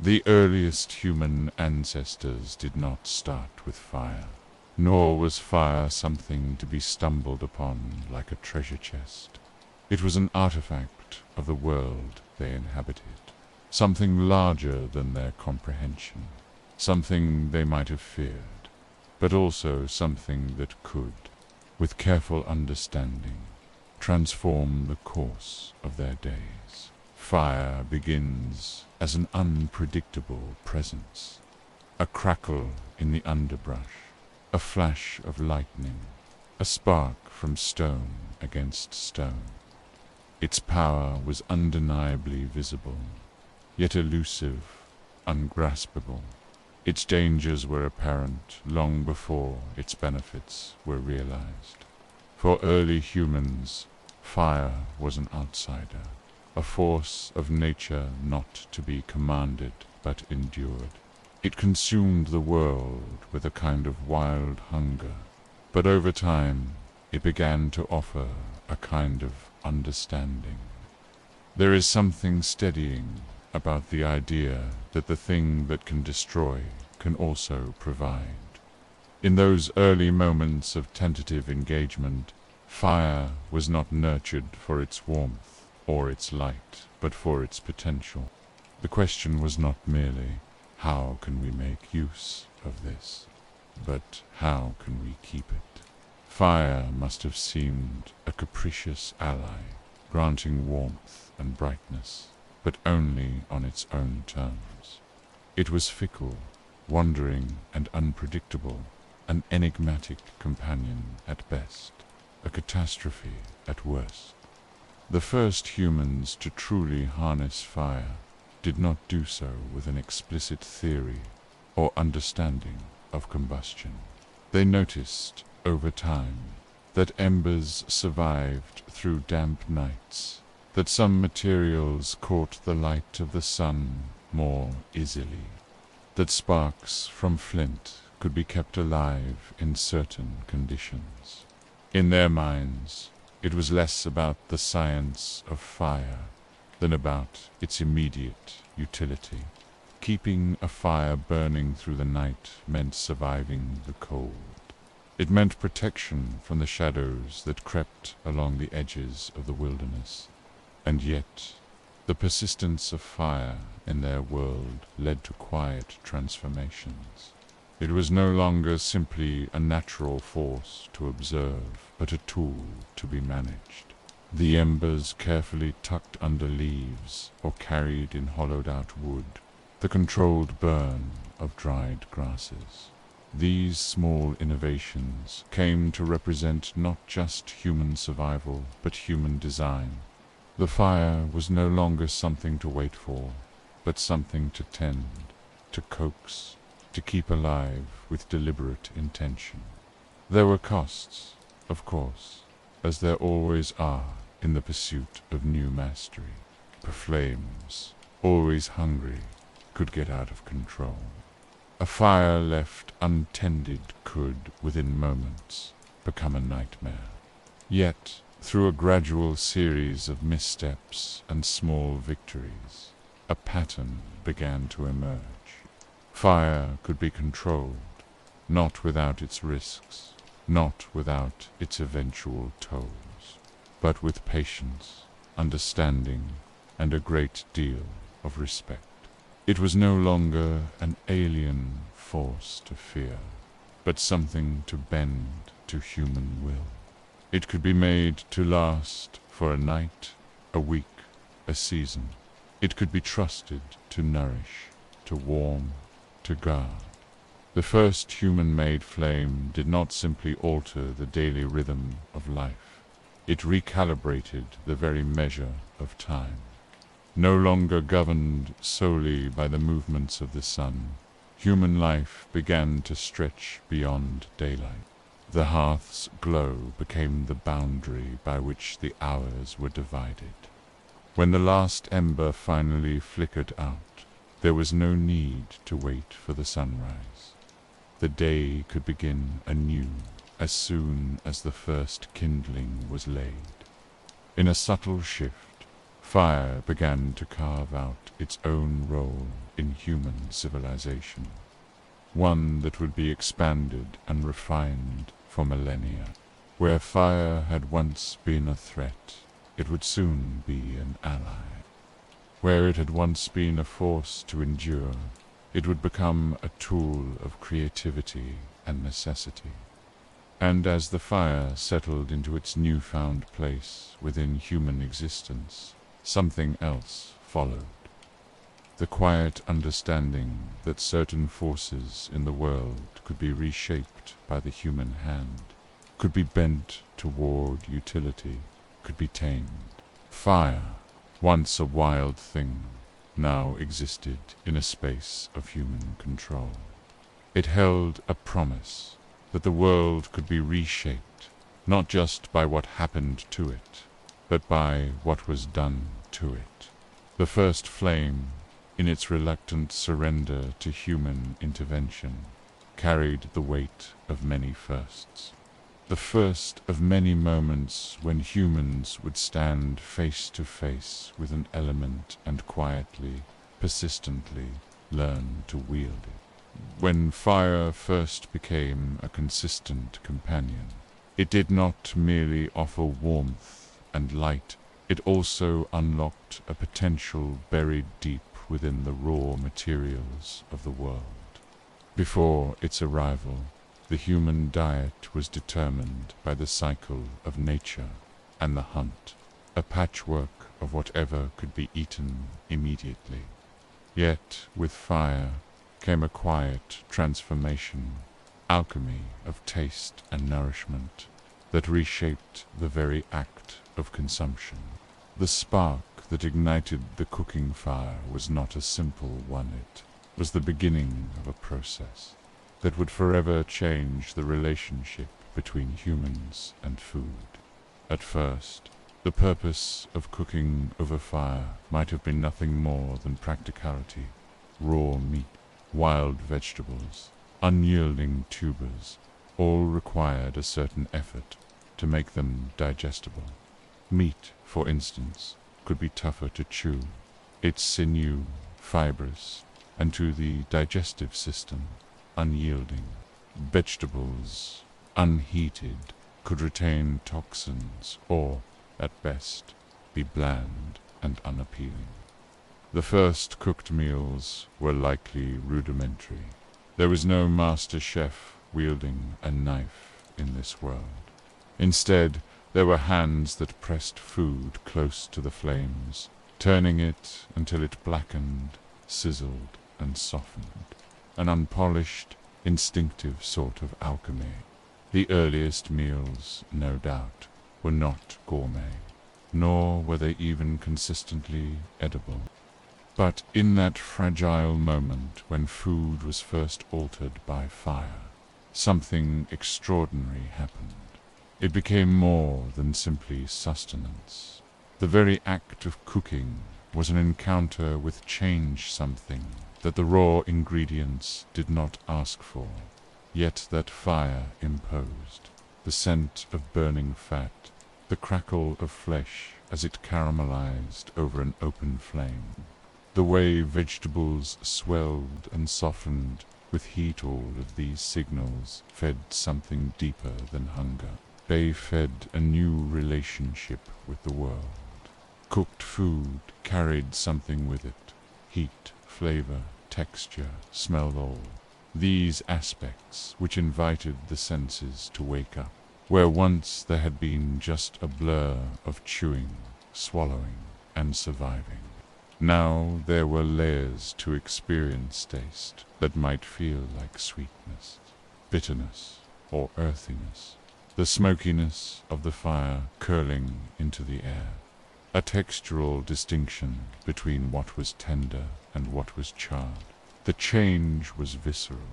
The earliest human ancestors did not start with fire, nor was fire something to be stumbled upon like a treasure chest. It was an artifact of the world they inhabited, something larger than their comprehension, something they might have feared, but also something that could, with careful understanding, transform the course of their days. Fire begins as an unpredictable presence, a crackle in the underbrush, a flash of lightning, a spark from stone against stone. Its power was undeniably visible, yet elusive, ungraspable. Its dangers were apparent long before its benefits were realized. For early humans, fire was an outsider, a force of nature not to be commanded but endured. It consumed the world with a kind of wild hunger, but over time it began to offer a kind of understanding. There is something steadying about the idea that the thing that can destroy can also provide. In those early moments of tentative engagement, fire was not nurtured for its warmth or its light, but for its potential. The question was not merely, how can we make use of this, but how can we keep it? Fire must have seemed a capricious ally, granting warmth and brightness, but only on its own terms. It was fickle, wandering and unpredictable, an enigmatic companion at best, a catastrophe at worst. The first humans to truly harness fire did not do so with an explicit theory or understanding of combustion. They noticed, over time, that embers survived through damp nights, that some materials caught the light of the sun more easily, that sparks from flint could be kept alive in certain conditions. In their minds, it was less about the science of fire than about its immediate utility. Keeping a fire burning through the night meant surviving the cold. It meant protection from the shadows that crept along the edges of the wilderness. And yet, the persistence of fire in their world led to quiet transformations. It was no longer simply a natural force to observe, but a tool to be managed. The embers carefully tucked under leaves or carried in hollowed-out wood, the controlled burn of dried grasses. These small innovations came to represent not just human survival, but human design. The fire was no longer something to wait for, but something to tend, to coax, to keep alive with deliberate intention. There were costs, of course, as there always are in the pursuit of new mastery. The flames, always hungry, could get out of control. A fire left untended could, within moments, become a nightmare. Yet, through a gradual series of missteps and small victories, a pattern began to emerge. Fire could be controlled, not without its risks, not without its eventual tolls, but with patience, understanding, and a great deal of respect. It was no longer an alien force to fear, but something to bend to human will. It could be made to last for a night, a week, a season. It could be trusted to nourish, to warm, to guard. The first human-made flame did not simply alter the daily rhythm of life. It recalibrated the very measure of time. No longer governed solely by the movements of the sun, human life began to stretch beyond daylight. The hearth's glow became the boundary by which the hours were divided. When the last ember finally flickered out, there was no need to wait for the sunrise. The day could begin anew as soon as the first kindling was laid. In a subtle shift, fire began to carve out its own role in human civilization, one that would be expanded and refined for millennia. Where fire had once been a threat, it would soon be an ally. Where it had once been a force to endure, it would become a tool of creativity and necessity. And as the fire settled into its newfound place within human existence, something else followed. The quiet understanding that certain forces in the world could be reshaped by the human hand, could be bent toward utility, could be tamed. Fire, once a wild thing, now existed in a space of human control. It held a promise that the world could be reshaped, not just by what happened to it, but by what was done to it. The first flame, in its reluctant surrender to human intervention, carried the weight of many firsts. The first of many moments when humans would stand face to face with an element and quietly, persistently learn to wield it. When fire first became a consistent companion, it did not merely offer warmth and light, it also unlocked a potential buried deep within the raw materials of the world. Before its arrival, the human diet was determined by the cycle of nature and the hunt, a patchwork of whatever could be eaten immediately. Yet, with fire, came a quiet transformation, alchemy of taste and nourishment, that reshaped the very act of consumption. The spark that ignited the cooking fire was not a simple one, it was the beginning of a process that would forever change the relationship between humans and food. At first, the purpose of cooking over fire might have been nothing more than practicality. Raw meat, wild vegetables, unyielding tubers, all required a certain effort to make them digestible. Meat, for instance, could be tougher to chew, its sinew fibrous, and to the digestive system unyielding. Vegetables, unheated, could retain toxins or, at best, be bland and unappealing. The first cooked meals were likely rudimentary. There was no master chef wielding a knife in this world. Instead, there were hands that pressed food close to the flames, turning it until it blackened, sizzled, and softened. An unpolished, instinctive sort of alchemy. The earliest meals, no doubt, were not gourmet, nor were they even consistently edible. But in that fragile moment when food was first altered by fire, something extraordinary happened. It became more than simply sustenance. The very act of cooking was an encounter with change, something that the raw ingredients did not ask for, yet that fire imposed. The scent of burning fat, the crackle of flesh as it caramelized over an open flame, the way vegetables swelled and softened with heat, all of these signals fed something deeper than hunger. They fed a new relationship with the world. Cooked food carried something with it: heat, flavor, texture, smell, all. These aspects which invited the senses to wake up, where once there had been just a blur of chewing, swallowing, and surviving. Now there were layers to experience taste that might feel like sweetness, bitterness, or earthiness, the smokiness of the fire curling into the air, a textural distinction between what was tender and what was charred. The change was visceral.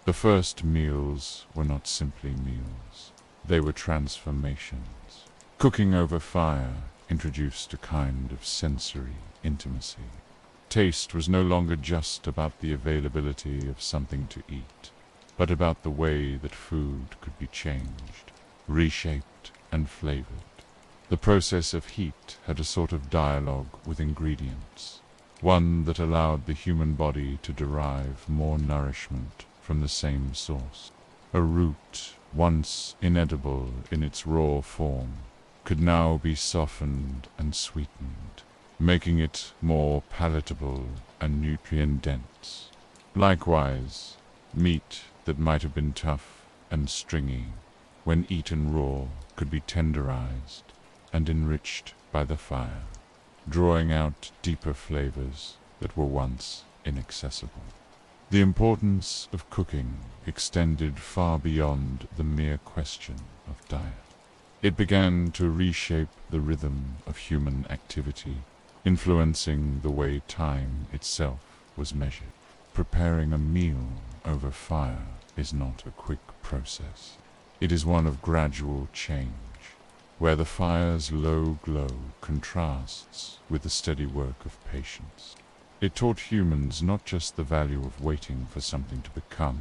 The first meals were not simply meals. They were transformations. Cooking over fire introduced a kind of sensory intimacy. Taste was no longer just about the availability of something to eat, but about the way that food could be changed, reshaped, and flavored. The process of heat had a sort of dialogue with ingredients, one that allowed the human body to derive more nourishment from the same source. A root, once inedible in its raw form, could now be softened and sweetened, making it more palatable and nutrient-dense. Likewise, meat that might have been tough and stringy, when eaten raw, could be tenderized and enriched by the fire, drawing out deeper flavors that were once inaccessible. The importance of cooking extended far beyond the mere question of diet. It began to reshape the rhythm of human activity, influencing the way time itself was measured. Preparing a meal over fire is not a quick process. It is one of gradual change, where the fire's low glow contrasts with the steady work of patience. It taught humans not just the value of waiting for something to become,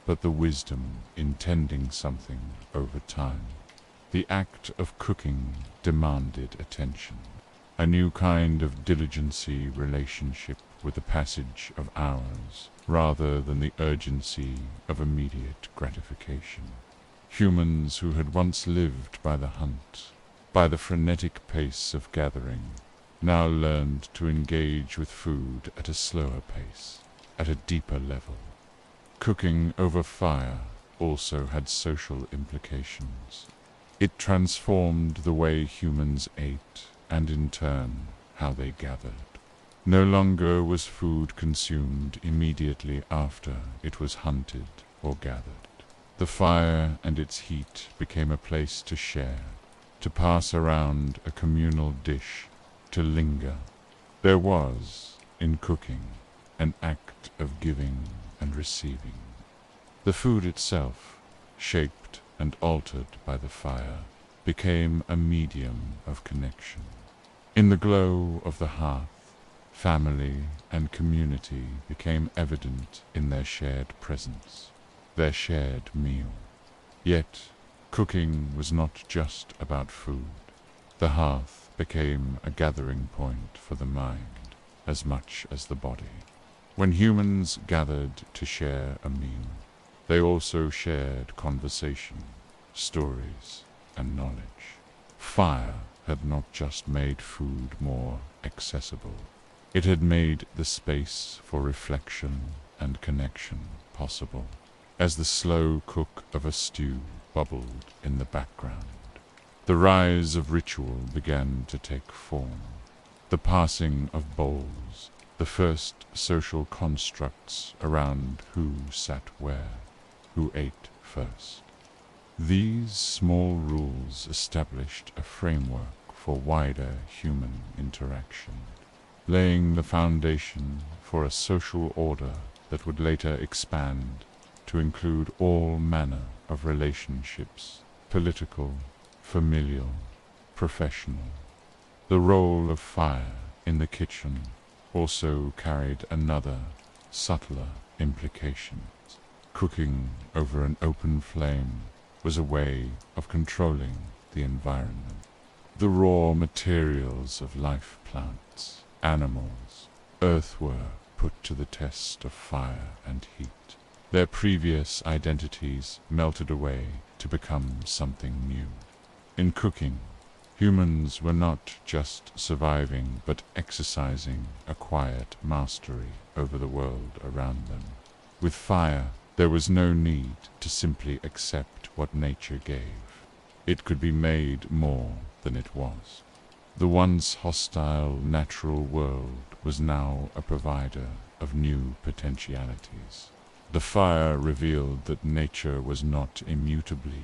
but the wisdom in tending something over time. The act of cooking demanded attention, a new kind of diligency relationship with the passage of hours, rather than the urgency of immediate gratification. Humans who had once lived by the hunt, by the frenetic pace of gathering, now learned to engage with food at a slower pace, at a deeper level. Cooking over fire also had social implications. It transformed the way humans ate, and in turn, how they gathered. No longer was food consumed immediately after it was hunted or gathered. The fire and its heat became a place to share, to pass around a communal dish, to linger. There was, in cooking, an act of giving and receiving. The food itself, shaped and altered by the fire, became a medium of connection. In the glow of the hearth, family and community became evident in their shared presence, their shared meal. Yet, cooking was not just about food. The hearth became a gathering point for the mind as much as the body. When humans gathered to share a meal, they also shared conversation, stories, and knowledge. Fire had not just made food more accessible. It had made the space for reflection and connection possible, as the slow cook of a stew bubbled in the background. The rise of ritual began to take form. The passing of bowls, the first social constructs around who sat where, who ate first. These small rules established a framework for wider human interaction, laying the foundation for a social order that would later expand to include all manner of relationships, political, familial, professional. The role of fire in the kitchen also carried another, subtler implication. Cooking over an open flame was a way of controlling the environment. The raw materials of life plants, animals, earth were put to the test of fire and heat. Their previous identities melted away to become something new. In cooking, humans were not just surviving but exercising a quiet mastery over the world around them. With fire, there was no need to simply accept what nature gave. It could be made more than it was. The once hostile natural world was now a provider of new potentialities. The fire revealed that nature was not immutably,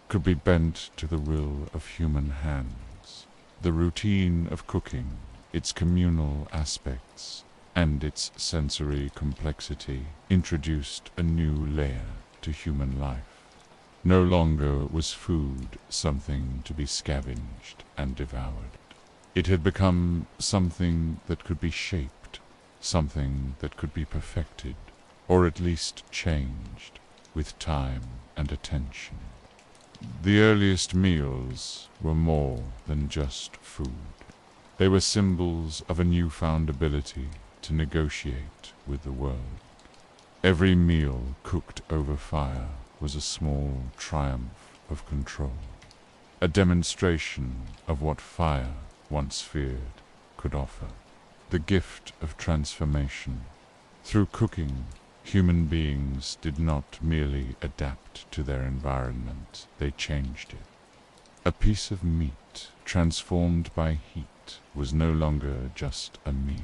could be bent to the will of human hands. The routine of cooking, its communal aspects, and its sensory complexity introduced a new layer to human life. No longer was food something to be scavenged and devoured. It had become something that could be shaped, something that could be perfected, or at least changed, with time and attention. The earliest meals were more than just food. They were symbols of a newfound ability to negotiate with the world. Every meal cooked over fire was a small triumph of control, a demonstration of what fire, once feared, could offer. The gift of transformation. Through cooking, human beings did not merely adapt to their environment, they changed it. A piece of meat transformed by heat was no longer just a meal.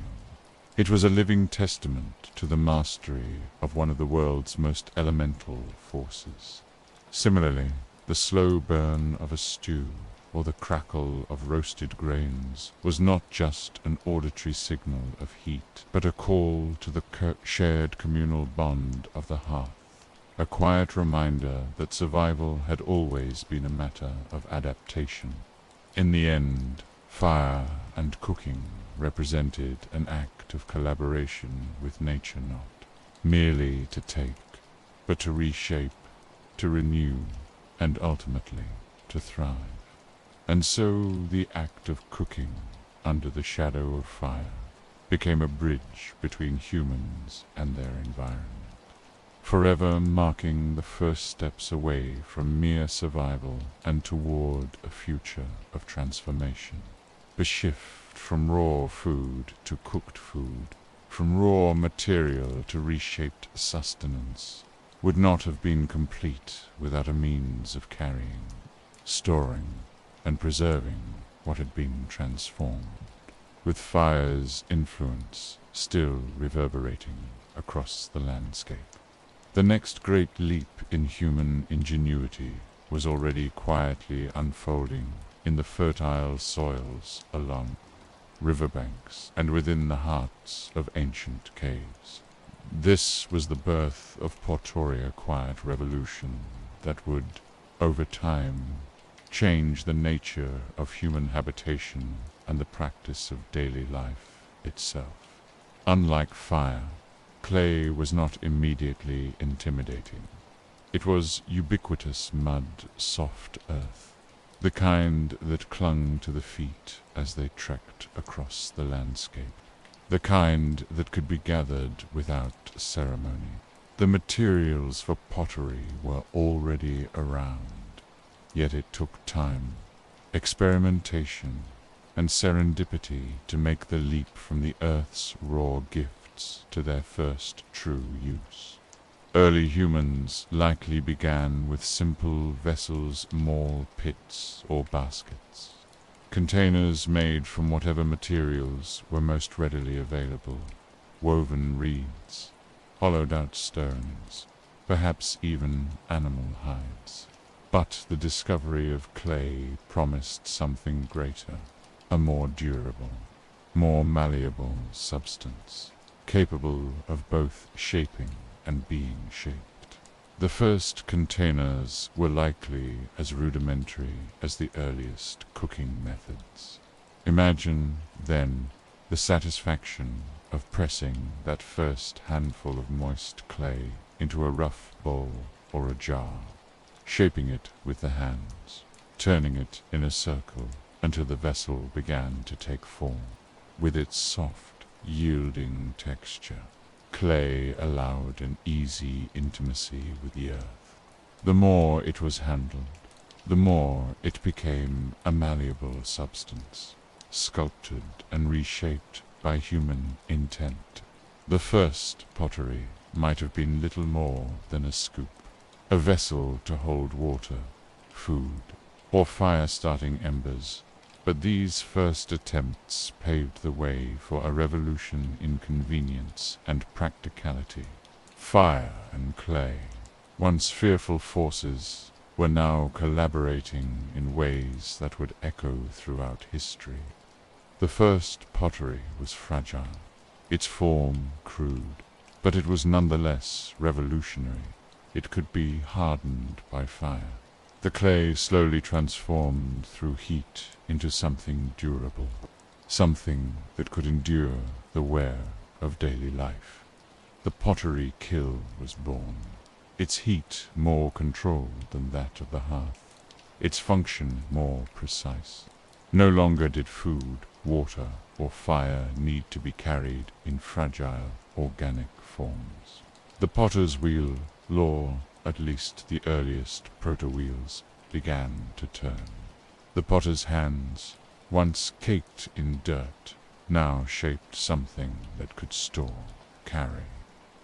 It was a living testament to the mastery of one of the world's most elemental forces. Similarly, the slow burn of a stew or the crackle of roasted grains was not just an auditory signal of heat, but a call to the shared communal bond of the hearth, a quiet reminder that survival had always been a matter of adaptation. In the end, fire and cooking represented an act of collaboration with nature, not merely to take, but to reshape, to renew, and ultimately to thrive. And so the act of cooking under the shadow of fire became a bridge between humans and their environment, forever marking the first steps away from mere survival and toward a future of transformation. The shift from raw food to cooked food, from raw material to reshaped sustenance, would not have been complete without a means of carrying, storing, and preserving what had been transformed, with fire's influence still reverberating across the landscape. The next great leap in human ingenuity was already quietly unfolding in the fertile soils along riverbanks and within the hearts of ancient caves. This was the birth of Portoria quiet revolution that would, over time, change the nature of human habitation and the practice of daily life itself. Unlike fire, clay was not immediately intimidating. It was ubiquitous mud, soft earth, the kind that clung to the feet as they trekked across the landscape, the kind that could be gathered without ceremony. The materials for pottery were already around, yet it took time, experimentation, and serendipity to make the leap from the earth's raw gifts to their first true use. Early humans likely began with simple vessels, maul pits, or baskets, containers made from whatever materials were most readily available, woven reeds, hollowed-out stones, perhaps even animal hides. But the discovery of clay promised something greater, a more durable, more malleable substance, capable of both shaping and being shaped. The first containers were likely as rudimentary as the earliest cooking methods. Imagine, then, the satisfaction of pressing that first handful of moist clay into a rough bowl or a jar, shaping it with the hands, turning it in a circle until the vessel began to take form. With its soft, yielding texture, clay allowed an easy intimacy with the earth. The more it was handled, the more it became a malleable substance, sculpted and reshaped by human intent. The first pottery might have been little more than a scoop, a vessel to hold water, food, or fire-starting embers, but these first attempts paved the way for a revolution in convenience and practicality. Fire and clay, once fearful forces, were now collaborating in ways that would echo throughout history. The first pottery was fragile, its form crude, but it was nonetheless revolutionary. It could be hardened by fire. The clay slowly transformed through heat into something durable, something that could endure the wear of daily life. The pottery kiln was born, its heat more controlled than that of the hearth. its function more precise. No longer did food, water, or fire need to be carried in fragile, organic forms. The potter's wheel, or at least the earliest proto-wheels, began to turn. The potter's hands, once caked in dirt, now shaped something that could store, carry,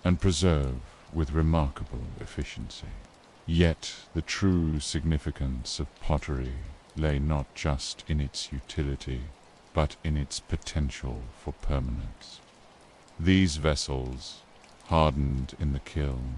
and preserve with remarkable efficiency. Yet the true significance of pottery lay not just in its utility, but in its potential for permanence. These vessels, hardened in the kiln,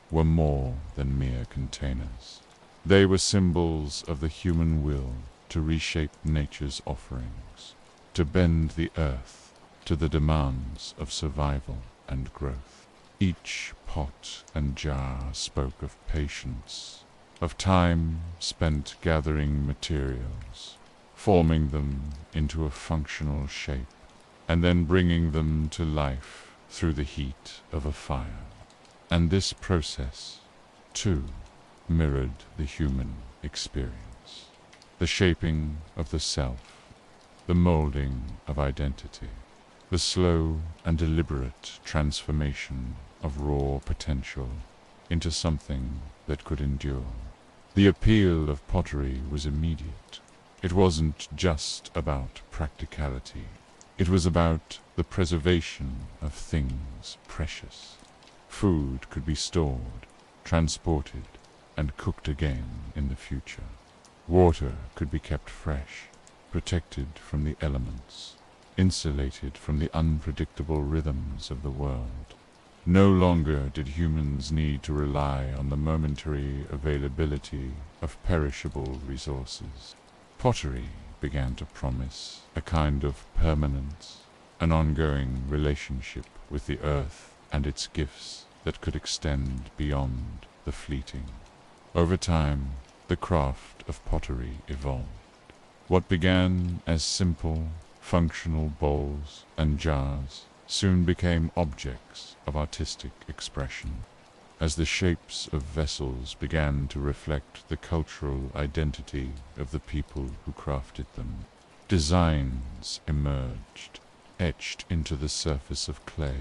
were more than mere containers. They were symbols of the human will to reshape nature's offerings, to bend the earth to the demands of survival and growth. Each pot and jar spoke of patience, of time spent gathering materials, forming them into a functional shape, and then bringing them to life through the heat of a fire. And this process, too, mirrored the human experience. The shaping of the self, the molding of identity, the slow and deliberate transformation of raw potential into something that could endure. The appeal of pottery was immediate. It wasn't just about practicality. It was about the preservation of things precious. Food could be stored, transported, and cooked again in the future. Water could be kept fresh, protected from the elements, insulated from the unpredictable rhythms of the world. No longer did humans need to rely on the momentary availability of perishable resources. Pottery began to promise a kind of permanence, an ongoing relationship with the earth and its gifts that could extend beyond the fleeting. Over time, the craft of pottery evolved. What began as simple, functional bowls and jars soon became objects of artistic expression, as the shapes of vessels began to reflect the cultural identity of the people who crafted them. Designs emerged, etched into the surface of clay,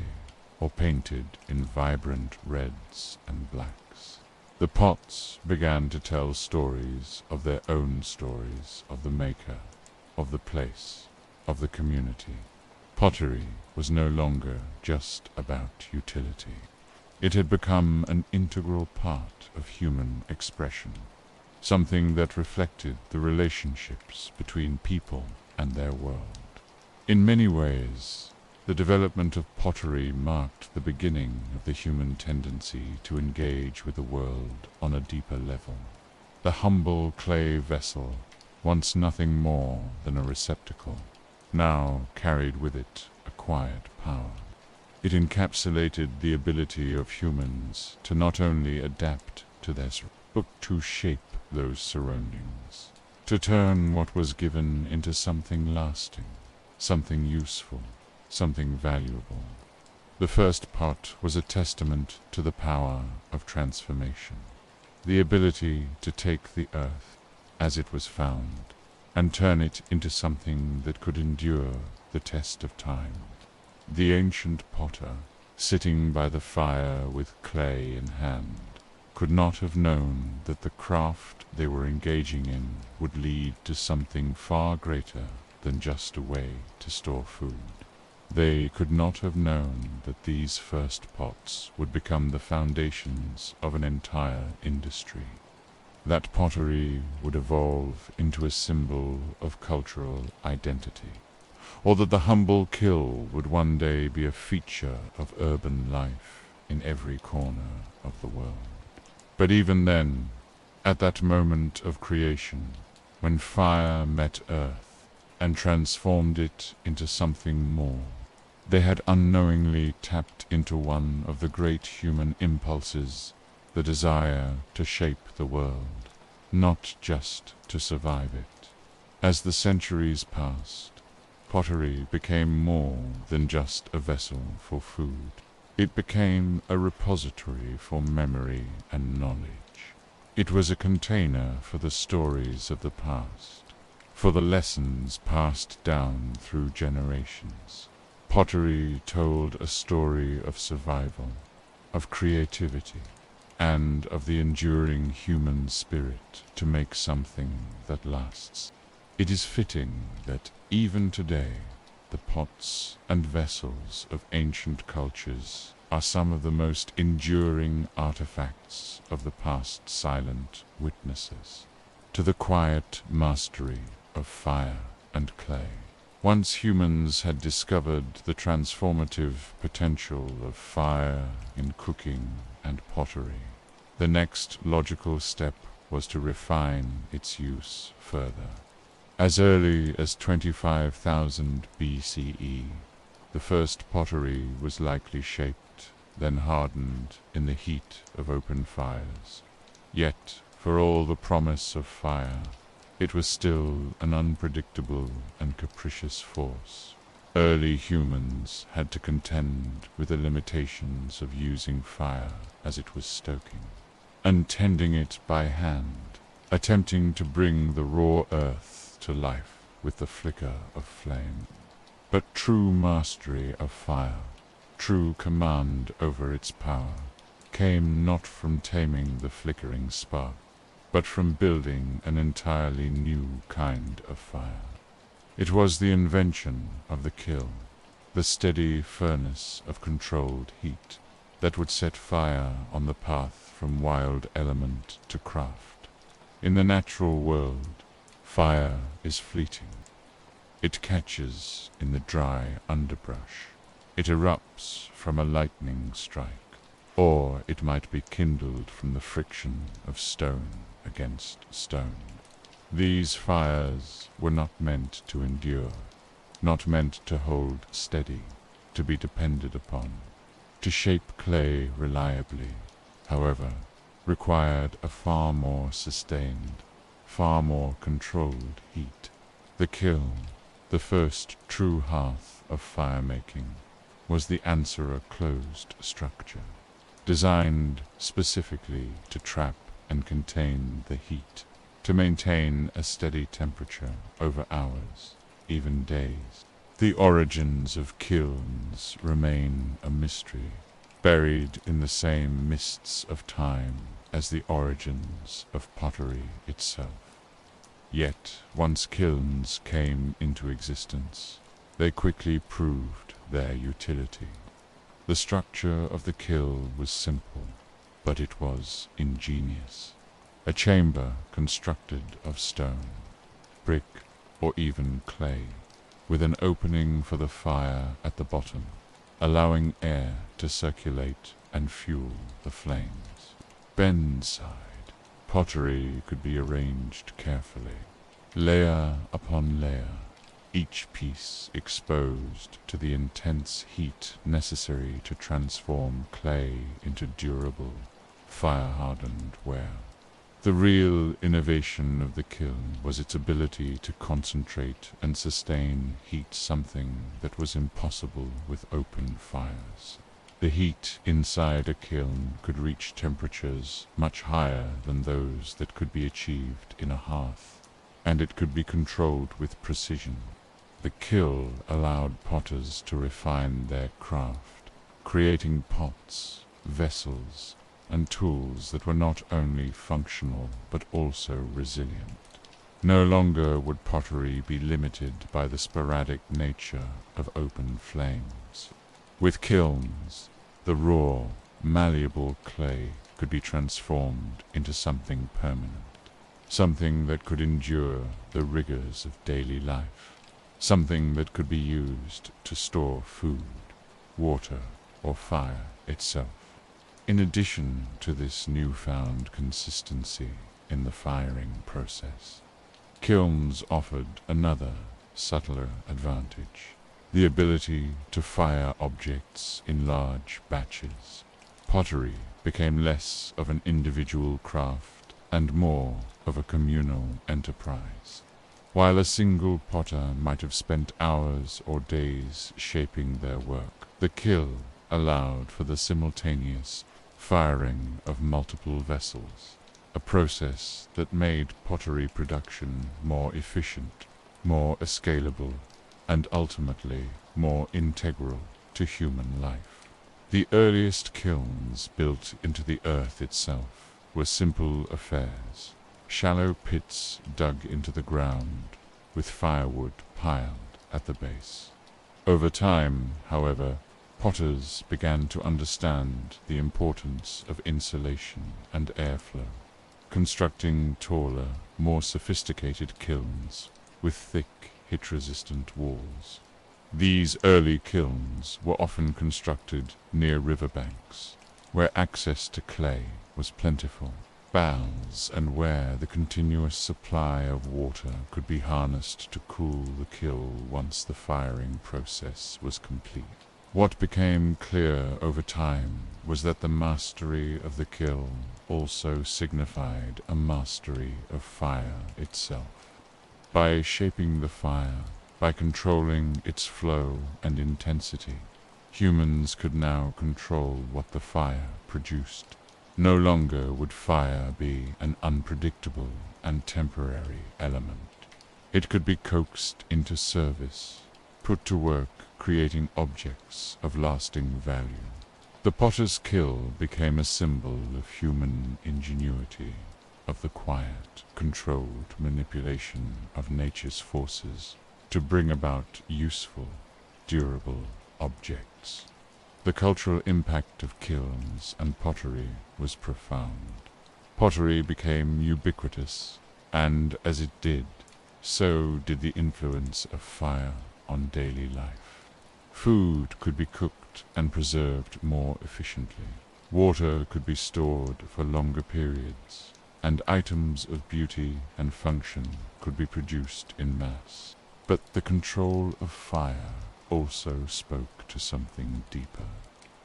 or painted in vibrant reds and blacks. The pots began to tell stories of their own stories of the maker, of the place, of the community. Pottery was no longer just about utility. It had become an integral part of human expression, something that reflected the relationships between people and their world. In many ways, the development of pottery marked the beginning of the human tendency to engage with the world on a deeper level. The humble clay vessel, once nothing more than a receptacle, now carried with it a quiet power. It encapsulated the ability of humans to not only adapt to their but to shape those surroundings, to turn what was given into something lasting, something useful, something valuable. The first pot was a testament to the power of transformation, the ability to take the earth as it was found and turn it into something that could endure the test of time. The ancient potter, sitting by the fire with clay in hand, could not have known that the craft they were engaging in would lead to something far greater than just a way to store food. They could not have known that these first pots would become the foundations of an entire industry, that pottery would evolve into a symbol of cultural identity, or that the humble kiln would one day be a feature of urban life in every corner of the world. But even then, at that moment of creation, when fire met earth and transformed it into something more, they had unknowingly tapped into one of the great human impulses, the desire to shape the world, not just to survive it. As the centuries passed, pottery became more than just a vessel for food. It became a repository for memory and knowledge. It was a container for the stories of the past, for the lessons passed down through generations. Pottery told a story of survival, of creativity, and of the enduring human spirit to make something that lasts. It is fitting that even today, the pots and vessels of ancient cultures are some of the most enduring artifacts of the past's silent witnesses to the quiet mastery of fire and clay. Once humans had discovered the transformative potential of fire in cooking and pottery, the next logical step was to refine its use further. As early as 25,000 BCE, the first pottery was likely shaped, then hardened in the heat of open fires. Yet, for all the promise of fire, it was still an unpredictable and capricious force. Early humans had to contend with the limitations of using fire as it was stoking, and tending it by hand, attempting to bring the raw earth to life with the flicker of flame. But true mastery of fire, true command over its power, came not from taming the flickering spark, but from building an entirely new kind of fire. It was the invention of the kiln, the steady furnace of controlled heat, that would set fire on the path from wild element to craft. In the natural world, fire is fleeting. It catches in the dry underbrush. It erupts from a lightning strike, or it might be kindled from the friction of stone against stone. These fires were not meant to endure, not meant to hold steady, to be depended upon. To shape clay reliably, however, required a far more sustained, far more controlled heat. The kiln, the first true hearth of fire-making, was the answer, a closed structure, designed specifically to trap and contain the heat, to maintain a steady temperature over hours, even days. The origins of kilns remain a mystery, buried in the same mists of time as the origins of pottery itself. Yet, once kilns came into existence, they quickly proved their utility. The structure of the kiln was simple, but it was ingenious. A chamber constructed of stone, brick, or even clay, with an opening for the fire at the bottom, allowing air to circulate and fuel the flames. Benside, pottery could be arranged carefully, layer upon layer, each piece exposed to the intense heat necessary to transform clay into durable, fire-hardened ware. The real innovation of the kiln was its ability to concentrate and sustain heat, something that was impossible with open fires. The heat inside a kiln could reach temperatures much higher than those that could be achieved in a hearth, and it could be controlled with precision. The kiln allowed potters to refine their craft, creating pots, vessels, and tools that were not only functional but also resilient. No longer would pottery be limited by the sporadic nature of open flames. With kilns, the raw, malleable clay could be transformed into something permanent, something that could endure the rigors of daily life, something that could be used to store food, water, or fire itself. In addition to this newfound consistency in the firing process, kilns offered another, subtler advantage: the ability to fire objects in large batches. Pottery became less of an individual craft and more of a communal enterprise. While a single potter might have spent hours or days shaping their work, the kiln allowed for the simultaneous firing of multiple vessels, a process that made pottery production more efficient, more scalable, and ultimately more integral to human life. The earliest kilns built into the earth itself were simple affairs, shallow pits dug into the ground, with firewood piled at the base. Over time, however, potters began to understand the importance of insulation and airflow, constructing taller, more sophisticated kilns with thick, heat-resistant walls. These early kilns were often constructed near riverbanks, where access to clay was plentiful, baths, and where the continuous supply of water could be harnessed to cool the kiln once the firing process was complete. What became clear over time was that the mastery of the kiln also signified a mastery of fire itself. By shaping the fire, by controlling its flow and intensity, humans could now control what the fire produced. No longer would fire be an unpredictable and temporary element. It could be coaxed into service, put to work creating objects of lasting value. The potter's kiln became a symbol of human ingenuity, of the quiet, controlled manipulation of nature's forces to bring about useful, durable objects. The cultural impact of kilns and pottery was profound. Pottery became ubiquitous, and as it did, so did the influence of fire on daily life. Food could be cooked and preserved more efficiently. Water could be stored for longer periods, and items of beauty and function could be produced in mass. But the control of fire also spoke to something deeper,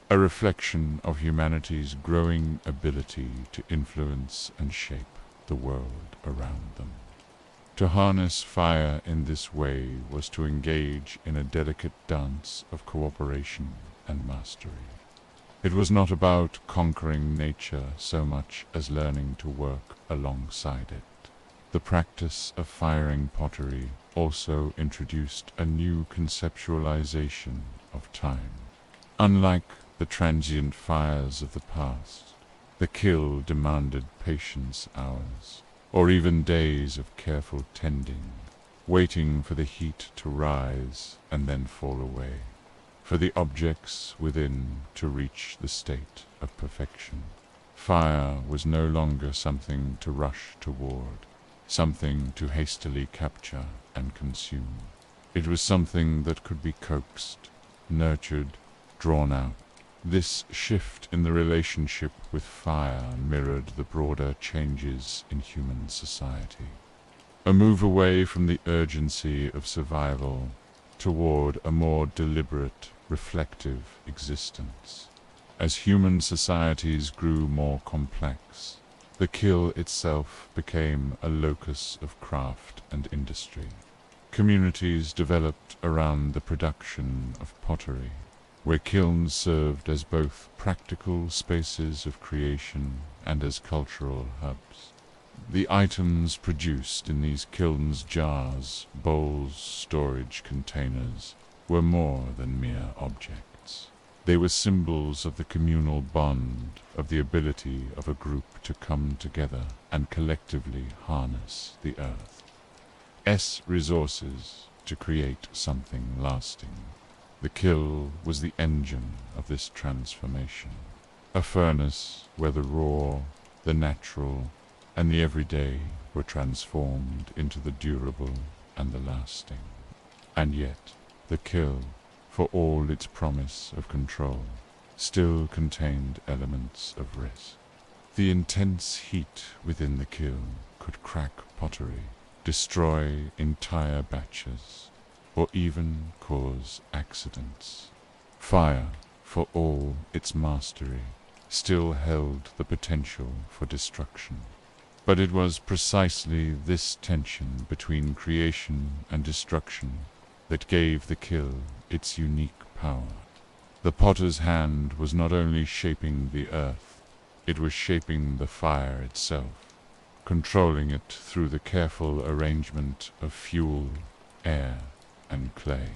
a reflection of humanity's growing ability to influence and shape the world around them. To harness fire in this way was to engage in a delicate dance of cooperation and mastery. It was not about conquering nature so much as learning to work alongside it. The practice of firing pottery also introduced a new conceptualization of time. Unlike the transient fires of the past, the kiln demanded patience hours, or even days of careful tending, waiting for the heat to rise and then fall away, for the objects within to reach the state of perfection. Fire was no longer something to rush toward, something to hastily capture and consume. It was something that could be coaxed, nurtured, drawn out. This shift in the relationship with fire mirrored the broader changes in human society. A move away from the urgency of survival toward a more deliberate, reflective existence. As human societies grew more complex, the kiln itself became a locus of craft and industry. Communities developed around the production of pottery, where kilns served as both practical spaces of creation and as cultural hubs. The items produced in these kilns, jars, bowls, storage containers, were more than mere objects. They were symbols of the communal bond, of the ability of a group to come together and collectively harness the earth's resources to create something lasting. The kiln was the engine of this transformation, a furnace where the raw, the natural, and the everyday were transformed into the durable and the lasting. And yet, the kiln, for all its promise of control, still contained elements of risk. The intense heat within the kiln could crack pottery, destroy entire batches, or even cause accidents. Fire, for all its mastery, still held the potential for destruction. But it was precisely this tension between creation and destruction that gave the kiln its unique power. The potter's hand was not only shaping the earth, it was shaping the fire itself. controlling it through the careful arrangement of fuel, air, and clay.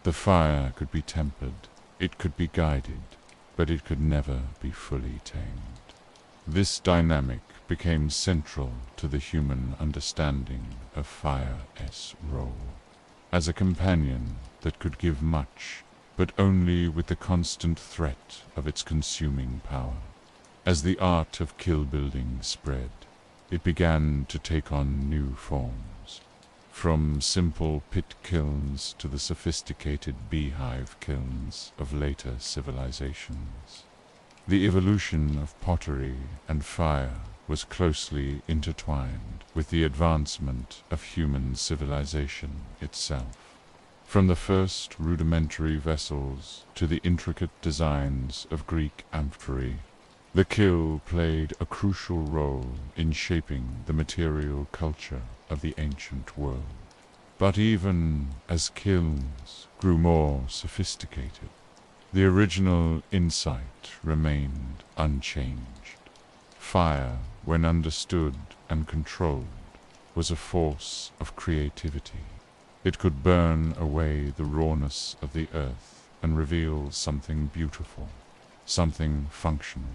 The fire could be tempered, it could be guided, but it could never be fully tamed. This dynamic became central to the human understanding of fire's role. As a companion that could give much, but only with the constant threat of its consuming power. As the art of kill-building spread, it began to take on new forms. From simple pit kilns to the sophisticated beehive kilns of later civilizations. The evolution of pottery and fire was closely intertwined with the advancement of human civilization itself. From the first rudimentary vessels to the intricate designs of Greek amphorae, the kiln played a crucial role in shaping the material culture of the ancient world. But even as kilns grew more sophisticated, the original insight remained unchanged. Fire, when understood and controlled, was a force of creativity. It could burn away the rawness of the earth and reveal something beautiful, something functional,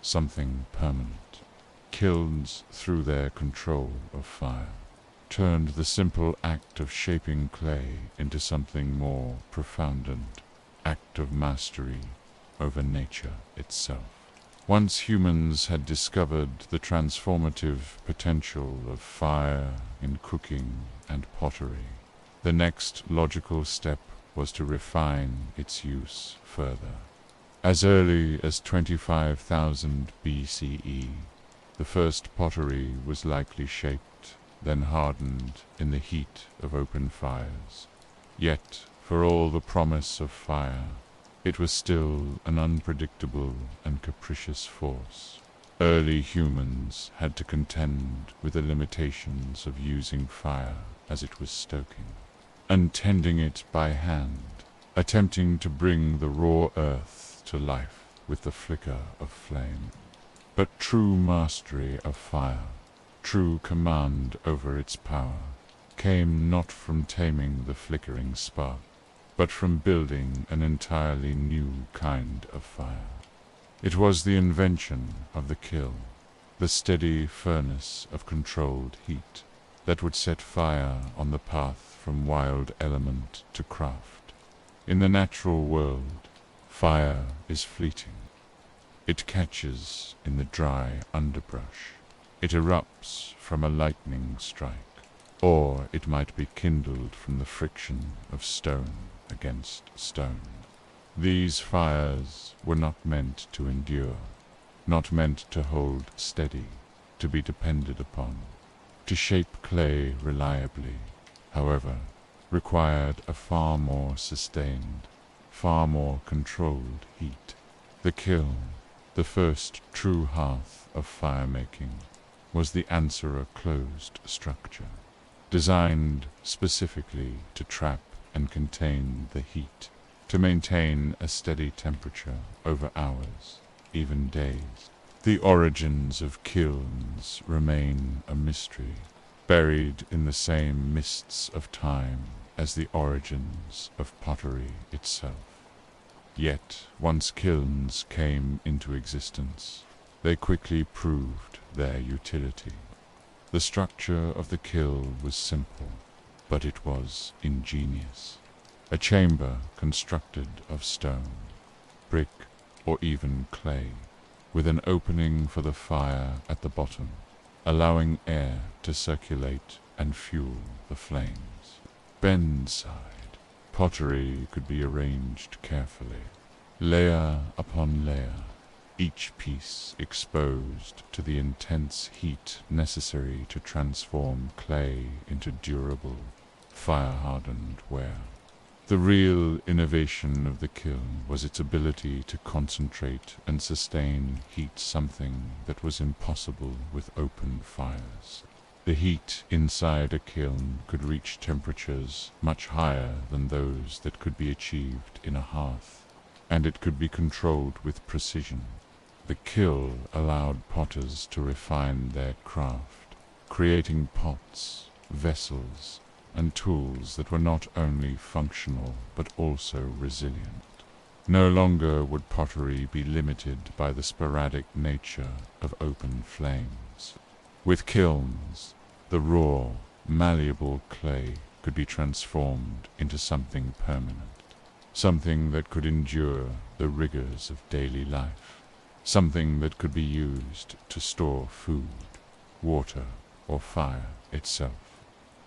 something permanent. Kilns, through their control of fire, turned the simple act of shaping clay into something more profound, act of mastery over nature itself. Once humans had discovered the transformative potential of fire in cooking and pottery, the next logical step was to refine its use further. As early as 25,000 BCE, the first pottery was likely shaped, then hardened in the heat of open fires. Yet, for all the promise of fire, it was still an unpredictable and capricious force. Early humans had to contend with the limitations of using fire as it was stoking, and tending it by hand, attempting to bring the raw earth to life with the flicker of flame. But true mastery of fire, true command over its power, came not from taming the flickering spark, but from building an entirely new kind of fire. It was the invention of the kiln, the steady furnace of controlled heat, that would set fire on the path from wild element to craft. In the natural world, fire is fleeting. It catches in the dry underbrush. It erupts from a lightning strike, or it might be kindled from the friction of stone against stone. These fires were not meant to endure, not meant to hold steady, to be depended upon. To shape clay reliably, however, required a far more sustained, far more controlled heat. The kiln, the first true hearth of fire-making, was the answer, a closed structure, designed specifically to trap and contain the heat, to maintain a steady temperature over hours, even days. The origins of kilns remain a mystery, buried in the same mists of time as the origins of pottery itself. Yet, once kilns came into existence, they quickly proved their utility. The structure of the kiln was simple, but it was ingenious. A chamber constructed of stone, brick, or even clay, with an opening for the fire at the bottom, allowing air to circulate and fuel the flames. Bend-side pottery could be arranged carefully, layer upon layer, each piece exposed to the intense heat necessary to transform clay into durable, fire-hardened ware. The real innovation of the kiln was its ability to concentrate and sustain heat, something that was impossible with open fires. The heat inside a kiln could reach temperatures much higher than those that could be achieved in a hearth, and it could be controlled with precision. The kiln allowed potters to refine their craft, creating pots, vessels, and tools that were not only functional but also resilient. No longer would pottery be limited by the sporadic nature of open flames. With kilns, the raw, malleable clay could be transformed into something permanent, something that could endure the rigors of daily life, something that could be used to store food, water, or fire itself.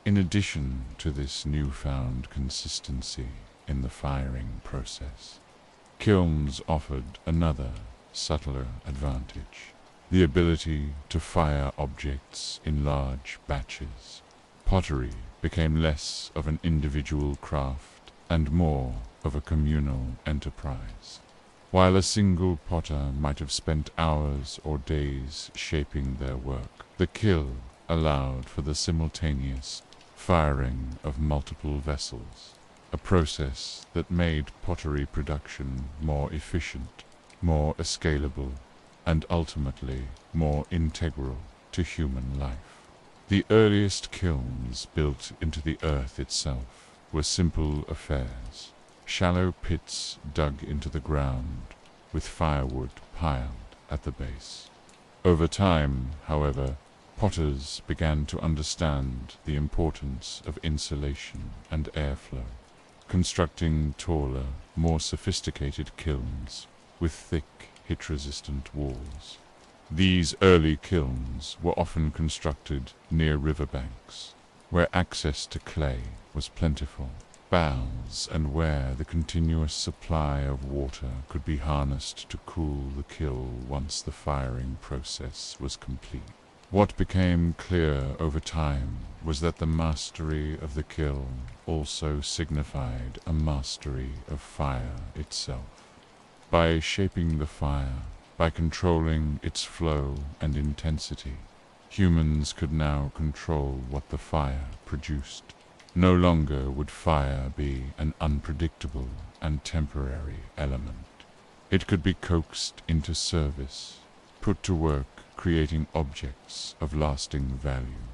In addition to this newfound consistency in the firing process, kilns offered another, subtler advantage: the ability to fire objects in large batches. Pottery became less of an individual craft and more of a communal enterprise. While a single potter might have spent hours or days shaping their work, the kiln allowed for the simultaneous firing of multiple vessels, a process that made pottery production more efficient, more scalable, and ultimately more integral to human life. The earliest kilns built into the earth itself were simple affairs, shallow pits dug into the ground, with firewood piled at the base. Over time, however, potters began to understand the importance of insulation and airflow, constructing taller, more sophisticated kilns with thick, heat-resistant walls. These early kilns were often constructed near riverbanks, where access to clay was plentiful, baths and where the continuous supply of water could be harnessed to cool the kiln once the firing process was complete. What became clear over time was that the mastery of the kiln also signified a mastery of fire itself. By shaping the fire, by controlling its flow and intensity, humans could now control what the fire produced. No longer would fire be an unpredictable and temporary element. It could be coaxed into service, put to work creating objects of lasting value.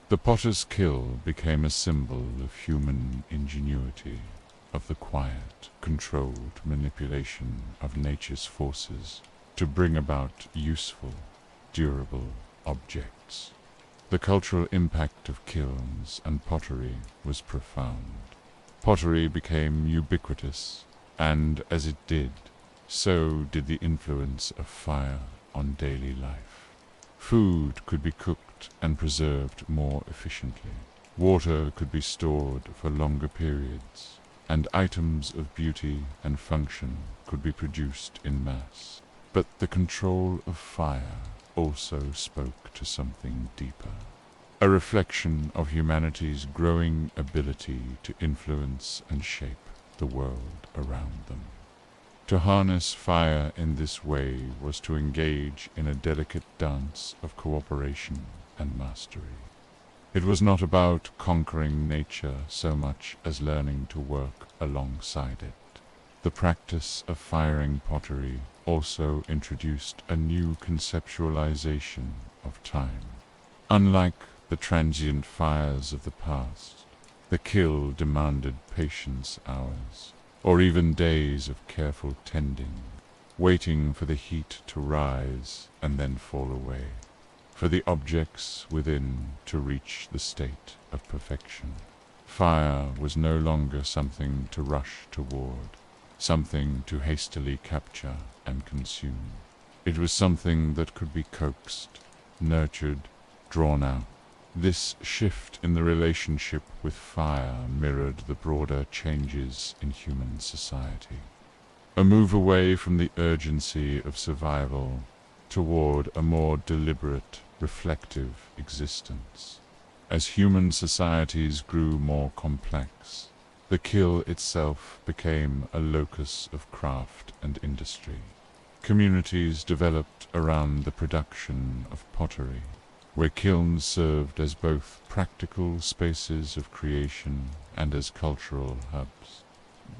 The potter's kiln became a symbol of human ingenuity, of the quiet, controlled manipulation of nature's forces to bring about useful, durable objects. The cultural impact of kilns and pottery was profound. Pottery became ubiquitous, and as it did, so did the influence of fire on daily life. Food could be cooked and preserved more efficiently. Water could be stored for longer periods, and items of beauty and function could be produced in mass. But the control of fire also spoke to something deeper, a reflection of humanity's growing ability to influence and shape the world around them. To harness fire in this way was to engage in a delicate dance of cooperation and mastery. It was not about conquering nature so much as learning to work alongside it. The practice of firing pottery also introduced a new conceptualization of time. Unlike the transient fires of the past, the kiln demanded patience hours, or even days of careful tending, waiting for the heat to rise and then fall away, for the objects within to reach the state of perfection. Fire was no longer something to rush toward, something to hastily capture and consume. It was something that could be coaxed, nurtured, drawn out. This shift in the relationship with fire mirrored the broader changes in human society. A move away from the urgency of survival toward a more deliberate, reflective existence. As human societies grew more complex, the kiln itself became a locus of craft and industry. Communities developed around the production of pottery, where kilns served as both practical spaces of creation and as cultural hubs.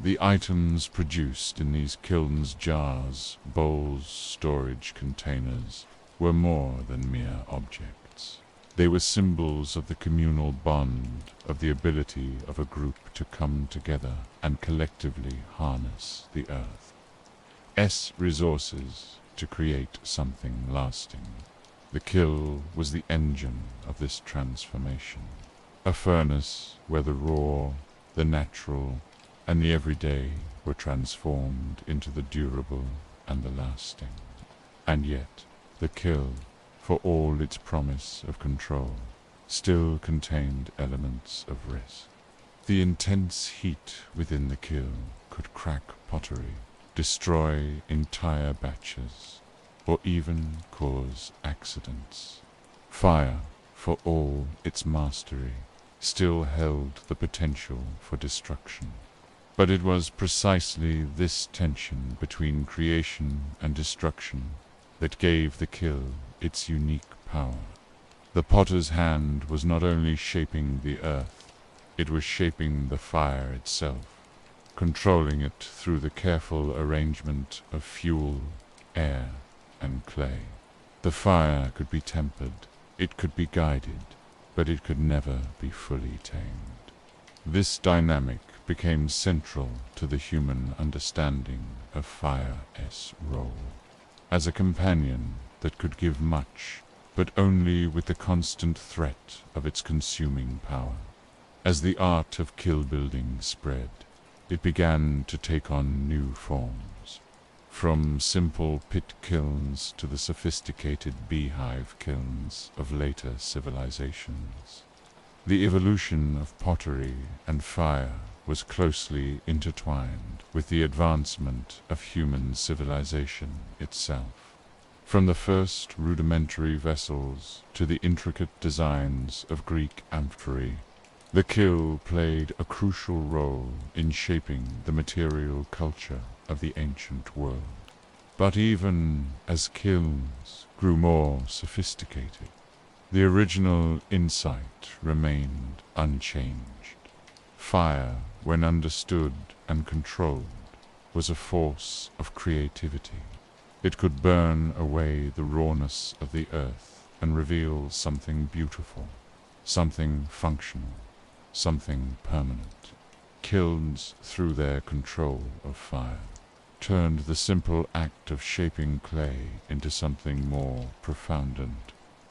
The items produced in these kilns, jars, bowls, storage containers, were more than mere objects. They were symbols of the communal bond, of the ability of a group to come together and collectively harness the Earth's resources to create something lasting. The kill was the engine of this transformation, a furnace where the raw, the natural, and the everyday were transformed into the durable and the lasting. And yet, the kill, for all its promise of control, still contained elements of risk. The intense heat within the kill could crack pottery, destroy entire batches, or even cause accidents. Fire, for all its mastery, still held the potential for destruction. But it was precisely this tension between creation and destruction that gave the kill its unique power. The potter's hand was not only shaping the earth, it was shaping the fire itself, controlling it through the careful arrangement of fuel, air, and clay. The fire could be tempered, it could be guided, but it could never be fully tamed. This dynamic became central to the human understanding of fire's role. As a companion that could give much, but only with the constant threat of its consuming power. As the art of kill building spread, it began to take on new forms, from simple pit kilns to the sophisticated beehive kilns of later civilizations. The evolution of pottery and fire was closely intertwined with the advancement of human civilization itself. From the first rudimentary vessels to the intricate designs of Greek amphorae, the kill played a crucial role in shaping the material culture of the ancient world. But even as kilns grew more sophisticated, the original insight remained unchanged. Fire, when understood and controlled, was a force of creativity. It could burn away the rawness of the earth and reveal something beautiful, something functional, something permanent. Kilns, through their control of fire, turned the simple act of shaping clay into something more profound,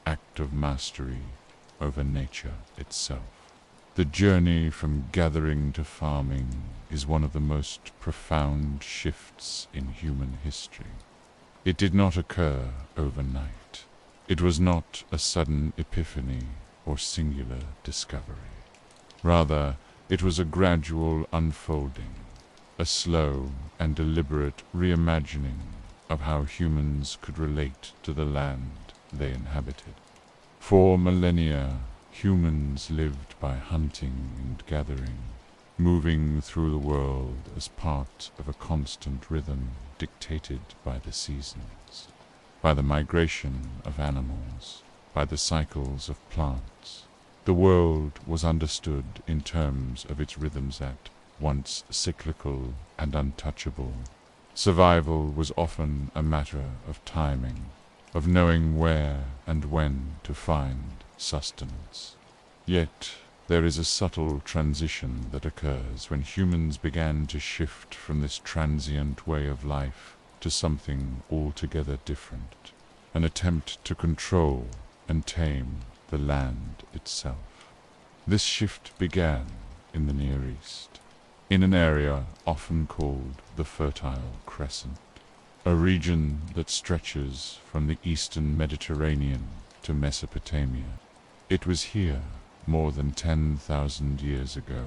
act of mastery over nature itself. The journey from gathering to farming is one of the most profound shifts in human history. It did not occur overnight. It was not a sudden epiphany or singular discovery. Rather, it was a gradual unfolding, a slow and deliberate reimagining of how humans could relate to the land they inhabited. For millennia, humans lived by hunting and gathering, moving through the world as part of a constant rhythm dictated by the seasons, by the migration of animals, by the cycles of plants. The world was understood in terms of its rhythms at once cyclical and untouchable. Survival was often a matter of timing, of knowing where and when to find sustenance. Yet there is a subtle transition that occurs when humans began to shift from this transient way of life to something altogether different, an attempt to control and tame the land itself. This shift began in the Near East, in an area often called the Fertile Crescent, a region that stretches from the eastern Mediterranean to Mesopotamia. It was here, more than 10,000 years ago,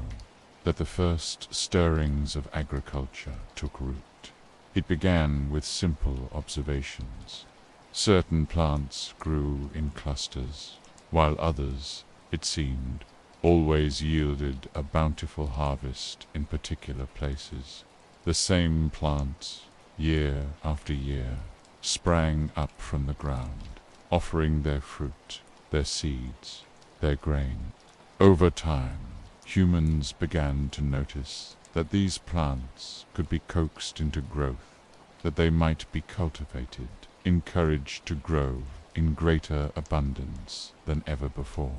that the first stirrings of agriculture took root. It began with simple observations. Certain plants grew in clusters, while others, it seemed, always yielded a bountiful harvest in particular places. The same plants, year after year, sprang up from the ground, offering their fruit, their seeds, their grain. Over time, humans began to notice that these plants could be coaxed into growth, that they might be cultivated, encouraged to grow in greater abundance than ever before.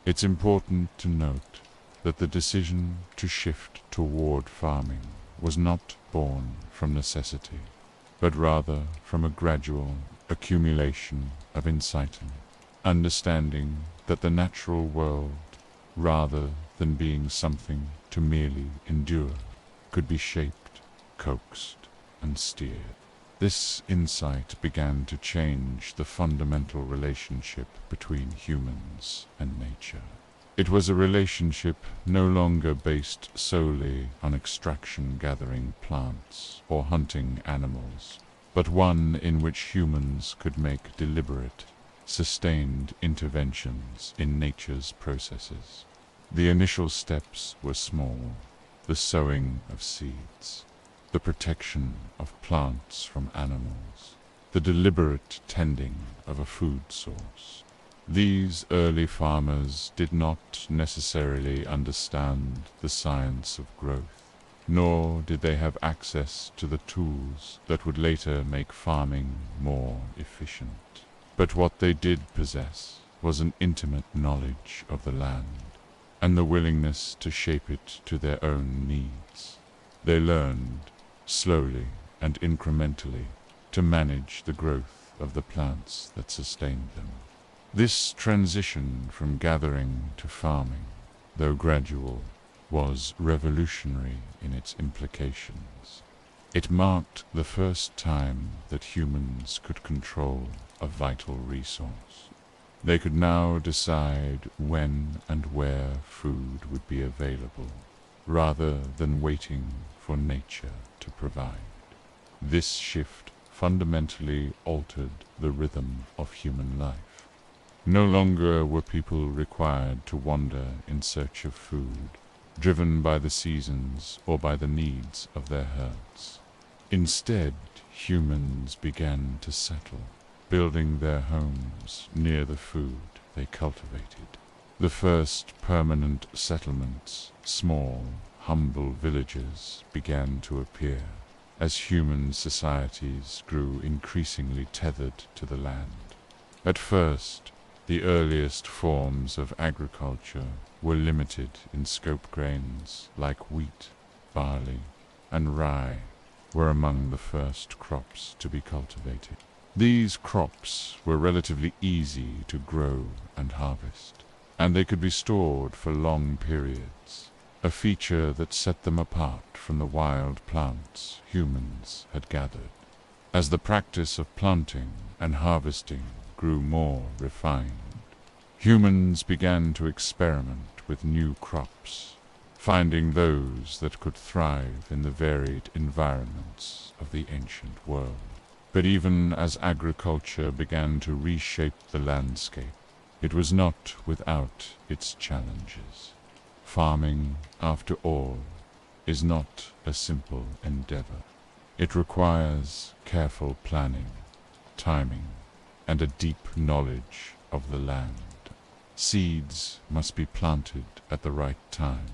It's important to note that the decision to shift toward farming was not born from necessity, but rather from a gradual accumulation of insight, understanding that the natural world, rather than being something to merely endure, could be shaped, coaxed, and steered. This insight began to change the fundamental relationship between humans and nature. It was a relationship no longer based solely on extraction gathering plants or hunting animals, but one in which humans could make deliberate, sustained interventions in nature's processes. The initial steps were small: the sowing of seeds, the protection of plants from animals, the deliberate tending of a food source. These early farmers did not necessarily understand the science of growth, nor did they have access to the tools that would later make farming more efficient. But what they did possess was an intimate knowledge of the land, and the willingness to shape it to their own needs. They learned, slowly and incrementally, to manage the growth of the plants that sustained them. This transition from gathering to farming, though gradual, was revolutionary in its implications. It marked the first time that humans could control a vital resource. They could now decide when and where food would be available, rather than waiting for nature to provide. This shift fundamentally altered the rhythm of human life. No longer were people required to wander in search of food, driven by the seasons or by the needs of their herds. Instead, humans began to settle, building their homes near the food they cultivated. The first permanent settlements, small, humble villages, began to appear as human societies grew increasingly tethered to the land. At first, the earliest forms of agriculture were limited in scope. Grains like wheat, barley, and rye were among the first crops to be cultivated. These crops were relatively easy to grow and harvest, and they could be stored for long periods, a feature that set them apart from the wild plants humans had gathered. As the practice of planting and harvesting grew more refined, humans began to experiment with new crops, finding those that could thrive in the varied environments of the ancient world. But even as agriculture began to reshape the landscape, it was not without its challenges. Farming, after all, is not a simple endeavor. It requires careful planning, timing, and a deep knowledge of the land. Seeds must be planted at the right time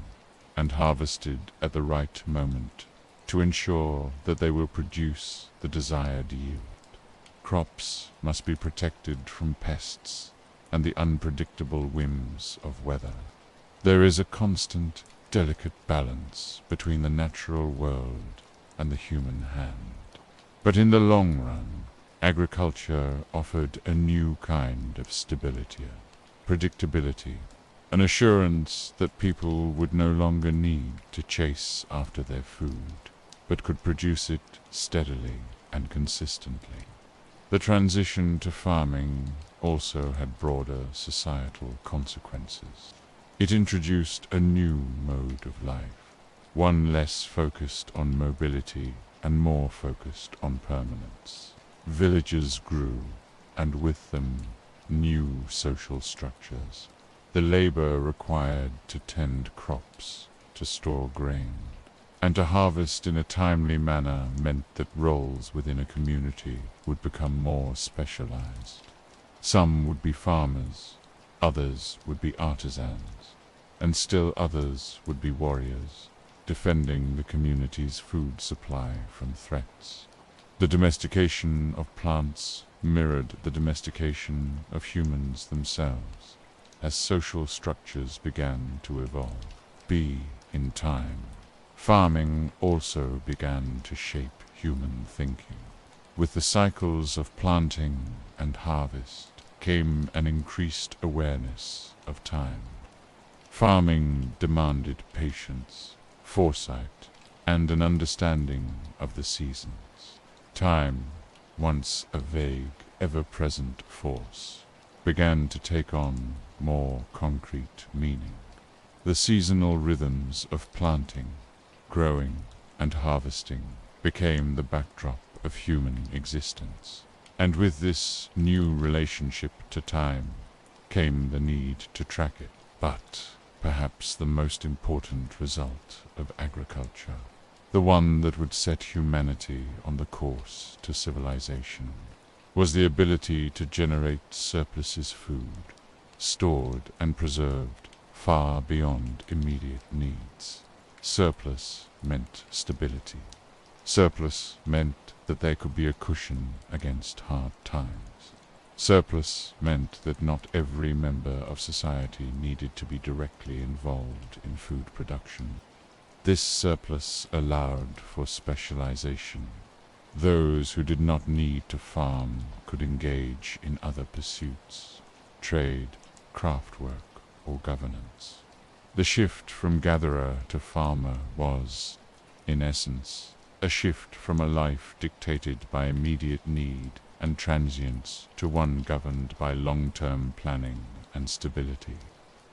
and harvested at the right moment to ensure that they will produce the desired yield. Crops must be protected from pests and the unpredictable whims of weather. There is a constant, delicate balance between the natural world and the human hand. But in the long run, agriculture offered a new kind of stability, predictability, an assurance that people would no longer need to chase after their food, but could produce it steadily and consistently. The transition to farming also had broader societal consequences. It introduced a new mode of life, one less focused on mobility and more focused on permanence. Villages grew, and with them new social structures. The labor required to tend crops, to store grain, and to harvest in a timely manner meant that roles within a community would become more specialized. Some would be farmers, others would be artisans, and still others would be warriors, defending the community's food supply from threats. The domestication of plants mirrored the domestication of humans themselves, as social structures began to evolve. In time, farming also began to shape human thinking. With the cycles of planting and harvest came an increased awareness of time. Farming demanded patience, foresight, and an understanding of the seasons. Time, once a vague, ever-present force, began to take on more concrete meaning. The seasonal rhythms of planting, growing, and harvesting became the backdrop of human existence. And with this new relationship to time came the need to track it. But perhaps the most important result of agriculture, the one that would set humanity on the course to civilization, was the ability to generate surpluses food, stored and preserved far beyond immediate needs. Surplus meant stability. Surplus meant that there could be a cushion against hard times. Surplus meant that not every member of society needed to be directly involved in food production. This surplus allowed for specialization. Those who did not need to farm could engage in other pursuits, trade, craftwork, or governance. The shift from gatherer to farmer was, in essence, a shift from a life dictated by immediate need and transience to one governed by long-term planning and stability.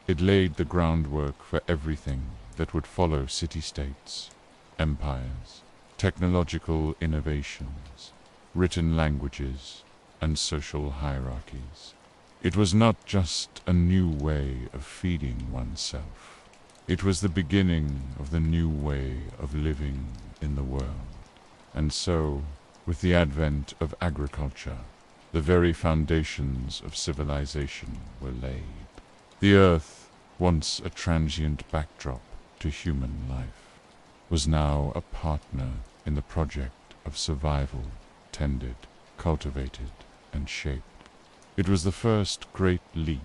It laid the groundwork for everything that would follow city-states, empires, technological innovations, written languages, and social hierarchies. It was not just a new way of feeding oneself. It was the beginning of the new way of living in the world. And so, with the advent of agriculture, the very foundations of civilization were laid. The earth, once a transient backdrop to human life, was now a partner in the project of survival, tended, cultivated, and shaped. It was the first great leap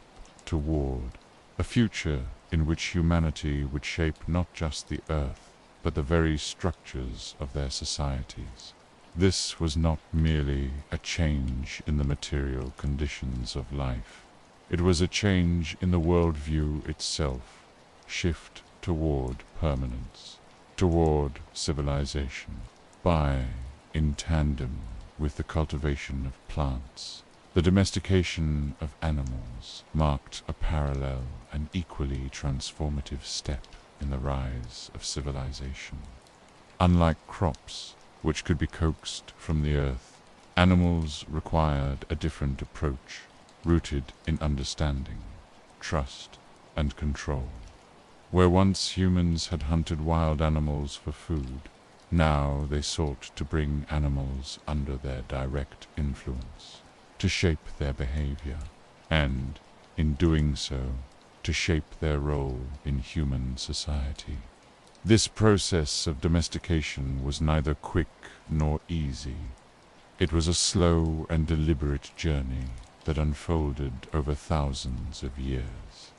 toward a future in which humanity would shape not just the earth, but the very structures of their societies. This was not merely a change in the material conditions of life. It was a change in the worldview itself, shift toward permanence, toward civilization. In tandem with the cultivation of plants, the domestication of animals marked a parallel and equally transformative step in the rise of civilization. Unlike crops, which could be coaxed from the earth, animals required a different approach, rooted in understanding, trust, and control. Where once humans had hunted wild animals for food, now they sought to bring animals under their direct influence, to shape their behavior, and, in doing so, to shape their role in human society. This process of domestication was neither quick nor easy. It was a slow and deliberate journey that unfolded over thousands of years.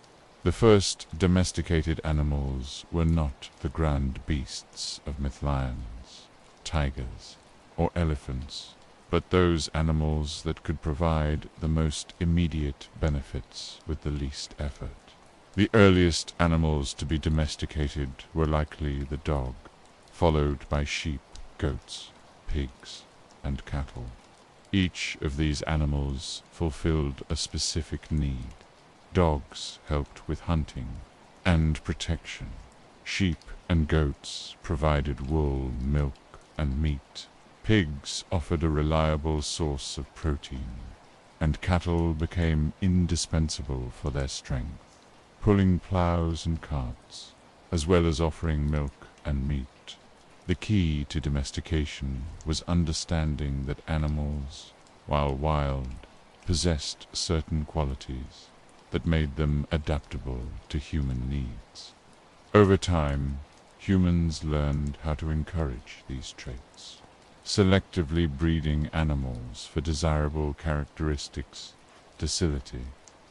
The first domesticated animals were not the grand beasts of myth, lions, tigers, or elephants, but those animals that could provide the most immediate benefits with the least effort. The earliest animals to be domesticated were likely the dog, followed by sheep, goats, pigs, and cattle. Each of these animals fulfilled a specific need. Dogs helped with hunting and protection. Sheep and goats provided wool, milk, and meat. Pigs offered a reliable source of protein, and cattle became indispensable for their strength, pulling plows and carts, as well as offering milk and meat. The key to domestication was understanding that animals, while wild, possessed certain qualities that made them adaptable to human needs. Over time, humans learned how to encourage these traits. selectively breeding animals for desirable characteristics, docility,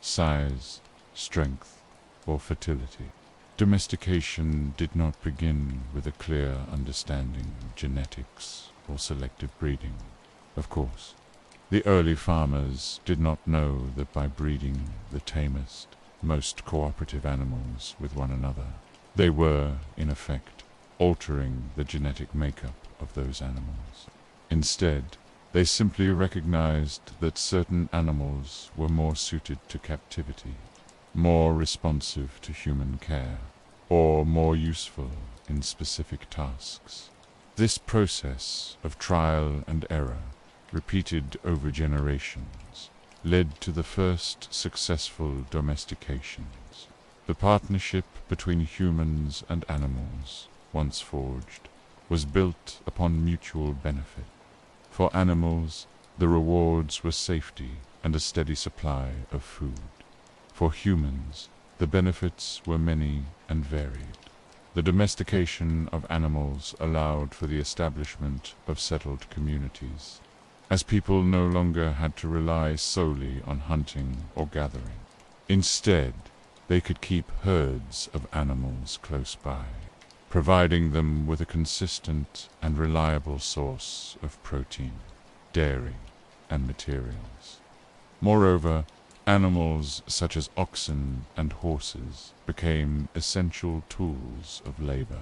size, strength, or fertility. Domestication did not begin with a clear understanding of genetics or selective breeding. Of course, the early farmers did not know that by breeding the tamest, most cooperative animals with one another, they were, in effect, altering the genetic makeup of those animals. Instead, they simply recognized that certain animals were more suited to captivity, more responsive to human care, or more useful in specific tasks. This process of trial and error, repeated over generations, led to the first successful domestications. The partnership between humans and animals, once forged, was built upon mutual benefit. For animals, the rewards were safety and a steady supply of food. For humans, the benefits were many and varied. The domestication of animals allowed for the establishment of settled communities, as people no longer had to rely solely on hunting or gathering. Instead, they could keep herds of animals close by, providing them with a consistent and reliable source of protein, dairy, and materials. Moreover, animals such as oxen and horses became essential tools of labor.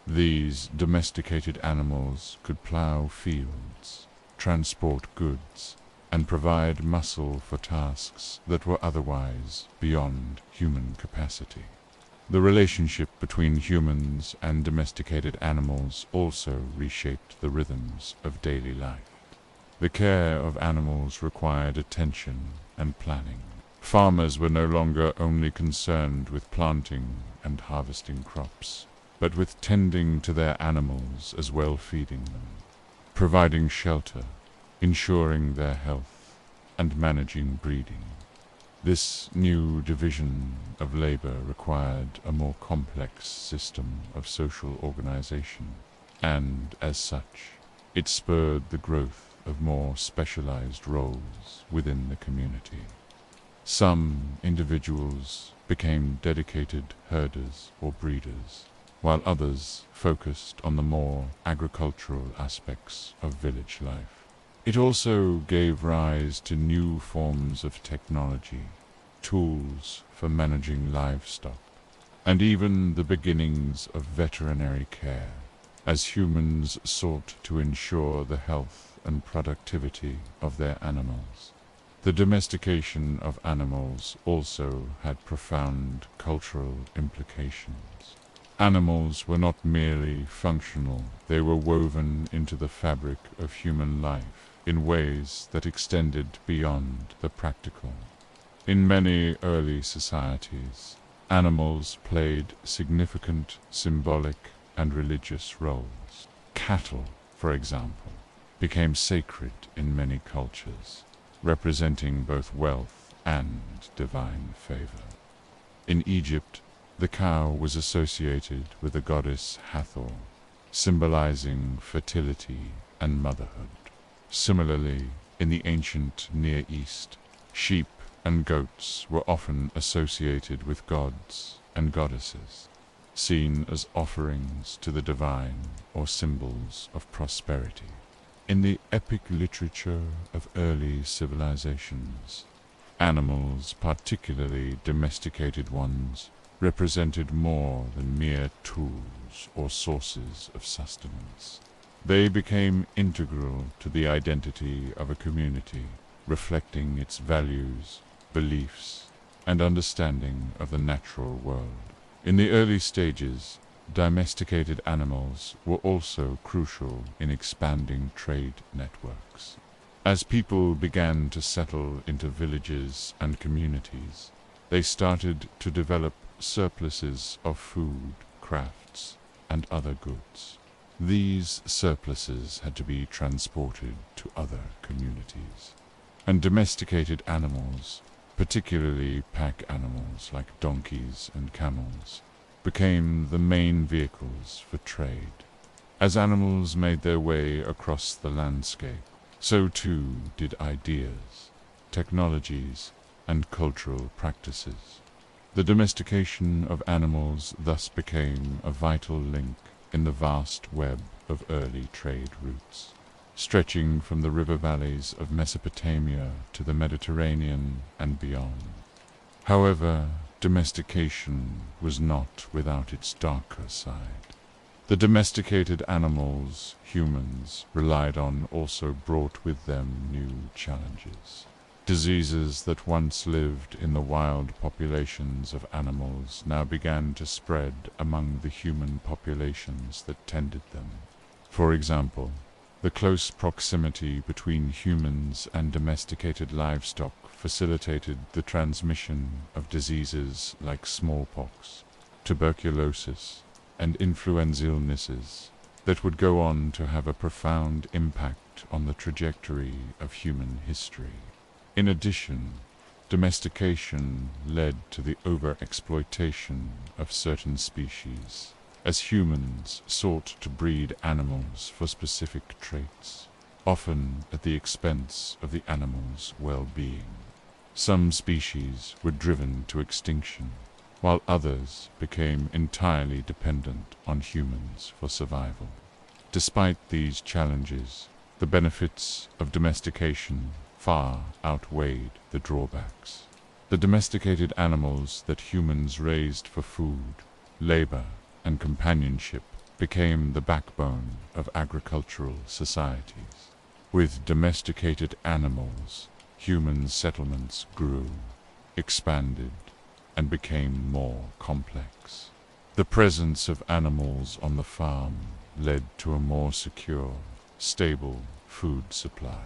These domesticated animals could plow fields, transport goods, and provide muscle for tasks that were otherwise beyond human capacity. The relationship between humans and domesticated animals also reshaped the rhythms of daily life. The care of animals required attention and planning. Farmers were no longer only concerned with planting and harvesting crops, but with tending to their animals as well, feeding them, providing shelter, ensuring their health, and managing breeding. This new division of labor required a more complex system of social organization, and, as such, it spurred the growth of more specialized roles within the community. Some individuals became dedicated herders or breeders, while others focused on the more agricultural aspects of village life. It also gave rise to new forms of technology, tools for managing livestock, and even the beginnings of veterinary care, as humans sought to ensure the health and productivity of their animals. The domestication of animals also had profound cultural implications. Animals were not merely functional, they were woven into the fabric of human life in ways that extended beyond the practical. In many early societies, animals played significant symbolic and religious roles. Cattle, for example, became sacred in many cultures, representing both wealth and divine favor. In Egypt, the cow was associated with the goddess Hathor, symbolizing fertility and motherhood. Similarly, in the ancient Near East, sheep and goats were often associated with gods and goddesses, seen as offerings to the divine or symbols of prosperity. In the epic literature of early civilizations, animals, particularly domesticated ones, represented more than mere tools or sources of sustenance. They became integral to the identity of a community, reflecting its values, beliefs, and understanding of the natural world. In the early stages, domesticated animals were also crucial in expanding trade networks. As people began to settle into villages and communities, they started to develop surpluses of food, crafts, and other goods. These surpluses had to be transported to other communities, and domesticated animals, particularly pack animals like donkeys and camels, became the main vehicles for trade. As animals made their way across the landscape, so too did ideas, technologies, and cultural practices. The domestication of animals thus became a vital link in the vast web of early trade routes, stretching from the river valleys of Mesopotamia to the Mediterranean and beyond. However, domestication was not without its darker side. The domesticated animals humans relied on also brought with them new challenges. Diseases that once lived in the wild populations of animals now began to spread among the human populations that tended them. For example, the close proximity between humans and domesticated livestock facilitated the transmission of diseases like smallpox, tuberculosis, and influenza illnesses that would go on to have a profound impact on the trajectory of human history. In addition, domestication led to the overexploitation of certain species, as humans sought to breed animals for specific traits, often at the expense of the animal's well-being. Some species were driven to extinction, while others became entirely dependent on humans for survival. Despite these challenges, the benefits of domestication far outweighed the drawbacks. The domesticated animals that humans raised for food, labor, and companionship became the backbone of agricultural societies. With domesticated animals, human settlements grew, expanded, and became more complex. The presence of animals on the farm led to a more secure, stable food supply,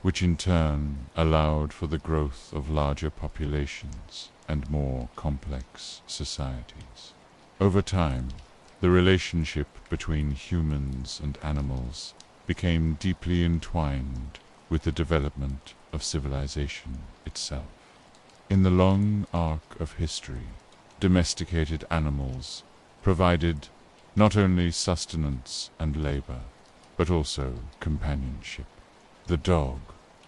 which in turn allowed for the growth of larger populations and more complex societies. Over time, the relationship between humans and animals became deeply entwined with the development of civilization itself. In the long arc of history, domesticated animals provided not only sustenance and labor, but also companionship. The dog,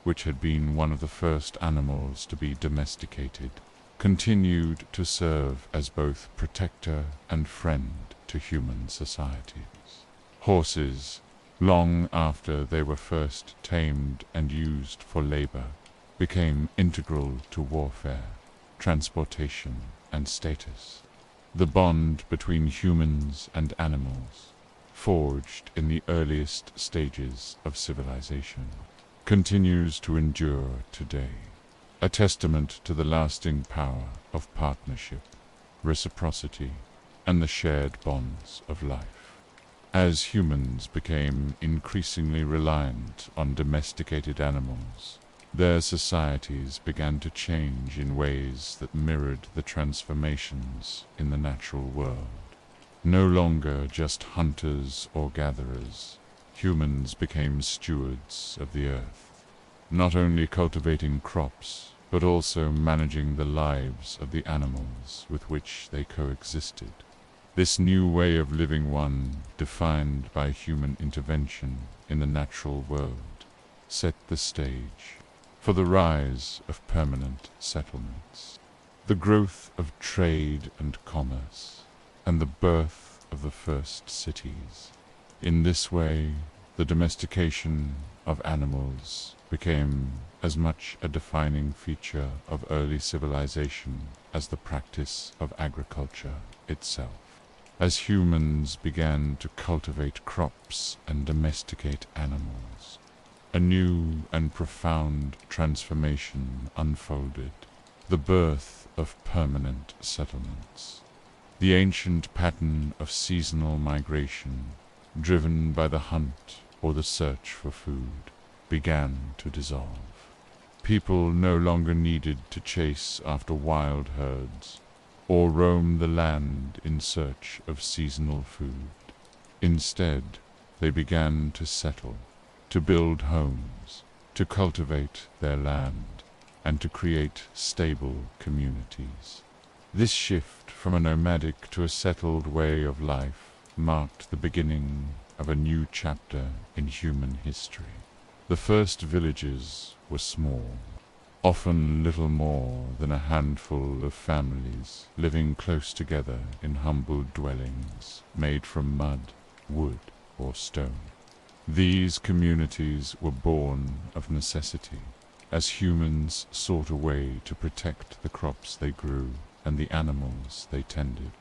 which had been one of the first animals to be domesticated, continued to serve as both protector and friend to human societies. Horses, long after they were first tamed and used for labor, became integral to warfare, transportation, and status. The bond between humans and animals, forged in the earliest stages of civilization, continues to endure today, a testament to the lasting power of partnership, reciprocity, and the shared bonds of life. As humans became increasingly reliant on domesticated animals, their societies began to change in ways that mirrored the transformations in the natural world. No longer just hunters or gatherers, humans became stewards of the earth, not only cultivating crops, but also managing the lives of the animals with which they coexisted. This new way of living, one defined by human intervention in the natural world, set the stage for the rise of permanent settlements, the growth of trade and commerce, and the birth of the first cities. In this way, the domestication of animals became as much a defining feature of early civilization as the practice of agriculture itself. As humans began to cultivate crops and domesticate animals, a new and profound transformation unfolded, the birth of permanent settlements. The ancient pattern of seasonal migration, driven by the hunt or the search for food, began to dissolve. People no longer needed to chase after wild herds or roam the land in search of seasonal food. Instead, they began to settle, to build homes, to cultivate their land, and to create stable communities. This shift from a nomadic to a settled way of life marked the beginning of a new chapter in human history. The first villages were small, often little more than a handful of families living close together in humble dwellings made from mud, wood, or stone. These communities were born of necessity, as humans sought a way to protect the crops they grew and the animals they tended.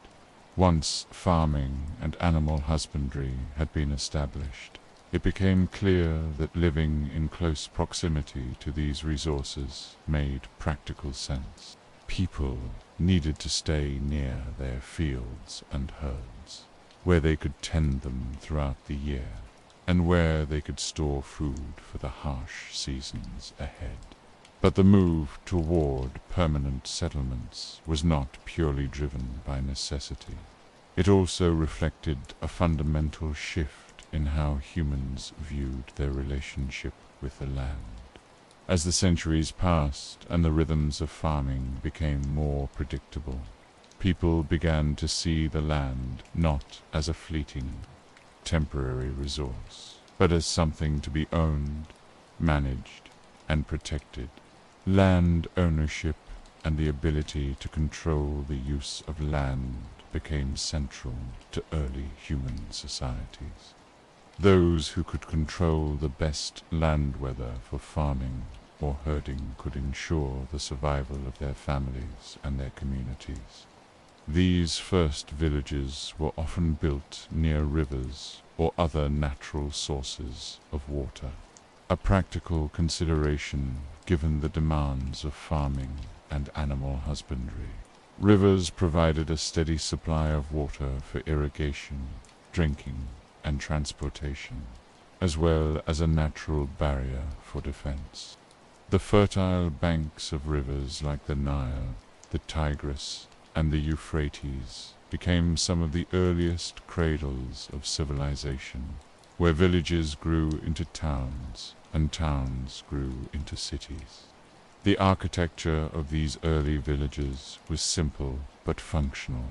Once farming and animal husbandry had been established, it became clear that living in close proximity to these resources made practical sense. People needed to stay near their fields and herds, where they could tend them throughout the year, and where they could store food for the harsh seasons ahead. But the move toward permanent settlements was not purely driven by necessity. It also reflected a fundamental shift in how humans viewed their relationship with the land. As the centuries passed and the rhythms of farming became more predictable, people began to see the land not as a fleeting, temporary resource, but as something to be owned, managed, and protected. Land ownership and the ability to control the use of land became central to early human societies. Those who could control the best land weather for farming or herding could ensure the survival of their families and their communities. These first villages were often built near rivers or other natural sources of water, a practical consideration given the demands of farming and animal husbandry. Rivers provided a steady supply of water for irrigation, drinking, and transportation, as well as a natural barrier for defense. The fertile banks of rivers like the Nile, the Tigris, and the Euphrates became some of the earliest cradles of civilization, where villages grew into towns and towns grew into cities. The architecture of these early villages was simple but functional.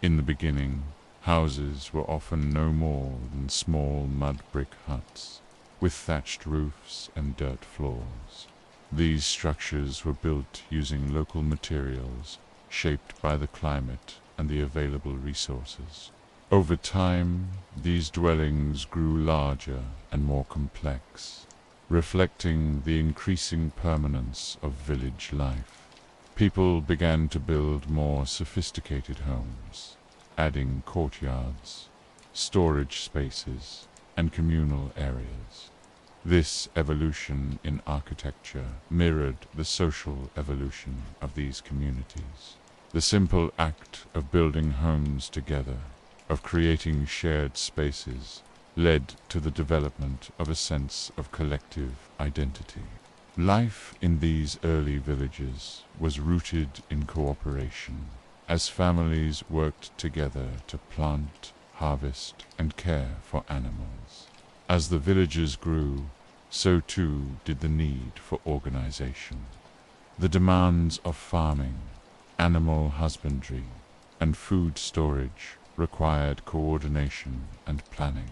In the beginning, houses were often no more than small mud brick huts, with thatched roofs and dirt floors. These structures were built using local materials, shaped by the climate and the available resources. Over time, these dwellings grew larger and more complex, reflecting the increasing permanence of village life. People began to build more sophisticated homes, adding courtyards, storage spaces, and communal areas. This evolution in architecture mirrored the social evolution of these communities. The simple act of building homes together, of creating shared spaces, led to the development of a sense of collective identity. Life in these early villages was rooted in cooperation, as families worked together to plant, harvest, and care for animals. As the villages grew, so too did the need for organization. The demands of farming, animal husbandry, and food storage required coordination and planning.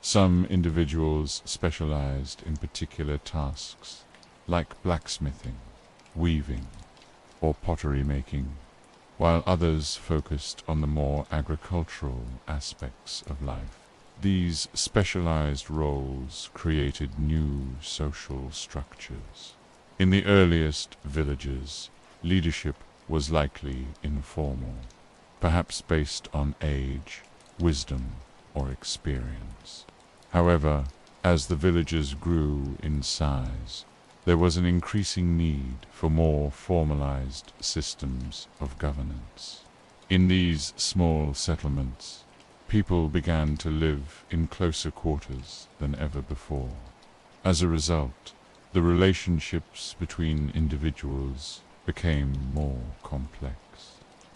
Some individuals specialized in particular tasks, like blacksmithing, weaving, or pottery making, while others focused on the more agricultural aspects of life. These specialized roles created new social structures. In the earliest villages, leadership was likely informal, perhaps based on age, wisdom, or experience. However, as the villages grew in size, there was an increasing need for more formalized systems of governance. In these small settlements, people began to live in closer quarters than ever before. As a result, the relationships between individuals became more complex.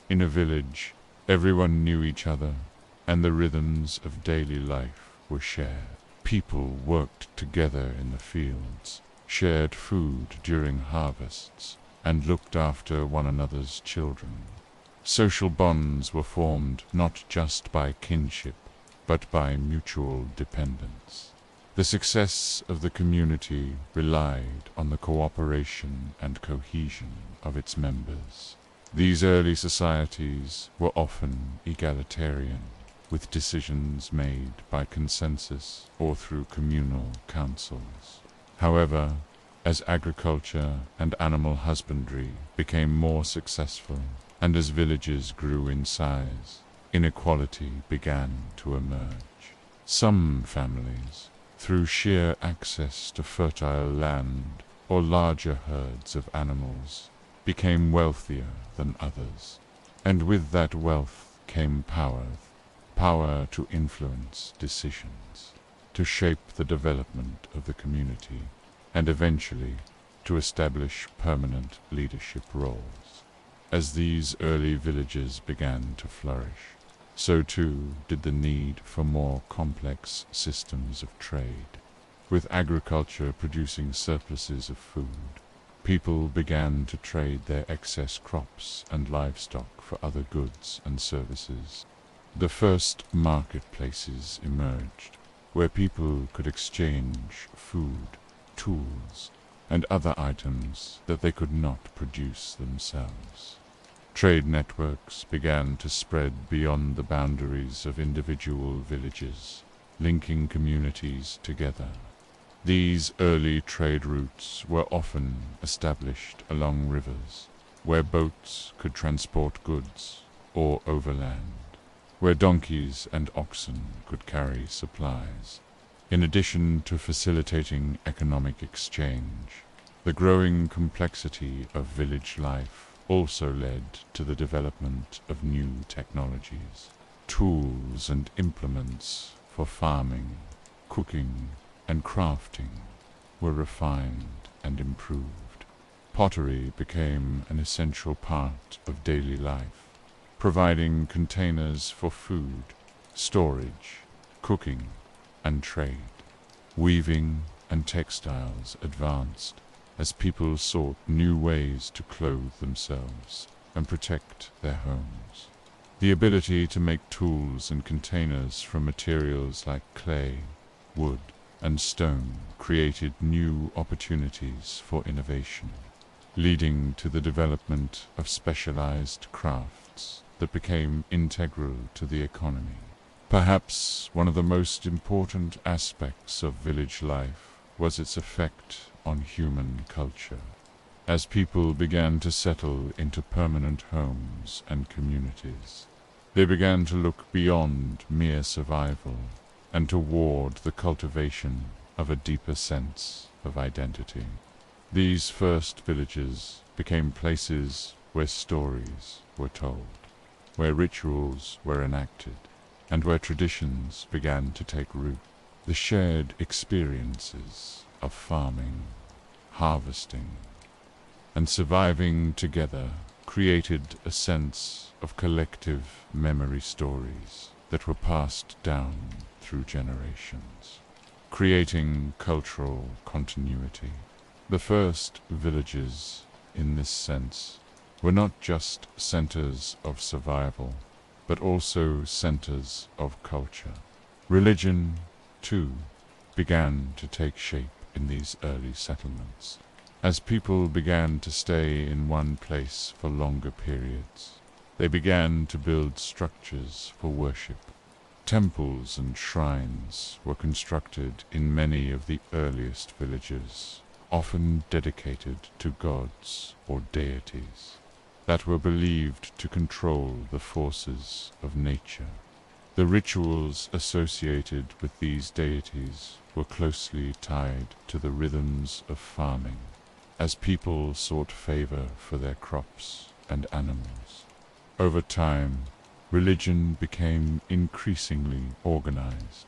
In a village, everyone knew each other, and the rhythms of daily life were shared. People worked together in the fields, shared food during harvests, and looked after one another's children. Social bonds were formed not just by kinship, but by mutual dependence. The success of the community relied on the cooperation and cohesion of its members. These early societies were often egalitarian, with decisions made by consensus or through communal councils. However, as agriculture and animal husbandry became more successful, and as villages grew in size, inequality began to emerge. Some families, through sheer access to fertile land or larger herds of animals, became wealthier than others. And with that wealth came power to influence decisions, to shape the development of the community, and eventually to establish permanent leadership roles. As these early villages began to flourish, so too did the need for more complex systems of trade. With agriculture producing surpluses of food, people began to trade their excess crops and livestock for other goods and services. The first marketplaces emerged, where people could exchange food, tools, and other items that they could not produce themselves. Trade networks began to spread beyond the boundaries of individual villages, linking communities together. These early trade routes were often established along rivers, where boats could transport goods, or overland, where donkeys and oxen could carry supplies. In addition to facilitating economic exchange, the growing complexity of village life also led to the development of new technologies. Tools and implements for farming, cooking, and crafting were refined and improved. Pottery became an essential part of daily life, providing containers for food, storage, cooking, and trade. Weaving and textiles advanced as people sought new ways to clothe themselves and protect their homes. The ability to make tools and containers from materials like clay, wood, and stone created new opportunities for innovation, leading to the development of specialized crafts that became integral to the economy. Perhaps one of the most important aspects of village life was its effect on human culture. As people began to settle into permanent homes and communities, they began to look beyond mere survival and toward the cultivation of a deeper sense of identity. These first villages became places where stories were told, where rituals were enacted, and where traditions began to take root. The shared experiences of farming, harvesting, and surviving together created a sense of collective memory stories that were passed down through generations, creating cultural continuity. The first villages, in this sense, were not just centers of survival, but also centers of culture. Religion, too, began to take shape in these early settlements. As people began to stay in one place for longer periods, they began to build structures for worship. Temples and shrines were constructed in many of the earliest villages, often dedicated to gods or deities that were believed to control the forces of nature. The rituals associated with these deities were closely tied to the rhythms of farming, as people sought favor for their crops and animals. Over time, religion became increasingly organized,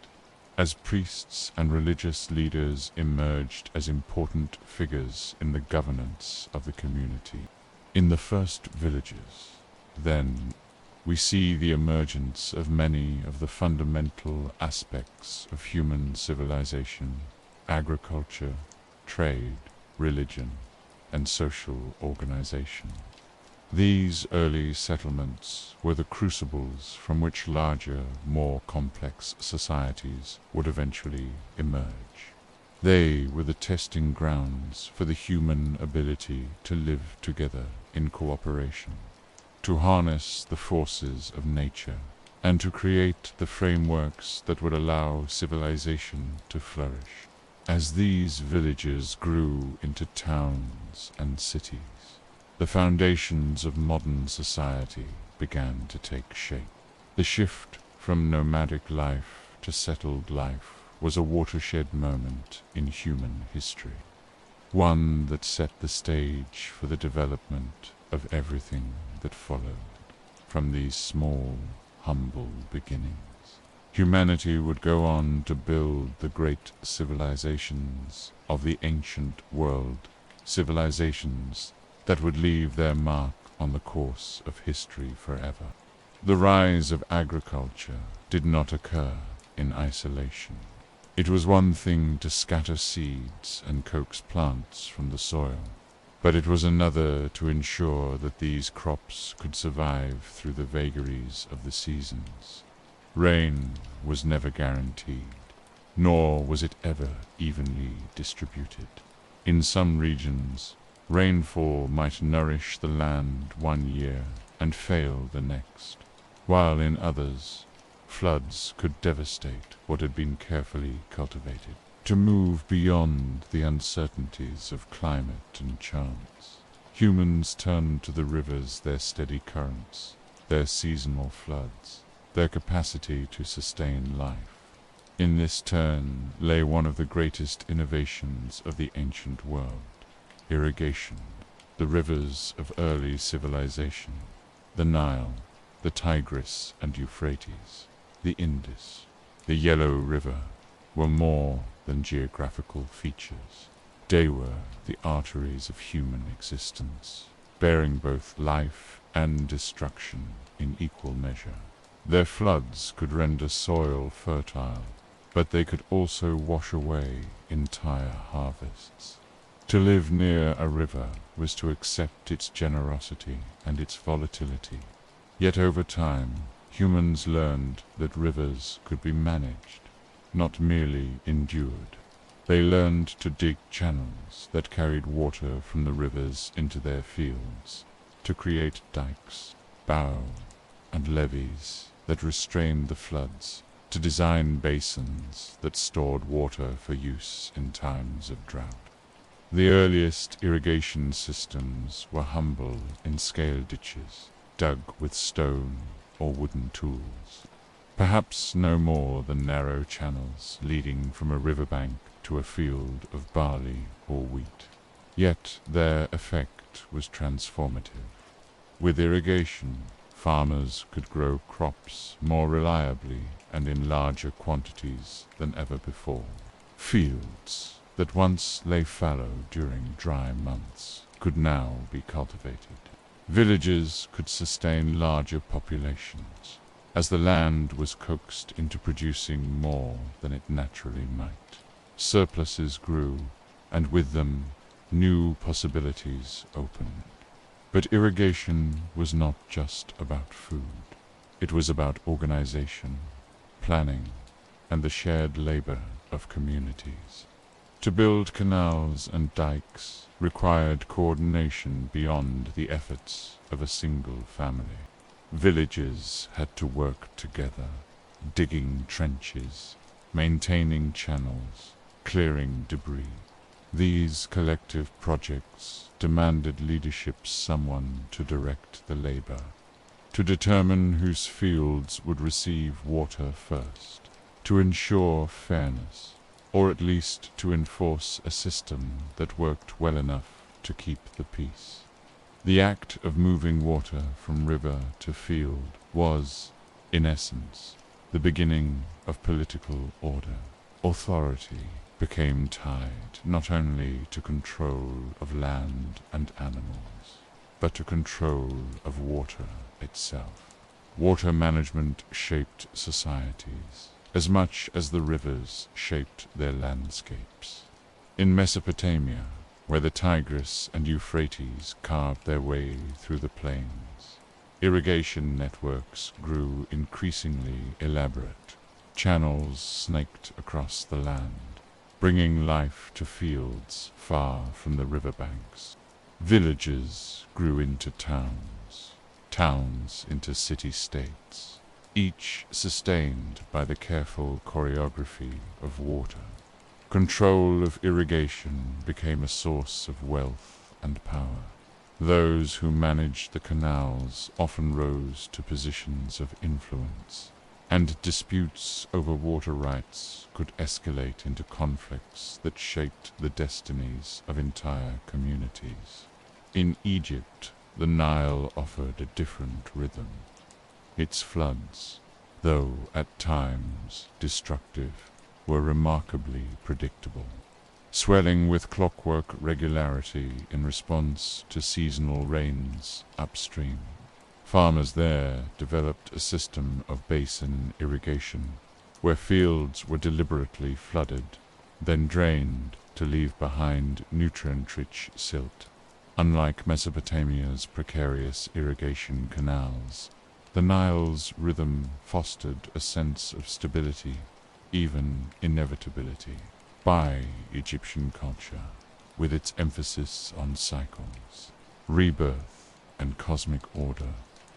as priests and religious leaders emerged as important figures in the governance of the community. In the first villages, then, we see the emergence of many of the fundamental aspects of human civilization: agriculture, trade, religion, and social organization. These early settlements were the crucibles from which larger, more complex societies would eventually emerge. They were the testing grounds for the human ability to live together in cooperation, to harness the forces of nature, and to create the frameworks that would allow civilization to flourish. As these villages grew into towns and cities, the foundations of modern society began to take shape. The shift from nomadic life to settled life was a watershed moment in human history, one that set the stage for the development of everything that followed. From these small, humble beginnings, humanity would go on to build the great civilizations of the ancient world, civilizations that would leave their mark on the course of history forever. The rise of agriculture did not occur in isolation. It was one thing to scatter seeds and coax plants from the soil, but it was another to ensure that these crops could survive through the vagaries of the seasons. Rain was never guaranteed, nor was it ever evenly distributed. In some regions, rainfall might nourish the land one year and fail the next, while in others, floods could devastate what had been carefully cultivated. To move beyond the uncertainties of climate and chance, humans turned to the rivers, their steady currents, their seasonal floods, their capacity to sustain life. In this turn lay one of the greatest innovations of the ancient world: irrigation. The rivers of early civilization, the Nile, the Tigris and Euphrates, the Indus, the Yellow River, were more than geographical features. They were the arteries of human existence, bearing both life and destruction in equal measure. Their floods could render soil fertile, but they could also wash away entire harvests. To live near a river was to accept its generosity and its volatility. Yet over time, humans learned that rivers could be managed, not merely endured. They learned to dig channels that carried water from the rivers into their fields, to create dikes, bow, and levees that restrained the floods, to design basins that stored water for use in times of drought. The earliest irrigation systems were humble in scale ditches, dug with stone or wooden tools, perhaps no more than narrow channels leading from a riverbank to a field of barley or wheat. Yet their effect was transformative. With irrigation, farmers could grow crops more reliably and in larger quantities than ever before. Fields that once lay fallow during dry months could now be cultivated. Villages could sustain larger populations, as the land was coaxed into producing more than it naturally might. Surpluses grew, and with them new possibilities opened. But irrigation was not just about food. It was about organization, planning, and the shared labor of communities. To build canals and dikes required coordination beyond the efforts of a single family. Villages had to work together, digging trenches, maintaining channels, clearing debris. These collective projects demanded leadership, someone to direct the labor, to determine whose fields would receive water first, to ensure fairness, or at least to enforce a system that worked well enough to keep the peace. The act of moving water from river to field was, in essence, the beginning of political order. Authority became tied not only to control of land and animals, but to control of water itself. Water management shaped societies as much as the rivers shaped their landscapes. In Mesopotamia, where the Tigris and Euphrates carved their way through the plains. Irrigation networks grew increasingly elaborate. Channels snaked across the land, bringing life to fields far from the riverbanks. Villages grew into towns, towns into city-states, each sustained by the careful choreography of water. Control of irrigation became a source of wealth and power. Those who managed the canals often rose to positions of influence, and disputes over water rights could escalate into conflicts that shaped the destinies of entire communities. In Egypt, the Nile offered a different rhythm. Its floods, though at times destructive, were remarkably predictable, swelling with clockwork regularity in response to seasonal rains upstream. Farmers there developed a system of basin irrigation, where fields were deliberately flooded, then drained to leave behind nutrient-rich silt. Unlike Mesopotamia's precarious irrigation canals, the Nile's rhythm fostered a sense of stability, even inevitability. By Egyptian culture, with its emphasis on cycles, rebirth, and cosmic order,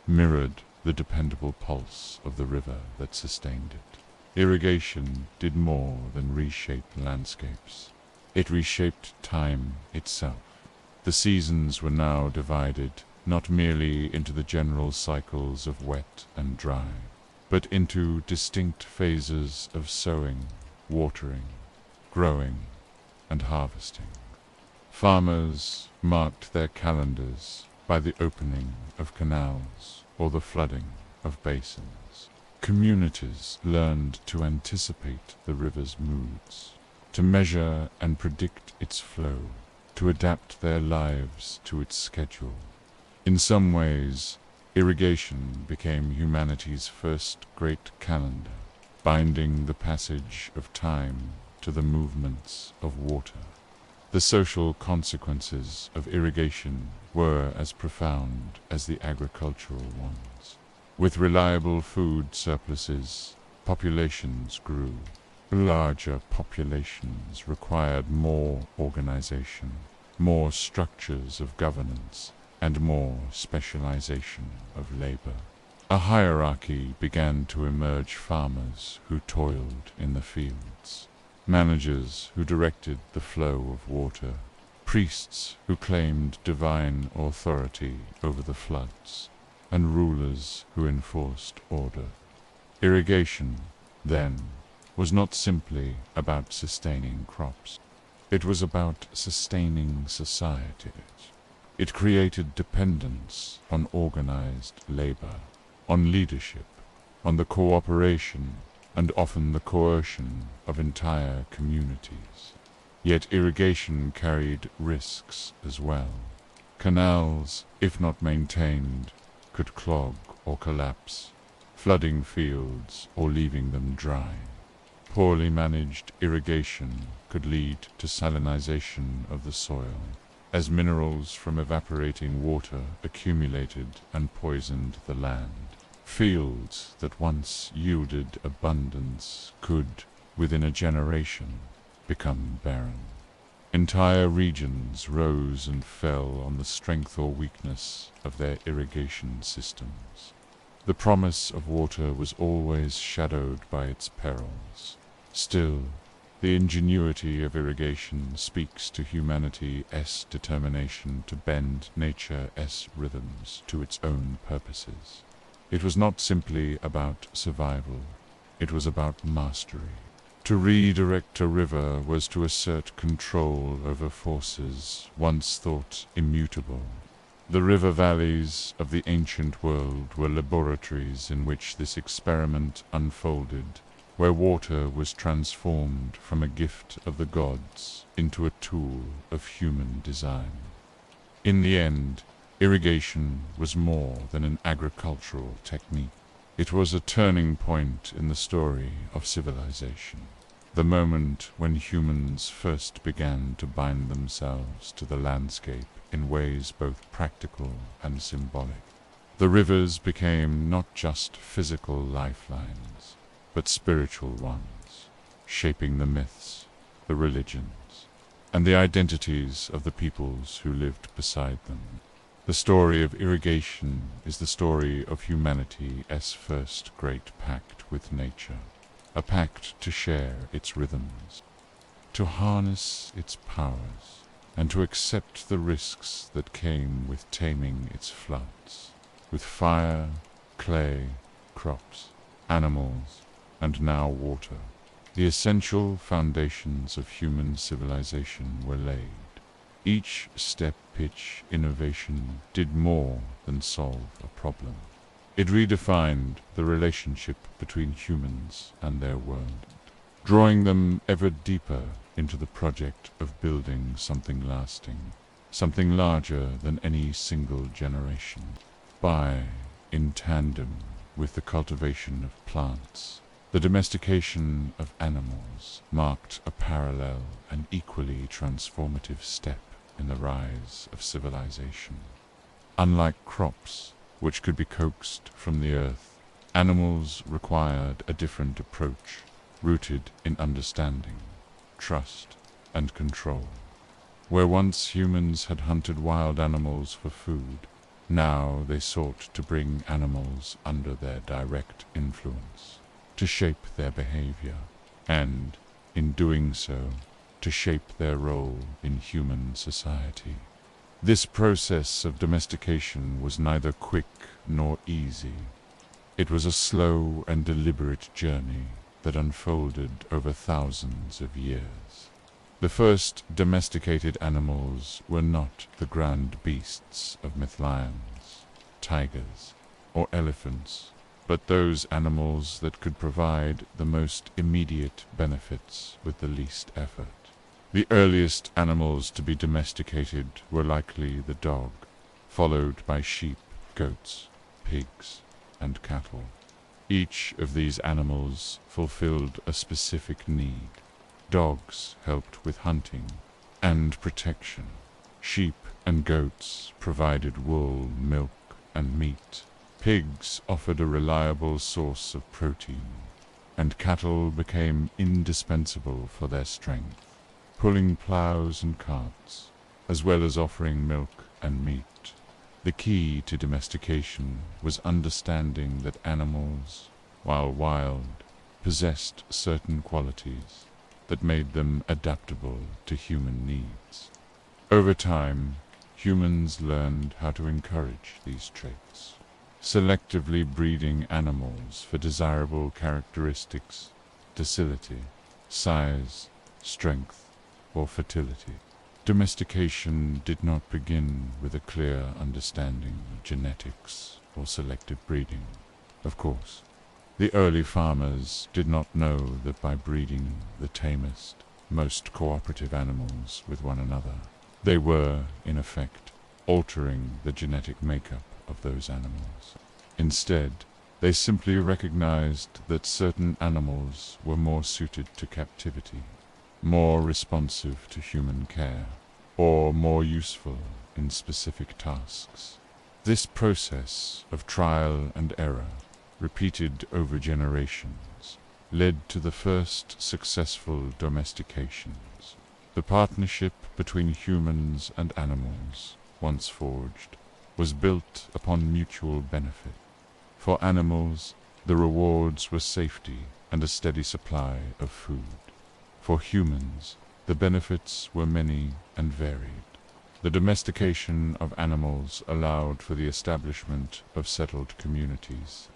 mirrored the dependable pulse of the river that sustained it. Irrigation did more than reshape landscapes. It reshaped time itself. The seasons were now divided not merely into the general cycles of wet and dry, but into distinct phases of sowing, watering, growing, and harvesting. Farmers marked their calendars by the opening of canals or the flooding of basins. Communities learned to anticipate the river's moods, to measure and predict its flow, to adapt their lives to its schedule. In some ways, irrigation became humanity's first great calendar, binding the passage of time to the movements of water. The social consequences of irrigation were as profound as the agricultural ones. With reliable food surpluses, populations grew. Larger populations required more organization, more structures of governance, and more specialization of labor. A hierarchy began to emerge: farmers who toiled in the fields, managers who directed the flow of water, priests who claimed divine authority over the floods, and rulers who enforced order. Irrigation, then, was not simply about sustaining crops. It was about sustaining societies. It created dependence on organized labor, on leadership, on the cooperation and often the coercion of entire communities. Yet irrigation carried risks as well. Canals, if not maintained, could clog or collapse, flooding fields or leaving them dry. Poorly managed irrigation could lead to salinization of the soil, as minerals from evaporating water accumulated and poisoned the land. Fields that once yielded abundance could, within a generation, become barren. Entire regions rose and fell on the strength or weakness of their irrigation systems. The promise of water was always shadowed by its perils. Still, the ingenuity of irrigation speaks to humanity's determination to bend nature's rhythms to its own purposes. It was not simply about survival, it was about mastery. To redirect a river was to assert control over forces once thought immutable. The river valleys of the ancient world were laboratories in which this experiment unfolded, where water was transformed from a gift of the gods into a tool of human design. In the end, irrigation was more than an agricultural technique. It was a turning point in the story of civilization. the moment when humans first began to bind themselves to the landscape in ways both practical and symbolic. The rivers became not just physical lifelines, but spiritual ones, shaping the myths, the religions, and the identities of the peoples who lived beside them. The story of irrigation is the story of humanity's first great pact with nature, a pact to share its rhythms, to harness its powers, and to accept the risks that came with taming its floods. With fire, clay, crops, animals, and now water, the essential foundations of human civilization were laid. Each step-pitch innovation did more than solve a problem. It redefined the relationship between humans and their world, drawing them ever deeper into the project of building something lasting, something larger than any single generation. In tandem with the cultivation of plants, the domestication of animals marked a parallel and equally transformative step in the rise of civilization. Unlike crops, which could be coaxed from the earth, animals required a different approach, rooted in understanding, trust, and control. Where once humans had hunted wild animals for food, now they sought to bring animals under their direct influence, to shape their behavior, and, in doing so, to shape their role in human society. This process of domestication was neither quick nor easy. It was a slow and deliberate journey that unfolded over thousands of years. The first domesticated animals were not the grand beasts of myth, lions, tigers, or elephants, but those animals that could provide the most immediate benefits with the least effort. The earliest animals to be domesticated were likely the dog, followed by sheep, goats, pigs, and cattle. Each of these animals fulfilled a specific need. Dogs helped with hunting and protection. Sheep and goats provided wool, milk, and meat. Pigs offered a reliable source of protein, and cattle became indispensable for their strength, pulling plows and carts, as well as offering milk and meat. The key to domestication was understanding that animals, while wild, possessed certain qualities that made them adaptable to human needs. Over time, humans learned how to encourage these traits, selectively breeding animals for desirable characteristics, docility, size, strength, or fertility. Domestication did not begin with a clear understanding of genetics or selective breeding. Of course, the early farmers did not know that by breeding the tamest, most cooperative animals with one another, they were, in effect, altering the genetic makeup of those animals. Instead, they simply recognized that certain animals were more suited to captivity, more responsive to human care, or more useful in specific tasks. This process of trial and error, repeated over generations, led to the first successful domestications. The partnership between humans and animals, once forged, was built upon mutual benefit. For animals, the rewards were safety and a steady supply of food. For humans, the benefits were many and varied. The domestication of animals allowed for the establishment of settled communities,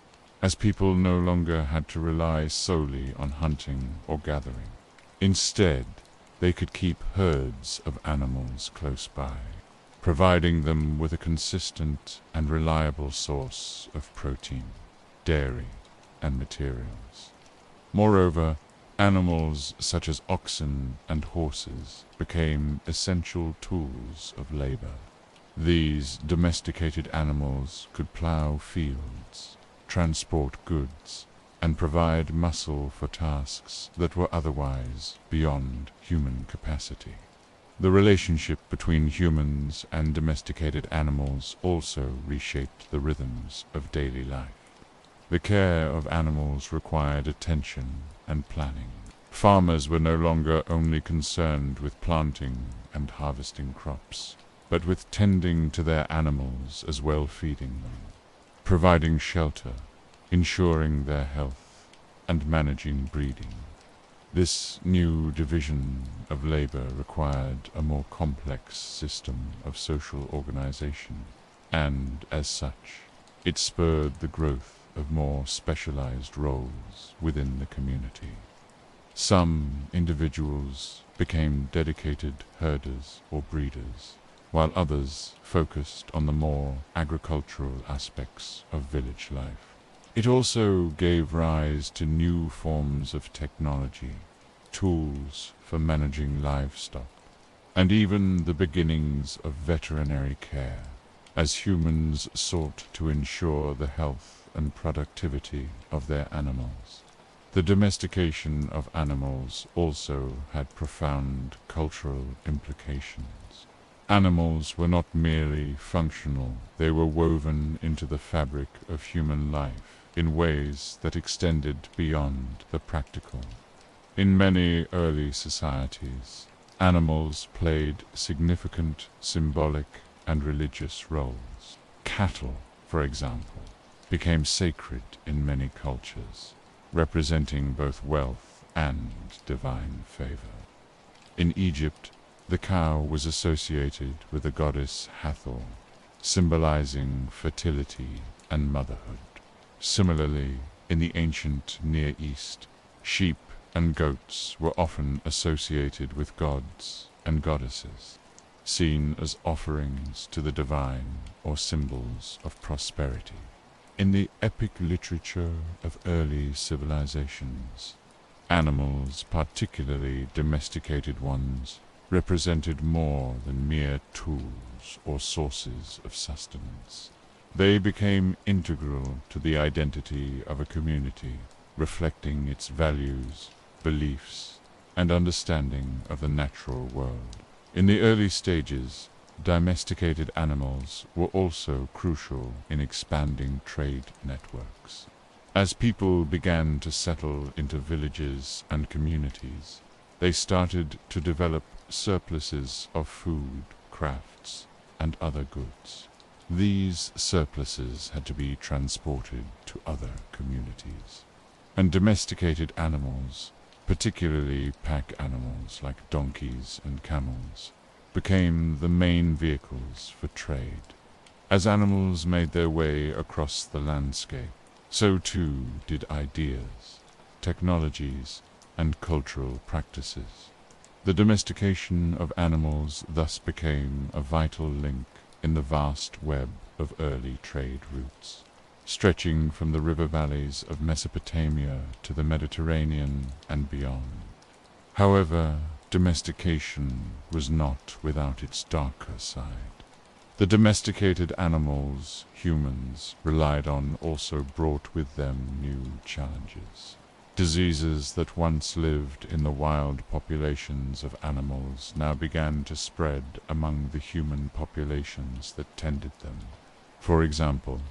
as people no longer had to rely solely on hunting or gathering. Instead, they could keep herds of animals close by, providing them with a consistent and reliable source of protein, dairy, and materials. Moreover, animals such as oxen and horses became essential tools of labor. These domesticated animals could plow fields, transport goods, and provide muscle for tasks that were otherwise beyond human capacity. The relationship between humans and domesticated animals also reshaped the rhythms of daily life. The care of animals required attention and planning. Farmers were no longer only concerned with planting and harvesting crops, but with tending to their animals as well, feeding them, providing shelter, ensuring their health, and managing breeding. This new division of labor required a more complex system of social organization, and, as such, it spurred the growth of more specialized roles within the community. Some individuals became dedicated herders or breeders, while others focused on the more agricultural aspects of village life. It also gave rise to new forms of technology, tools for managing livestock, and even the beginnings of veterinary care, as humans sought to ensure the health and productivity of their animals. The domestication of animals also had profound cultural implications. Animals were not merely functional, they were woven into the fabric of human life in ways that extended beyond the practical. In many early societies, animals played significant symbolic and religious roles. Cattle, for example, became sacred in many cultures, representing both wealth and divine favor. In Egypt, the cow was associated with the goddess Hathor, symbolizing fertility and motherhood. Similarly, in the ancient Near East, sheep and goats were often associated with gods and goddesses, seen as offerings to the divine or symbols of prosperity. In the epic literature of early civilizations, animals, particularly domesticated ones, represented more than mere tools or sources of sustenance. They became integral to the identity of a community, reflecting its values, beliefs, and understanding of the natural world. In the early stages, domesticated animals were also crucial in expanding trade networks. As people began to settle into villages and communities, they started to develop surpluses of food, crafts, and other goods. These surpluses had to be transported to other communities, and domesticated animals, particularly pack animals like donkeys and camels, became the main vehicles for trade. As animals made their way across the landscape, so too did ideas, technologies, and cultural practices. The domestication of animals thus became a vital link in the vast web of early trade routes, stretching from the river valleys of Mesopotamia to the Mediterranean and beyond. However, domestication was not without its darker side. The domesticated animals humans relied on also brought with them new challenges. Diseases that once lived in the wild populations of animals now began to spread among the human populations that tended them. For example,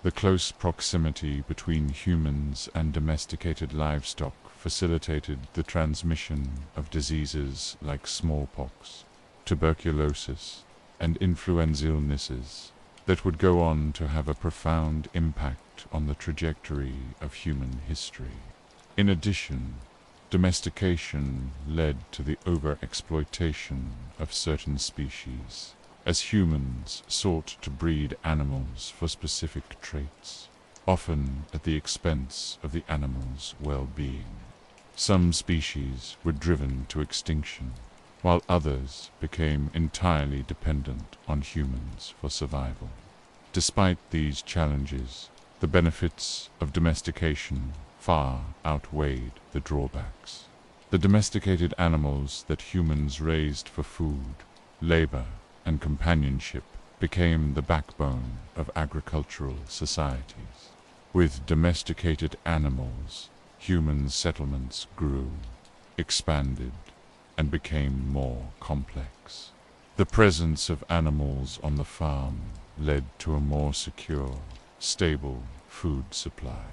the close proximity between humans and domesticated livestock facilitated the transmission of diseases like smallpox, tuberculosis, and influenza illnesses that would go on to have a profound impact on the trajectory of human history. In addition, domestication led to the overexploitation of certain species, as humans sought to breed animals for specific traits, often at the expense of the animal's well-being. Some species were driven to extinction, while others became entirely dependent on humans for survival. Despite these challenges, the benefits of domestication far outweighed the drawbacks. The domesticated animals that humans raised for food, labor, and companionship became the backbone of agricultural societies. With domesticated animals, human settlements grew, expanded, and became more complex. The presence of animals on the farm led to a more secure, stable food supply,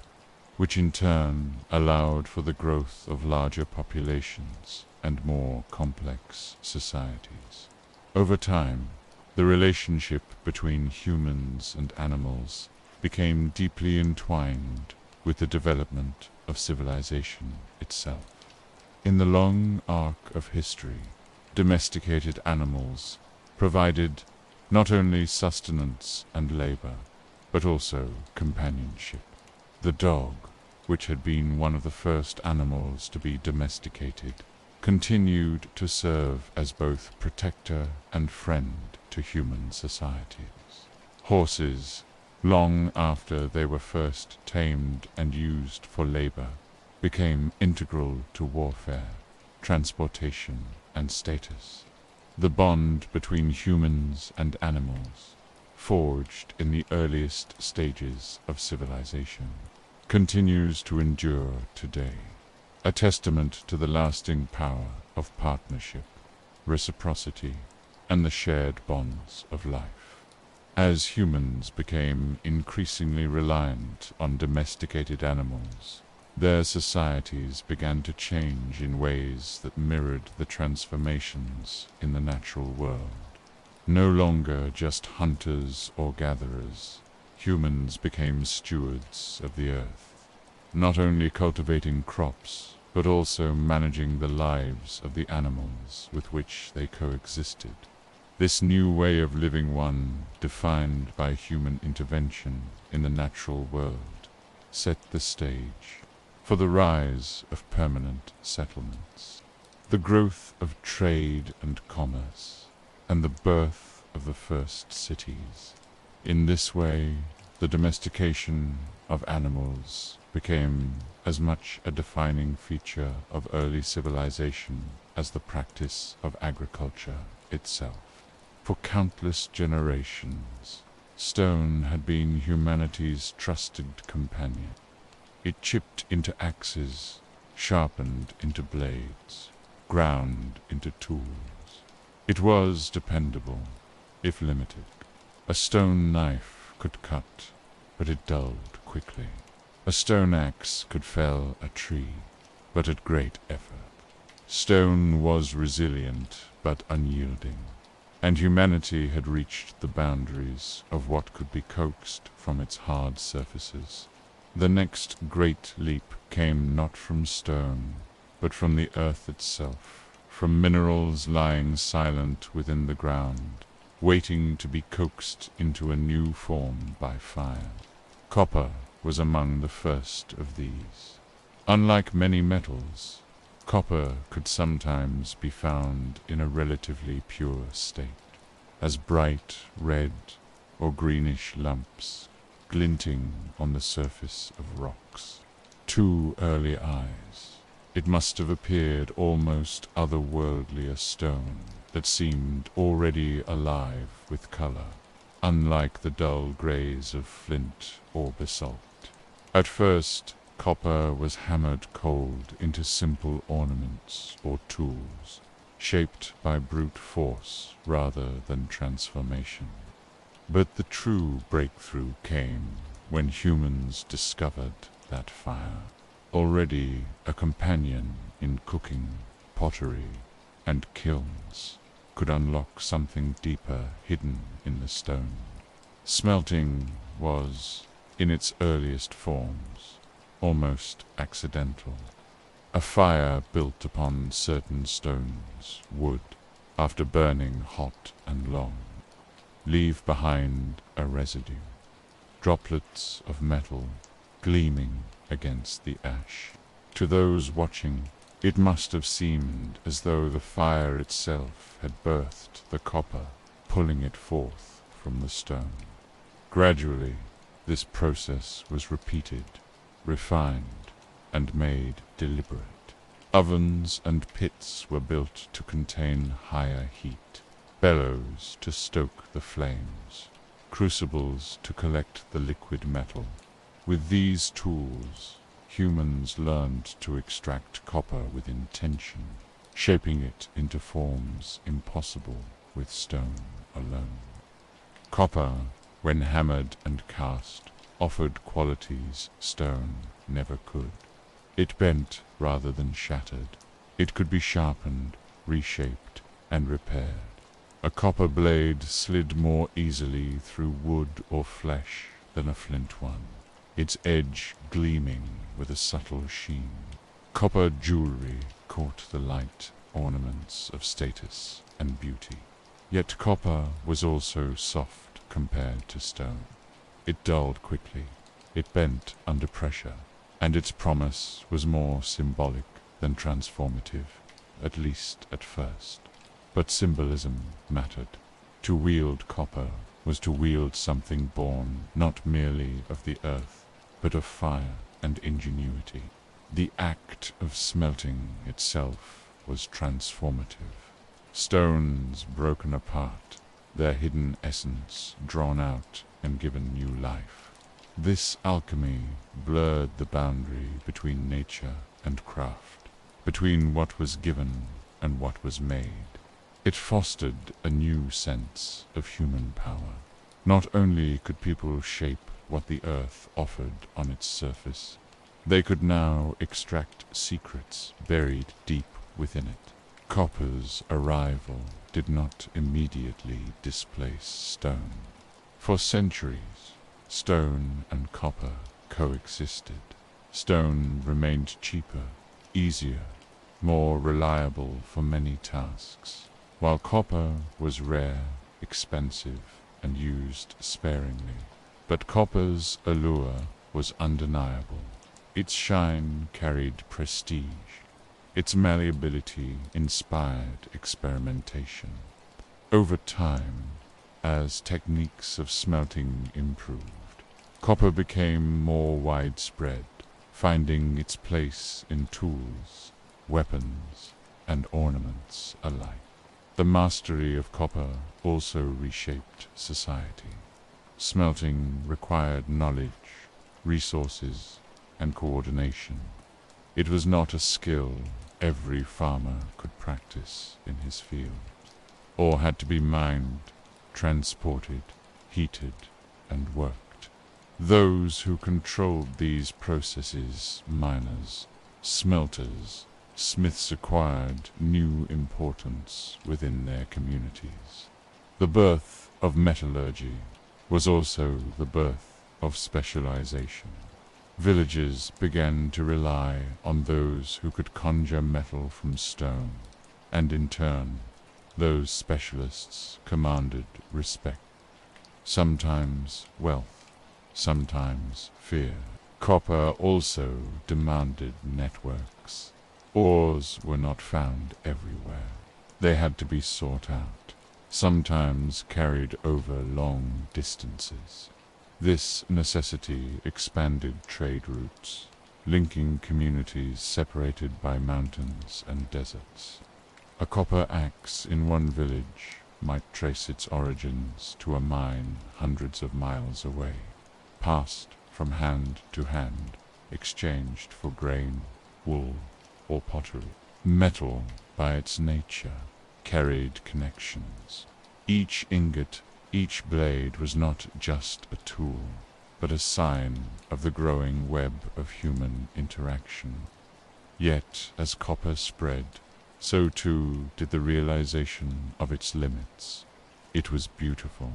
which in turn allowed for the growth of larger populations and more complex societies. Over time, the relationship between humans and animals became deeply entwined with the development of civilization itself. In the long arc of history, domesticated animals provided not only sustenance and labor, but also companionship. The dog, which had been one of the first animals to be domesticated, continued to serve as both protector and friend to human societies. Horses, long after they were first tamed and used for labor, became integral to warfare, transportation, and status. The bond between humans and animals, forged in the earliest stages of civilization, continues to endure today, a testament to the lasting power of partnership, reciprocity, and the shared bonds of life. As humans became increasingly reliant on domesticated animals, their societies began to change in ways that mirrored the transformations in the natural world. No longer just hunters or gatherers, humans became stewards of the earth, not only cultivating crops, but also managing the lives of the animals with which they coexisted. This new way of living, one defined by human intervention in the natural world, set the stage for the rise of permanent settlements, the growth of trade and commerce, and the birth of the first cities. In this way, the domestication of animals became as much a defining feature of early civilization as the practice of agriculture itself. For countless generations, stone had been humanity's trusted companion. It chipped into axes, sharpened into blades, ground into tools. It was dependable, if limited. A stone knife could cut, but it dulled quickly. A stone axe could fell a tree, but at great effort. Stone was resilient, but unyielding, and humanity had reached the boundaries of what could be coaxed from its hard surfaces. The next great leap came not from stone, but from the earth itself, from minerals lying silent within the ground, waiting to be coaxed into a new form by fire. Copper was among the first of these. Unlike many metals, copper could sometimes be found in a relatively pure state, as bright red or greenish lumps glinting on the surface of rocks. To early eyes, it must have appeared almost otherworldly, a stone that seemed already alive with color, unlike the dull grays of flint or basalt. At first, copper was hammered cold into simple ornaments or tools, shaped by brute force rather than transformation. But the true breakthrough came when humans discovered that fire, already a companion in cooking, pottery, and kilns, could unlock something deeper hidden in the stone. Smelting was, in its earliest forms, almost accidental. A fire built upon certain stones would, after burning hot and long, leave behind a residue, droplets of metal gleaming against the ash. To those watching, it must have seemed as though the fire itself had birthed the copper, pulling it forth from the stone. Gradually, this process was repeated, refined, and made deliberate. Ovens and pits were built to contain higher heat, bellows to stoke the flames, crucibles to collect the liquid metal, With these tools, humans learned to extract copper with intention, shaping it into forms impossible with stone alone. Copper, when hammered and cast, offered qualities stone never could. It bent rather than shattered. It could be sharpened, reshaped, and repaired. A copper blade slid more easily through wood or flesh than a flint one, its edge gleaming with a subtle sheen. Copper jewelry caught the light ornaments of status and beauty. Yet copper was also soft compared to stone. It dulled quickly, it bent under pressure, and its promise was more symbolic than transformative, at least at first. But symbolism mattered. To wield copper was to wield something born not merely of the earth, but of fire and ingenuity. The act of smelting itself was transformative. Stones broken apart, their hidden essence drawn out and given new life. This alchemy blurred the boundary between nature and craft, between what was given and what was made. It fostered a new sense of human power. Not only could people shape what the earth offered on its surface, they could now extract secrets buried deep within it. Copper's arrival did not immediately displace stone. For centuries, stone and copper coexisted. Stone remained cheaper, easier, more reliable for many tasks, while copper was rare, expensive, and used sparingly. But copper's allure was undeniable. Its shine carried prestige. Its malleability inspired experimentation. Over time, as techniques of smelting improved, copper became more widespread, finding its place in tools, weapons, and ornaments alike. The mastery of copper also reshaped society. Smelting required knowledge, resources, and coordination. It was not a skill every farmer could practice in his field, or had to be mined, transported, heated, and worked. Those who controlled these processes, miners, smelters, smiths, acquired new importance within their communities. The birth of metallurgy was also the birth of specialization. Villages began to rely on those who could conjure metal from stone, and in turn, those specialists commanded respect. Sometimes wealth, sometimes fear. Copper also demanded networks. Ores were not found everywhere. They had to be sought out, sometimes carried over long distances. This necessity expanded trade routes, linking communities separated by mountains and deserts. A copper axe in one village might trace its origins to a mine hundreds of miles away, passed from hand to hand, exchanged for grain, wool, or pottery. Metal, by its nature, carried connections. Each ingot, each blade was not just a tool, but a sign of the growing web of human interaction. Yet, as copper spread, so too did the realization of its limits. It was beautiful,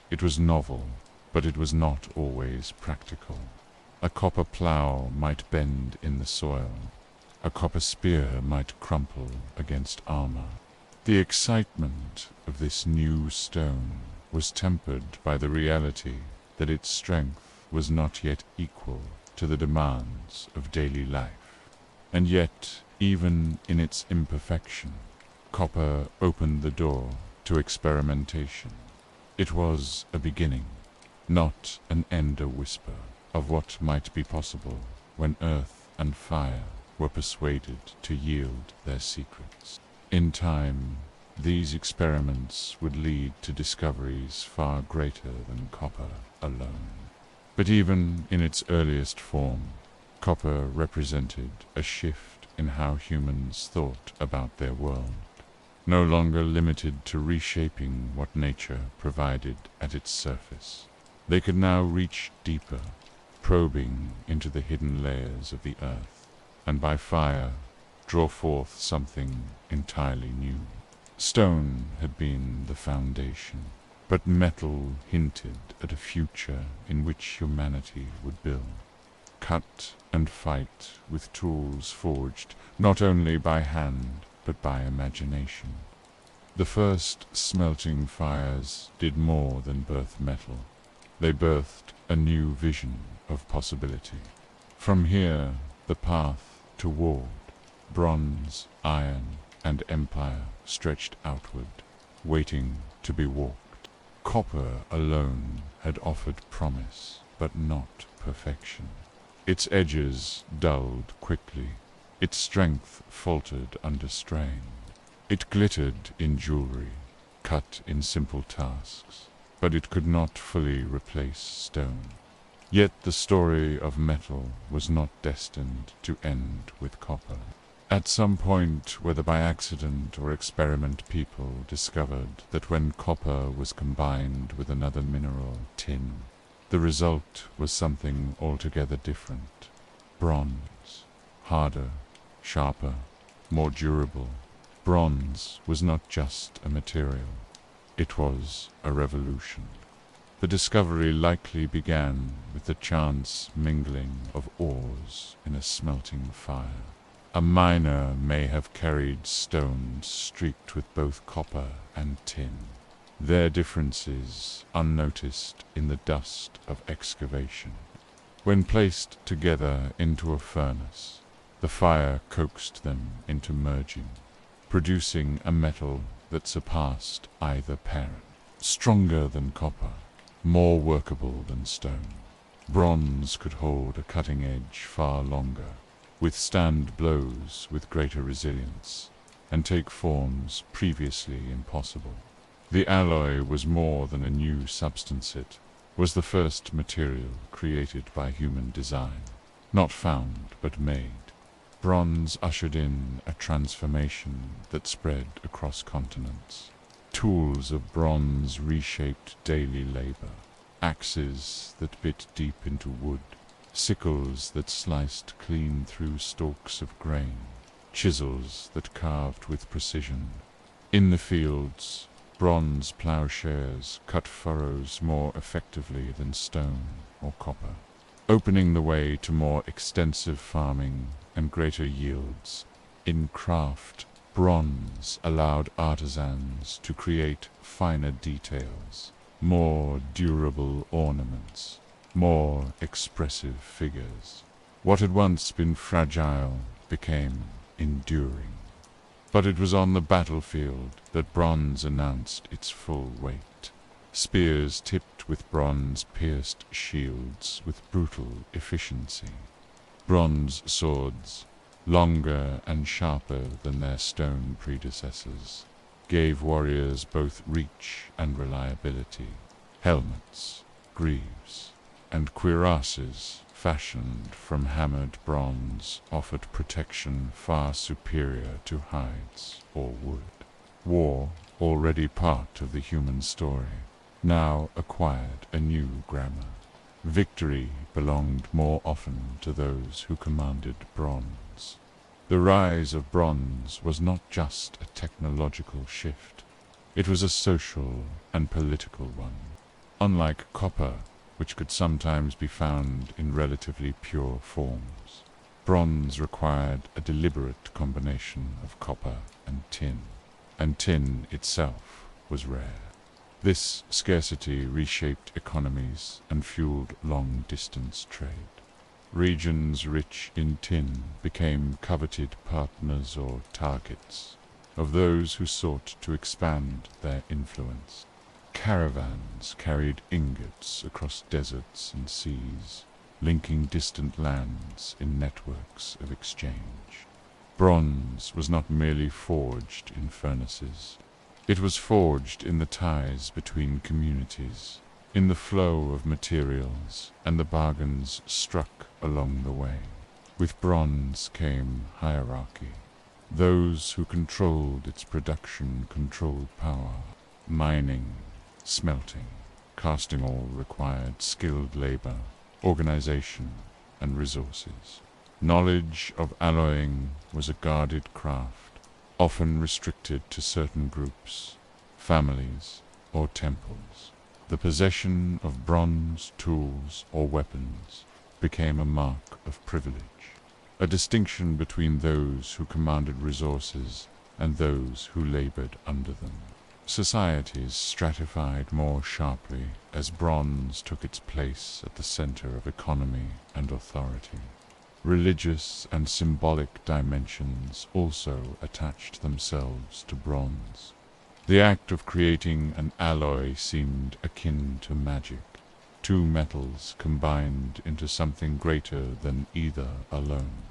it was novel, but it was not always practical. A copper plow might bend in the soil. A copper spear might crumple against armor. The excitement of this new stone was tempered by the reality that its strength was not yet equal to the demands of daily life. And yet, even in its imperfection, copper opened the door to experimentation. It was a beginning, not an end, a whisper of what might be possible when earth and fire were persuaded to yield their secrets. In time, these experiments would lead to discoveries far greater than copper alone. But even in its earliest form, copper represented a shift in how humans thought about their world, no longer limited to reshaping what nature provided at its surface. They could now reach deeper, probing into the hidden layers of the earth, and by fire draw forth something entirely new. Stone had been the foundation, but metal hinted at a future in which humanity would build, cut and fight with tools forged not only by hand but by imagination. The first smelting fires did more than birth metal. They birthed a new vision of possibility. From here, the path toward bronze, iron, and empire stretched outward, waiting to be walked. Copper alone had offered promise, but not perfection. Its edges dulled quickly. Its strength faltered under strain. It glittered in jewelry, cut in simple tasks, but it could not fully replace stone. Yet the story of metal was not destined to end with copper. At some point, whether by accident or experiment, people discovered that when copper was combined with another mineral, tin, the result was something altogether different. Bronze, harder, sharper, more durable. Bronze was not just a material, it was a revolution. The discovery likely began with the chance mingling of ores in a smelting fire. A miner may have carried stones streaked with both copper and tin, their differences unnoticed in the dust of excavation. When placed together into a furnace, the fire coaxed them into merging, producing a metal that surpassed either parent. Stronger than copper, more workable than stone, bronze could hold a cutting edge far longer, withstand blows with greater resilience, and take forms previously impossible. The alloy was more than a new substance. It was the first material created by human design, not found but made. Bronze ushered in a transformation that spread across continents. Tools of bronze reshaped daily labor, axes that bit deep into wood, sickles that sliced clean through stalks of grain, chisels that carved with precision. In the fields, bronze plowshares cut furrows more effectively than stone or copper, opening the way to more extensive farming and greater yields. In craft, bronze allowed artisans to create finer details, more durable ornaments, more expressive figures. What had once been fragile became enduring. But it was on the battlefield that bronze announced its full weight. Spears tipped with bronze pierced shields with brutal efficiency. Bronze swords, longer and sharper than their stone predecessors, gave warriors both reach and reliability. Helmets, greaves, and cuirasses fashioned from hammered bronze offered protection far superior to hides or wood. War, already part of the human story, now acquired a new grammar. Victory belonged more often to those who commanded bronze. The rise of bronze was not just a technological shift, it was a social and political one. Unlike copper, which could sometimes be found in relatively pure forms, bronze required a deliberate combination of copper and tin itself was rare. This scarcity reshaped economies and fueled long-distance trade. Regions rich in tin became coveted partners or targets of those who sought to expand their influence. Caravans carried ingots across deserts and seas, linking distant lands in networks of exchange. Bronze was not merely forged in furnaces. It was forged in the ties between communities, in the flow of materials and the bargains struck along the way. With bronze came hierarchy. Those who controlled its production controlled power, mining, smelting, casting all required skilled labor, organization, and resources. Knowledge of alloying was a guarded craft, often restricted to certain groups, families, or temples. The possession of bronze tools or weapons became a mark of privilege, a distinction between those who commanded resources and those who labored under them. Societies stratified more sharply as bronze took its place at the center of economy and authority. Religious and symbolic dimensions also attached themselves to bronze. The act of creating an alloy seemed akin to magic, two metals combined into something greater than either alone.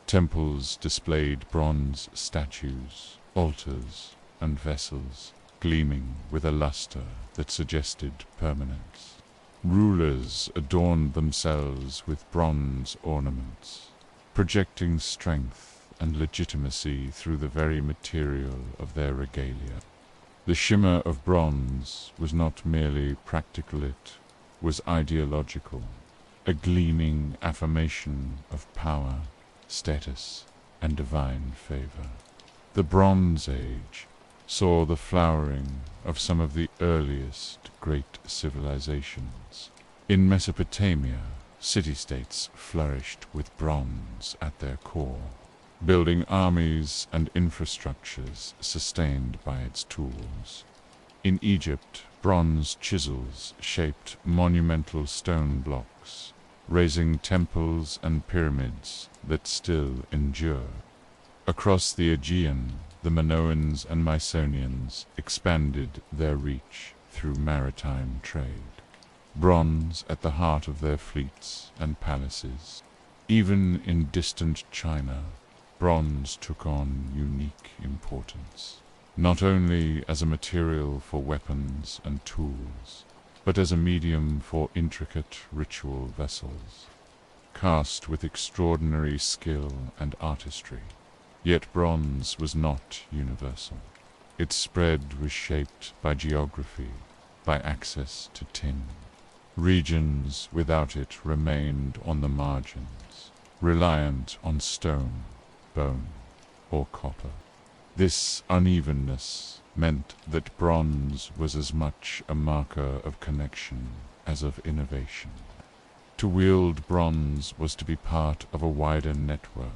Temples displayed bronze statues, altars, and vessels, gleaming with a luster that suggested permanence. Rulers adorned themselves with bronze ornaments, projecting strength and legitimacy through the very material of their regalia. The shimmer of bronze was not merely practical, it was ideological, a gleaming affirmation of power, status, and divine favor. The Bronze Age saw the flowering of some of the earliest great civilizations. In Mesopotamia, city-states flourished with bronze at their core, building armies and infrastructures sustained by its tools. In Egypt, bronze chisels shaped monumental stone blocks, raising temples and pyramids that still endure. Across the Aegean, the Minoans and Mycenaeans expanded their reach through maritime trade, bronze at the heart of their fleets and palaces. Even in distant China, bronze took on unique importance, not only as a material for weapons and tools, but as a medium for intricate ritual vessels, cast with extraordinary skill and artistry. Yet bronze was not universal. Its spread was shaped by geography, by access to tin. Regions without it remained on the margins, reliant on stone, bone, or copper. This unevenness meant that bronze was as much a marker of connection as of innovation. To wield bronze was to be part of a wider network,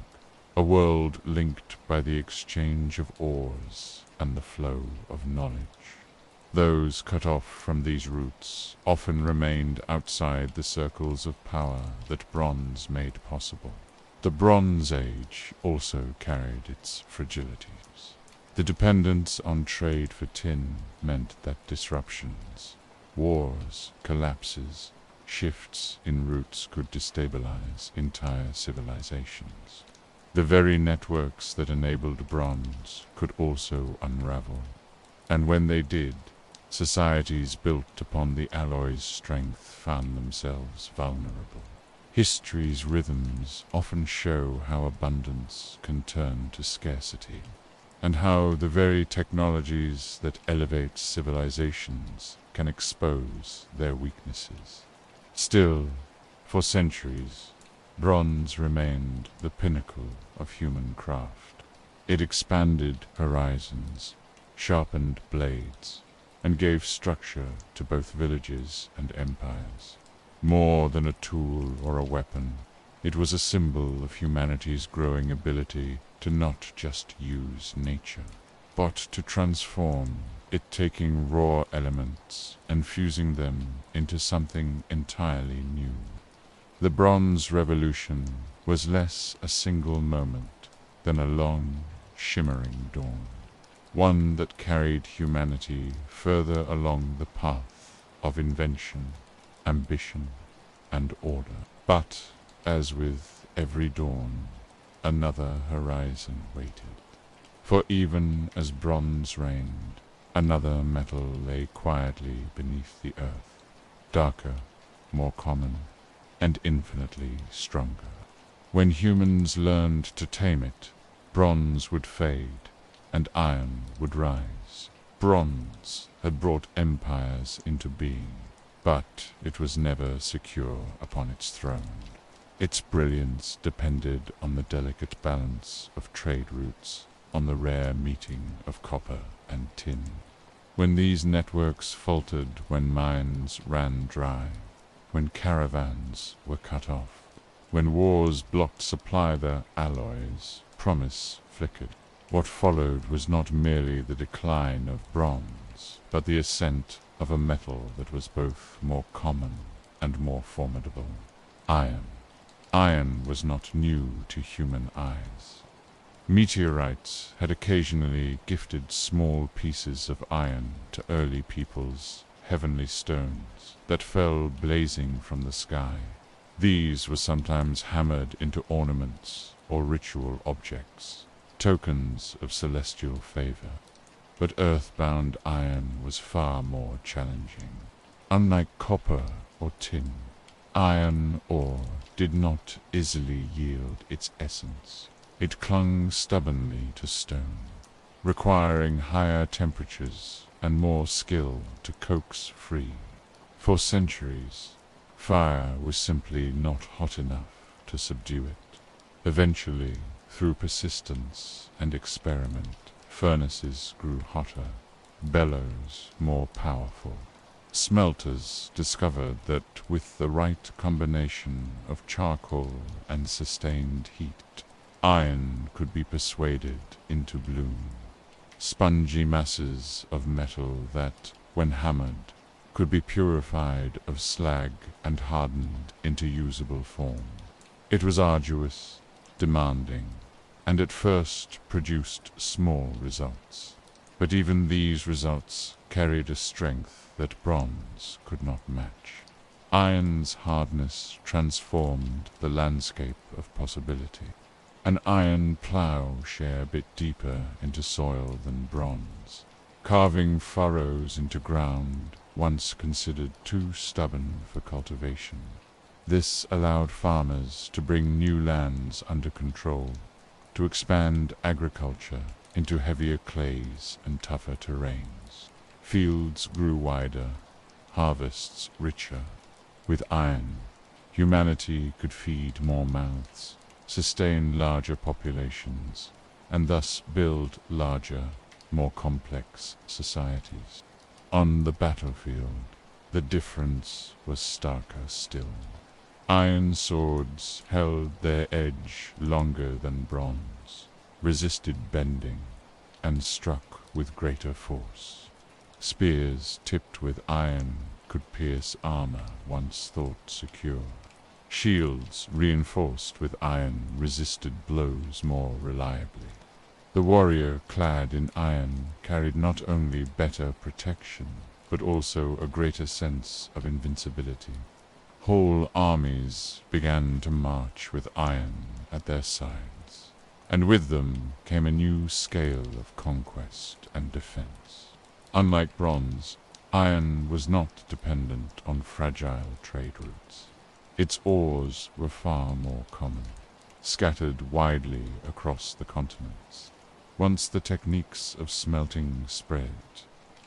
a world linked by the exchange of ores and the flow of knowledge. Those cut off from these roots often remained outside the circles of power that bronze made possible. The Bronze Age also carried its fragilities. The dependence on trade for tin meant that disruptions, wars, collapses, shifts in routes could destabilize entire civilizations. The very networks that enabled bronze could also unravel, and when they did, societies built upon the alloy's strength found themselves vulnerable. History's rhythms often show how abundance can turn to scarcity, and how the very technologies that elevate civilizations can expose their weaknesses. Still, for centuries, bronze remained the pinnacle of human craft. It expanded horizons, sharpened blades, and gave structure to both villages and empires. More than a tool or a weapon, it was a symbol of humanity's growing ability to not just use nature, but to transform it, taking raw elements and fusing them into something entirely new. The Bronze Revolution was less a single moment than a long, shimmering dawn, one that carried humanity further along the path of invention, ambition, and order. But, as with every dawn, another horizon waited. For even as bronze reigned, another metal lay quietly beneath the earth, darker, more common, and infinitely stronger. When humans learned to tame it, bronze would fade, and iron would rise. Bronze had brought empires into being, but it was never secure upon its throne. Its brilliance depended on the delicate balance of trade routes, on the rare meeting of copper and tin. When these networks faltered, when mines ran dry, when caravans were cut off, when wars blocked supply their alloys, promise flickered. What followed was not merely the decline of bronze, but the ascent of a metal that was both more common and more formidable: iron. Iron was not new to human eyes. Meteorites had occasionally gifted small pieces of iron to early peoples, heavenly stones that fell blazing from the sky. These were sometimes hammered into ornaments or ritual objects, tokens of celestial favor. But earthbound iron was far more challenging. Unlike copper or tin, iron ore did not easily yield its essence. It clung stubbornly to stone, requiring higher temperatures and more skill to coax free. For centuries, fire was simply not hot enough to subdue it. Eventually, through persistence and experiment, furnaces grew hotter, bellows more powerful. Smelters discovered that with the right combination of charcoal and sustained heat, iron could be persuaded into bloom. Spongy masses of metal that, when hammered, could be purified of slag and hardened into usable form. It was arduous, demanding, and at first produced small results. But even these results carried a strength that bronze could not match. Iron's hardness transformed the landscape of possibility. An iron plough-share bit deeper into soil than bronze, carving furrows into ground once considered too stubborn for cultivation. This allowed farmers to bring new lands under control, to expand agriculture into heavier clays and tougher terrains. Fields grew wider, harvests richer. With iron, humanity could feed more mouths, sustain larger populations, and thus build larger, more complex societies. On the battlefield, the difference was starker still. Iron swords held their edge longer than bronze, resisted bending, and struck with greater force. Spears tipped with iron could pierce armor once thought secure. Shields reinforced with iron resisted blows more reliably. The warrior clad in iron carried not only better protection, but also a greater sense of invincibility. Whole armies began to march with iron at their sides, and with them came a new scale of conquest and defense. Unlike bronze, iron was not dependent on fragile trade routes. Its ores were far more common, scattered widely across the continents. Once the techniques of smelting spread,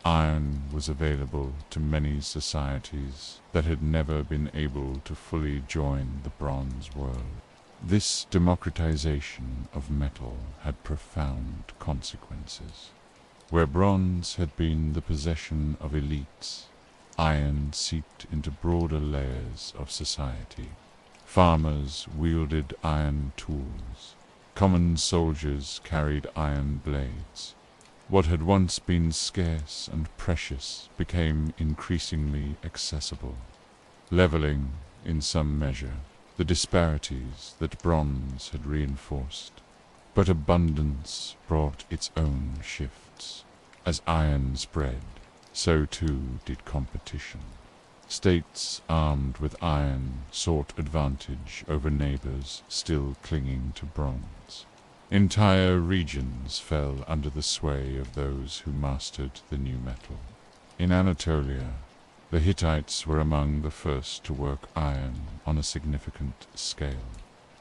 iron was available to many societies that had never been able to fully join the bronze world. This democratization of metal had profound consequences. Where bronze had been the possession of elites, iron seeped into broader layers of society. Farmers wielded iron tools. Common soldiers carried iron blades. What had once been scarce and precious became increasingly accessible, leveling, in some measure, the disparities that bronze had reinforced. But abundance brought its own shifts. As iron spread, so too did competition. States armed with iron sought advantage over neighbors still clinging to bronze. Entire regions fell under the sway of those who mastered the new metal. In Anatolia, The Hittites were among the first to work iron on a significant scale,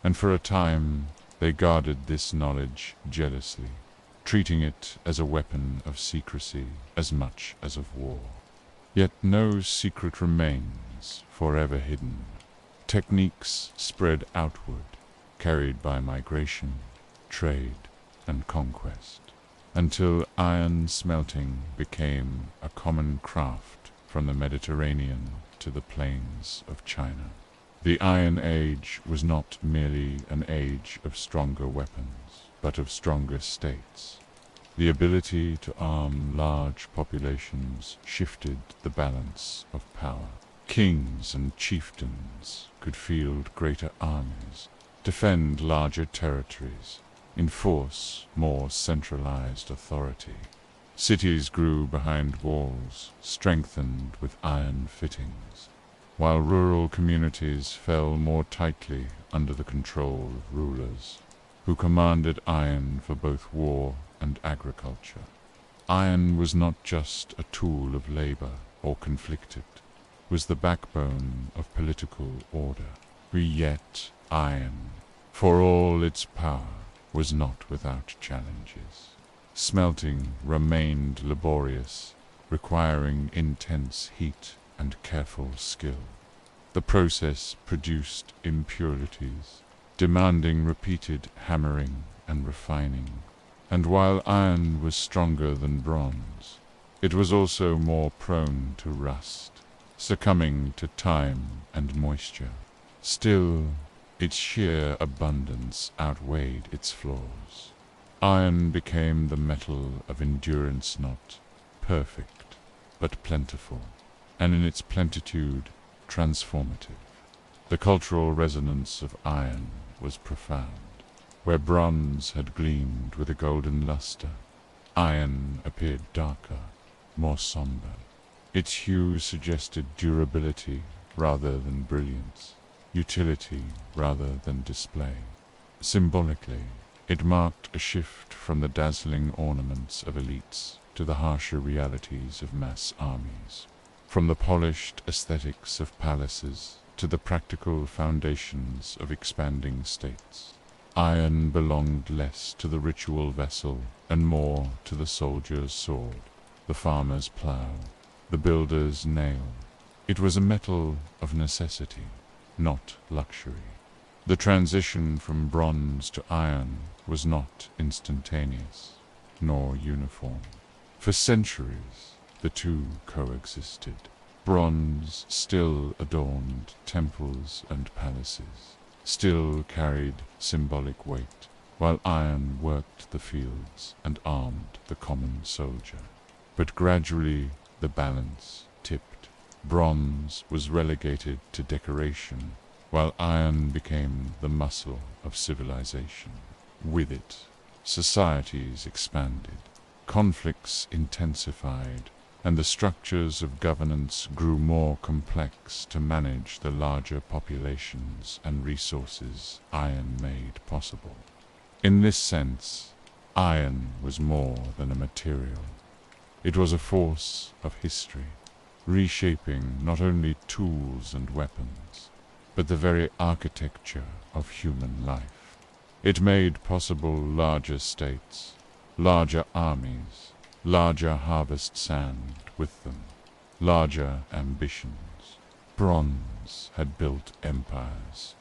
and for a time they guarded this knowledge jealously, treating it as a weapon of secrecy as much as of war. Yet no secret remains forever hidden. Techniques spread outward, carried by migration, trade, and conquest, until iron smelting became a common craft from the Mediterranean to the plains of China. The Iron Age was not merely an age of stronger weapons, but of stronger states. The ability to arm large populations shifted the balance of power. Kings and chieftains could field greater armies, defend larger territories, enforce more centralized authority. Cities grew behind walls, strengthened with iron fittings, while rural communities fell more tightly under the control of rulers, who commanded iron for both war and agriculture. Iron was not just a tool of labor or conflicted, was the backbone of political order. Yet iron, for all its power, was not without challenges. Smelting remained laborious, requiring intense heat and careful skill. The process produced impurities, demanding repeated hammering and refining. And while iron was stronger than bronze, it was also more prone to rust, succumbing to time and moisture. Still, its sheer abundance outweighed its flaws. Iron became the metal of endurance, not perfect, but plentiful, and in its plenitude transformative. The cultural resonance of iron was profound. Where bronze had gleamed with a golden luster, iron appeared darker, more somber. Its hue suggested durability rather than brilliance, utility rather than display. Symbolically, it marked a shift from the dazzling ornaments of elites to the harsher realities of mass armies, from the polished aesthetics of palaces to the practical foundations of expanding states. Iron belonged less to the ritual vessel and more to the soldier's sword, the farmer's plow, the builder's nail. It was a metal of necessity, not luxury. The transition from bronze to iron was not instantaneous, nor uniform. For centuries, the two coexisted. Bronze still adorned temples and palaces, still carried symbolic weight, while iron worked the fields and armed the common soldier. But gradually the balance tipped. Bronze was relegated to decoration, while iron became the muscle of civilization. With it, societies expanded, conflicts intensified, and the structures of governance grew more complex to manage the larger populations and resources iron made possible. In this sense, iron was more than a material. It was a force of history, reshaping not only tools and weapons, but the very architecture of human life. It made possible larger states, larger armies, larger harvest sand with them, larger ambitions. Bronze had built empires.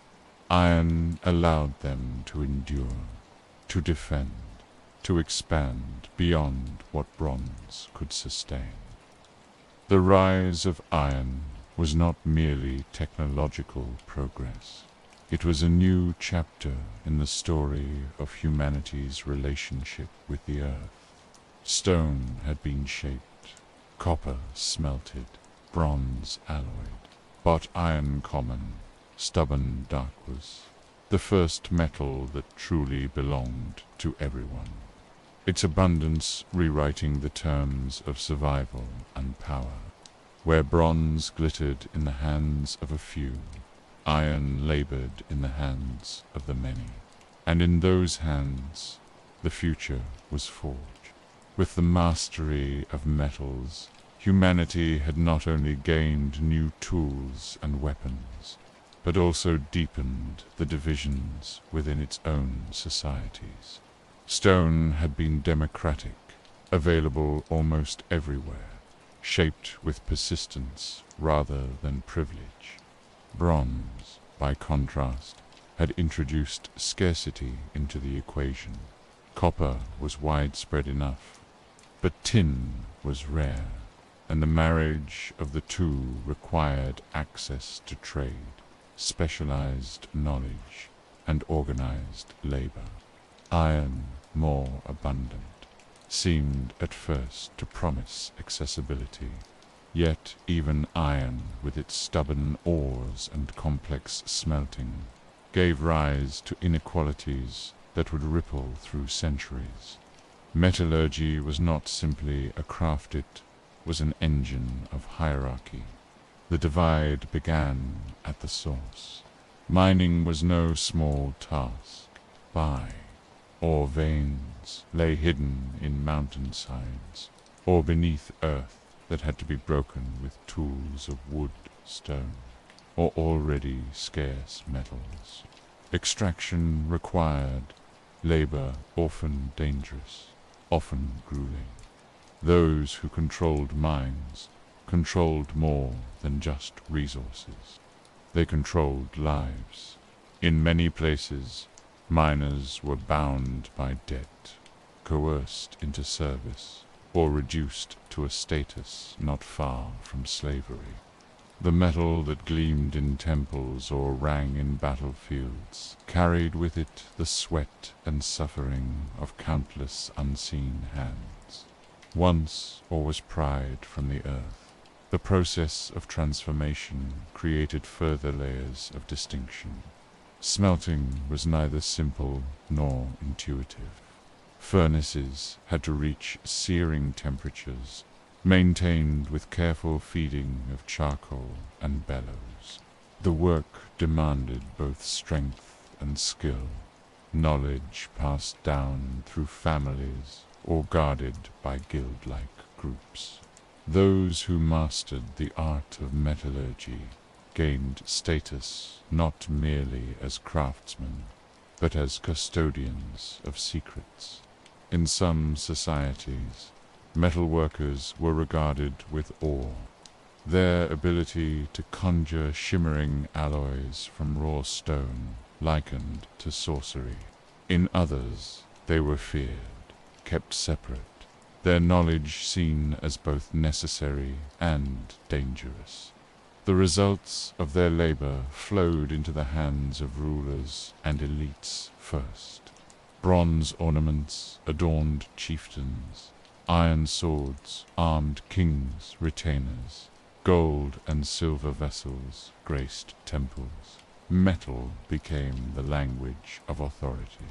Iron allowed them to endure, to defend, to expand beyond what bronze could sustain. The rise of iron was not merely technological progress. It was a new chapter in the story of humanity's relationship with the earth. Stone had been shaped, copper smelted, bronze alloyed, but iron common, stubborn darkness, the first metal that truly belonged to everyone. Its abundance rewriting the terms of survival and power. Where bronze glittered in the hands of a few, iron labored in the hands of the many. And in those hands, the future was forged. With the mastery of metals, Humanity had not only gained new tools and weapons, but also deepened the divisions within its own societies. Stone had been democratic, available almost everywhere, shaped with persistence rather than privilege. Bronze, by contrast, had introduced scarcity into the equation. Copper was widespread enough, but tin was rare, and the marriage of the two required access to trade, specialized knowledge, and organized labor. Iron, more abundant, seemed at first to promise accessibility. Yet even iron, with its stubborn ores and complex smelting, gave rise to inequalities that would ripple through centuries. Metallurgy was not simply a craft, it was an engine of hierarchy. The divide began at the source. Mining was no small task. Ore veins lay hidden in mountainsides, or beneath earth that had to be broken with tools of wood, stone, or already scarce metals. Extraction required labor often dangerous, often grueling. Those who controlled mines controlled more than just resources. They controlled lives. In many places, miners were bound by debt, coerced into service, or reduced to a status not far from slavery. The metal that gleamed in temples or rang in battlefields carried with it the sweat and suffering of countless unseen hands. Once ore was pried from the earth. The process of transformation created further layers of distinction. Smelting was neither simple nor intuitive. Furnaces had to reach searing temperatures, maintained with careful feeding of charcoal and bellows. The work demanded both strength and skill, knowledge passed down through families or guarded by guild-like groups. Those who mastered the art of metallurgy gained status not merely as craftsmen, but as custodians of secrets. In some societies, metal workers were regarded with awe. Their ability to conjure shimmering alloys from raw stone likened to sorcery. In others, they were feared, kept separate, their knowledge seen as both necessary and dangerous. The results of their labor flowed into the hands of rulers and elites first. Bronze ornaments adorned chieftains. Iron swords armed kings' retainers. Gold and silver vessels graced temples. Metal became the language of authority.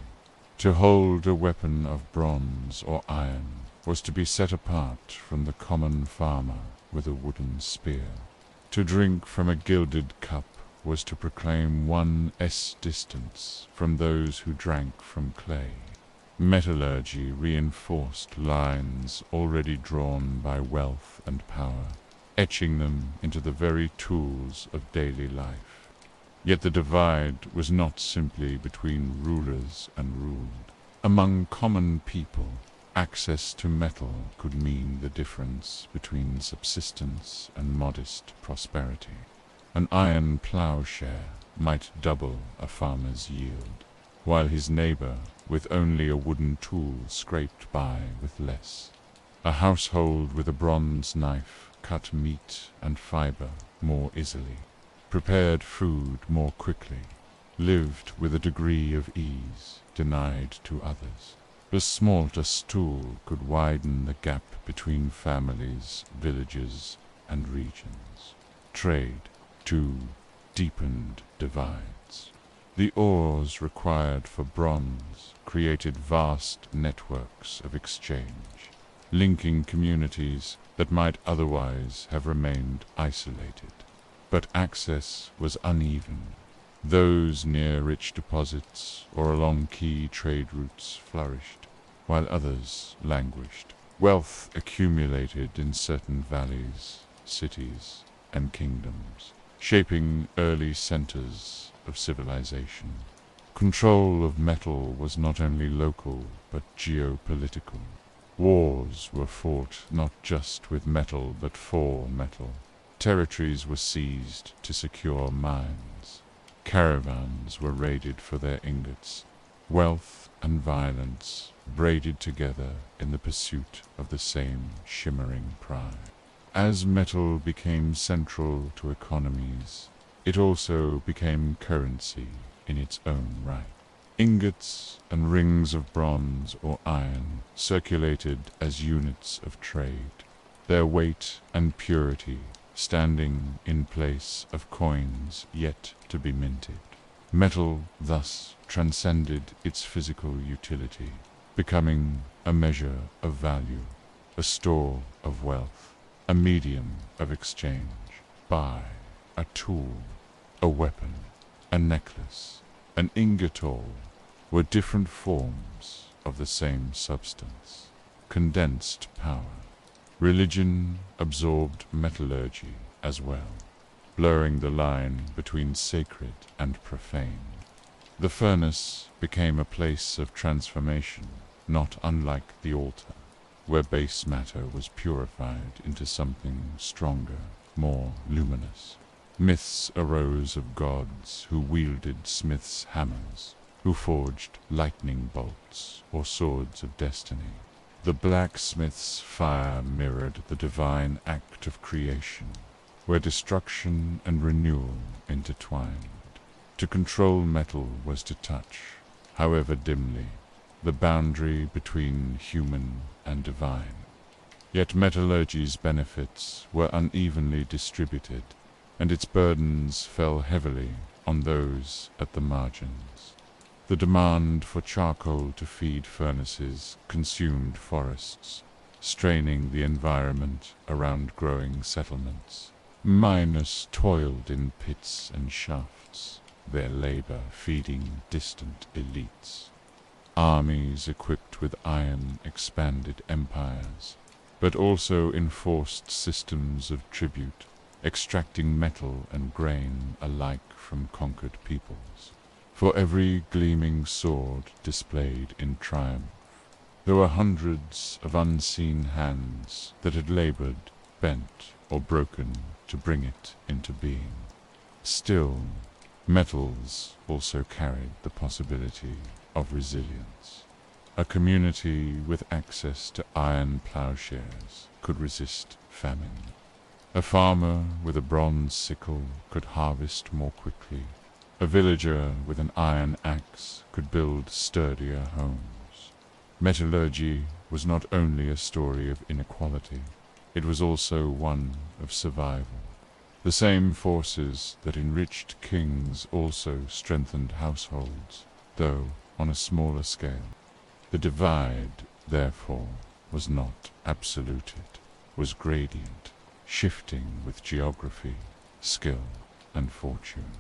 To hold a weapon of bronze or iron was to be set apart from the common farmer with a wooden spear. To drink from a gilded cup was to proclaim 1 distance from those who drank from clay. Metallurgy reinforced lines already drawn by wealth and power, etching them into the very tools of daily life. Yet the divide was not simply between rulers and ruled. Among common people, access to metal could mean the difference between subsistence and modest prosperity. An iron plowshare might double a farmer's yield, while his neighbor with only a wooden tool scraped by with less. A household with a bronze knife cut meat and fiber more easily, prepared food more quickly, lived with a degree of ease denied to others. The smallest tool could widen the gap between families, villages, and regions. Trade, too, deepened divides. The ores required for bronze created vast networks of exchange, linking communities that might otherwise have remained isolated. But access was uneven. Those near rich deposits or along key trade routes flourished, while others languished. Wealth accumulated in certain valleys, cities, and kingdoms, shaping early centers of civilization. Control of metal was not only local but geopolitical. Wars were fought not just with metal but for metal. Territories were seized to secure mines. Caravans were raided for their ingots. Wealth and violence braided together in the pursuit of the same shimmering prize. As metal became central to economies, it also became currency in its own right. Ingots and rings of bronze or iron circulated as units of trade, their weight and purity standing in place of coins yet to be minted. Metal thus transcended its physical utility, becoming a measure of value, a store of wealth, a medium of exchange. Buy, a tool, a weapon, a necklace, an ingot all were different forms of the same substance, condensed power. Religion absorbed metallurgy as well, blurring the line between sacred and profane. The furnace became a place of transformation, not unlike the altar, where base matter was purified into something stronger, more luminous. Myths arose of gods who wielded smiths' hammers, who forged lightning bolts or swords of destiny. The blacksmith's fire mirrored the divine act of creation, where destruction and renewal intertwined. To control metal was to touch, however dimly, the boundary between human and divine. Yet metallurgy's benefits were unevenly distributed, and its burdens fell heavily on those at the margins. The demand for charcoal to feed furnaces consumed forests, straining the environment around growing settlements. Miners toiled in pits and shafts, their labor feeding distant elites. Armies equipped with iron expanded empires, but also enforced systems of tribute, extracting metal and grain alike from conquered peoples. For every gleaming sword displayed in triumph, there were hundreds of unseen hands that had labored, bent, or broken to bring it into being. Still, metals also carried the possibility of resilience. A community with access to iron plowshares could resist famine. A farmer with a bronze sickle could harvest more quickly. A villager with an iron axe could build sturdier homes. Metallurgy was not only a story of inequality, it was also one of survival. The same forces that enriched kings also strengthened households, though on a smaller scale. The divide, therefore, was not absolute, it was gradient, shifting with geography, skill, and fortune.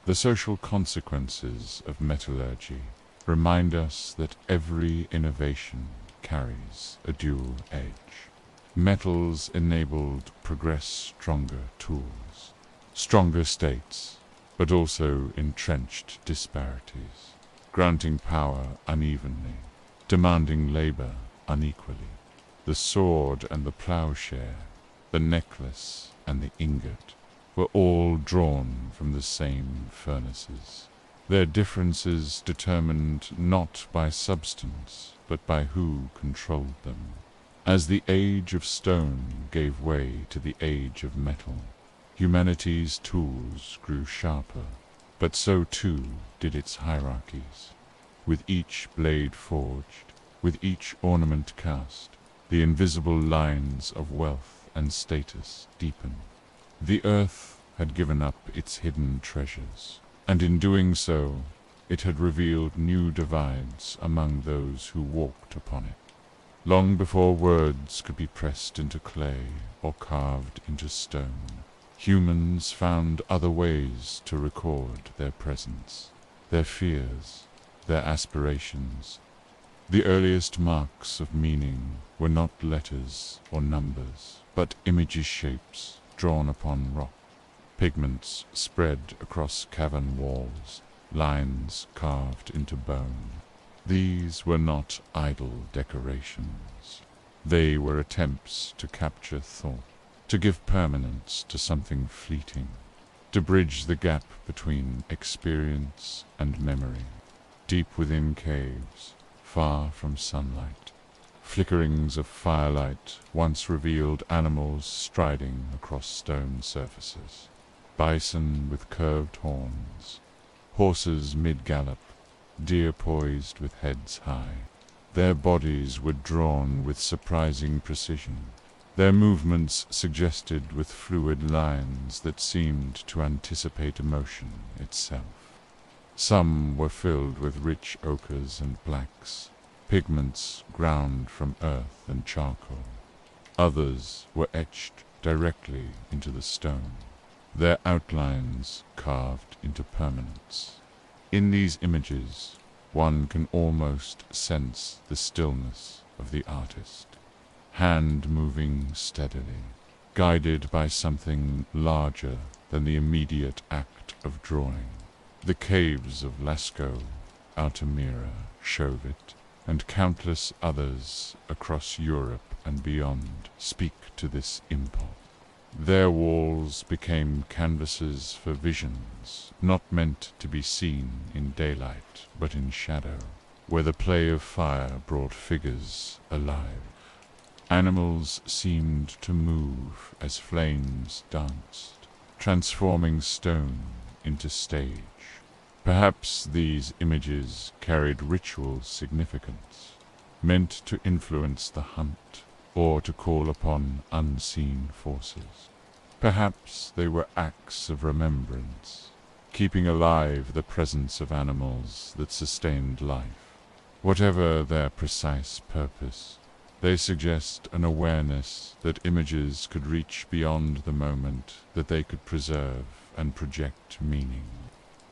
The social consequences of metallurgy remind us that every innovation carries a dual edge. Metals enabled progress stronger tools, stronger states, but also entrenched disparities, granting power unevenly, demanding labor unequally. The sword and the plowshare, the necklace and the ingot, were all drawn from the same furnaces. Their differences determined not by substance, but by who controlled them. As the age of stone gave way to the age of metal, humanity's tools grew sharper, but so too did its hierarchies. With each blade forged, with each ornament cast, the invisible lines of wealth and status deepened. The earth had given up its hidden treasures, and in doing so, it had revealed new divides among those who walked upon it. Long before words could be pressed into clay or carved into stone, humans found other ways to record their presence, their fears, their aspirations, The earliest marks of meaning were not letters or numbers, but images, shapes drawn upon rock, pigments spread across cavern walls, lines carved into bone. These were not idle decorations. They were attempts to capture thought, to give permanence to something fleeting, to bridge the gap between experience and memory. Deep within caves, far from sunlight, flickerings of firelight once revealed animals striding across stone surfaces. Bison with curved horns, horses mid-gallop, deer poised with heads high. Their bodies were drawn with surprising precision, their movements suggested with fluid lines that seemed to anticipate emotion itself. Some were filled with rich ochres and blacks, pigments ground from earth and charcoal. Others were etched directly into the stone, their outlines carved into permanence. In these images, one can almost sense the stillness of the artist, hand moving steadily, guided by something larger than the immediate act of drawing. The caves of Lascaux, Altamira, Chauvet, and countless others across Europe and beyond speak to this impulse. Their walls became canvases for visions, not meant to be seen in daylight, but in shadow, where the play of fire brought figures alive. Animals seemed to move as flames danced, transforming stone into stage. Perhaps these images carried ritual significance, meant to influence the hunt, or to call upon unseen forces. Perhaps they were acts of remembrance, keeping alive the presence of animals that sustained life. Whatever their precise purpose, they suggest an awareness that images could reach beyond the moment, that they could preserve and project meaning.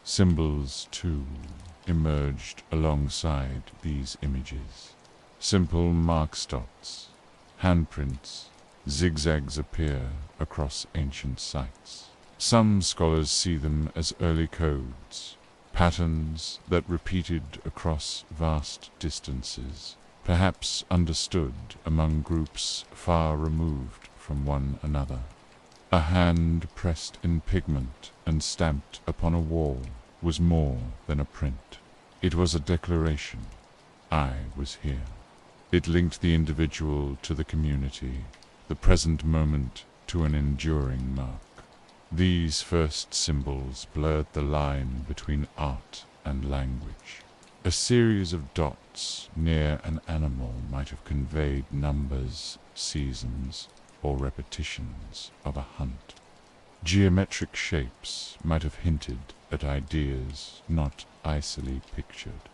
Symbols, too, emerged alongside these images. Simple markstops, handprints, zigzags appear across ancient sites. Some scholars see them as early codes, patterns that repeated across vast distances, perhaps understood among groups far removed from one another. A hand pressed in pigment and stamped upon a wall was more than a print. It was a declaration. I was here. It linked the individual to the community, the present moment to an enduring mark. These first symbols blurred the line between art and language. A series of dots near an animal might have conveyed numbers, seasons, or repetitions of a hunt. Geometric shapes might have hinted at ideas not icily pictured.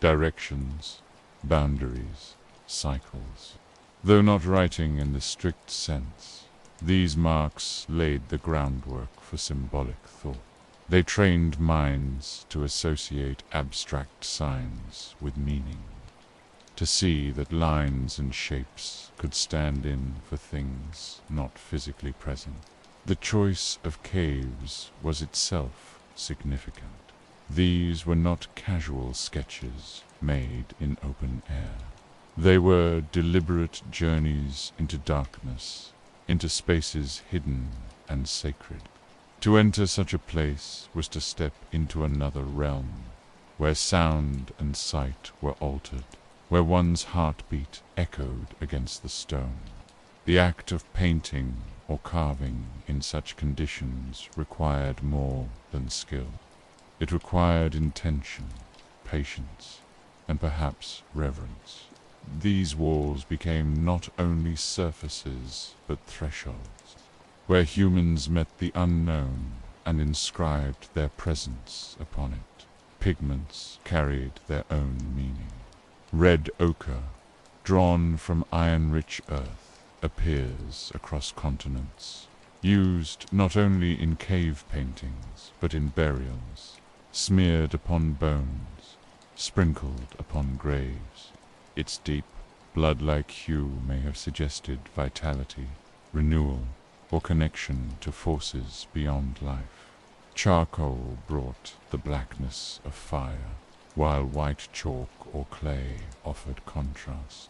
Directions, boundaries, cycles. Though not writing in the strict sense, these marks laid the groundwork for symbolic thought. They trained minds to associate abstract signs with meaning, to see that lines and shapes could stand in for things not physically present. The choice of caves was itself significant. These were not casual sketches made in open air. They were deliberate journeys into darkness, into spaces hidden and sacred. To enter such a place was to step into another realm, where sound and sight were altered, where one's heartbeat echoed against the stone. The act of painting or carving in such conditions required more than skill. It required intention, patience, and perhaps reverence. These walls became not only surfaces, but thresholds, where humans met the unknown and inscribed their presence upon it. Pigments carried their own meaning. Red ochre, drawn from iron-rich earth, appears across continents, used not only in cave paintings, but in burials, smeared upon bones, sprinkled upon graves. Its deep, blood-like hue may have suggested vitality, renewal, or connection to forces beyond life. Charcoal brought the blackness of fire, while white chalk or clay offered contrast.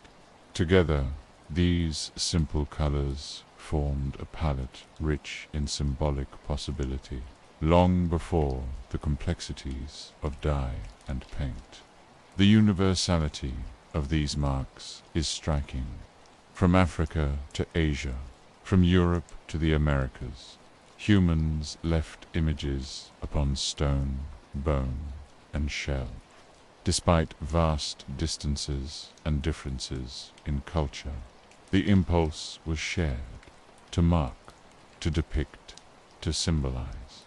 Together, these simple colors formed a palette rich in symbolic possibility, long before the complexities of dye and paint. The universality of these marks is striking. From Africa to Asia, from Europe to the Americas, humans left images upon stone, bone, and shell. Despite vast distances and differences in culture, the impulse was shared, to mark, to depict, to symbolize.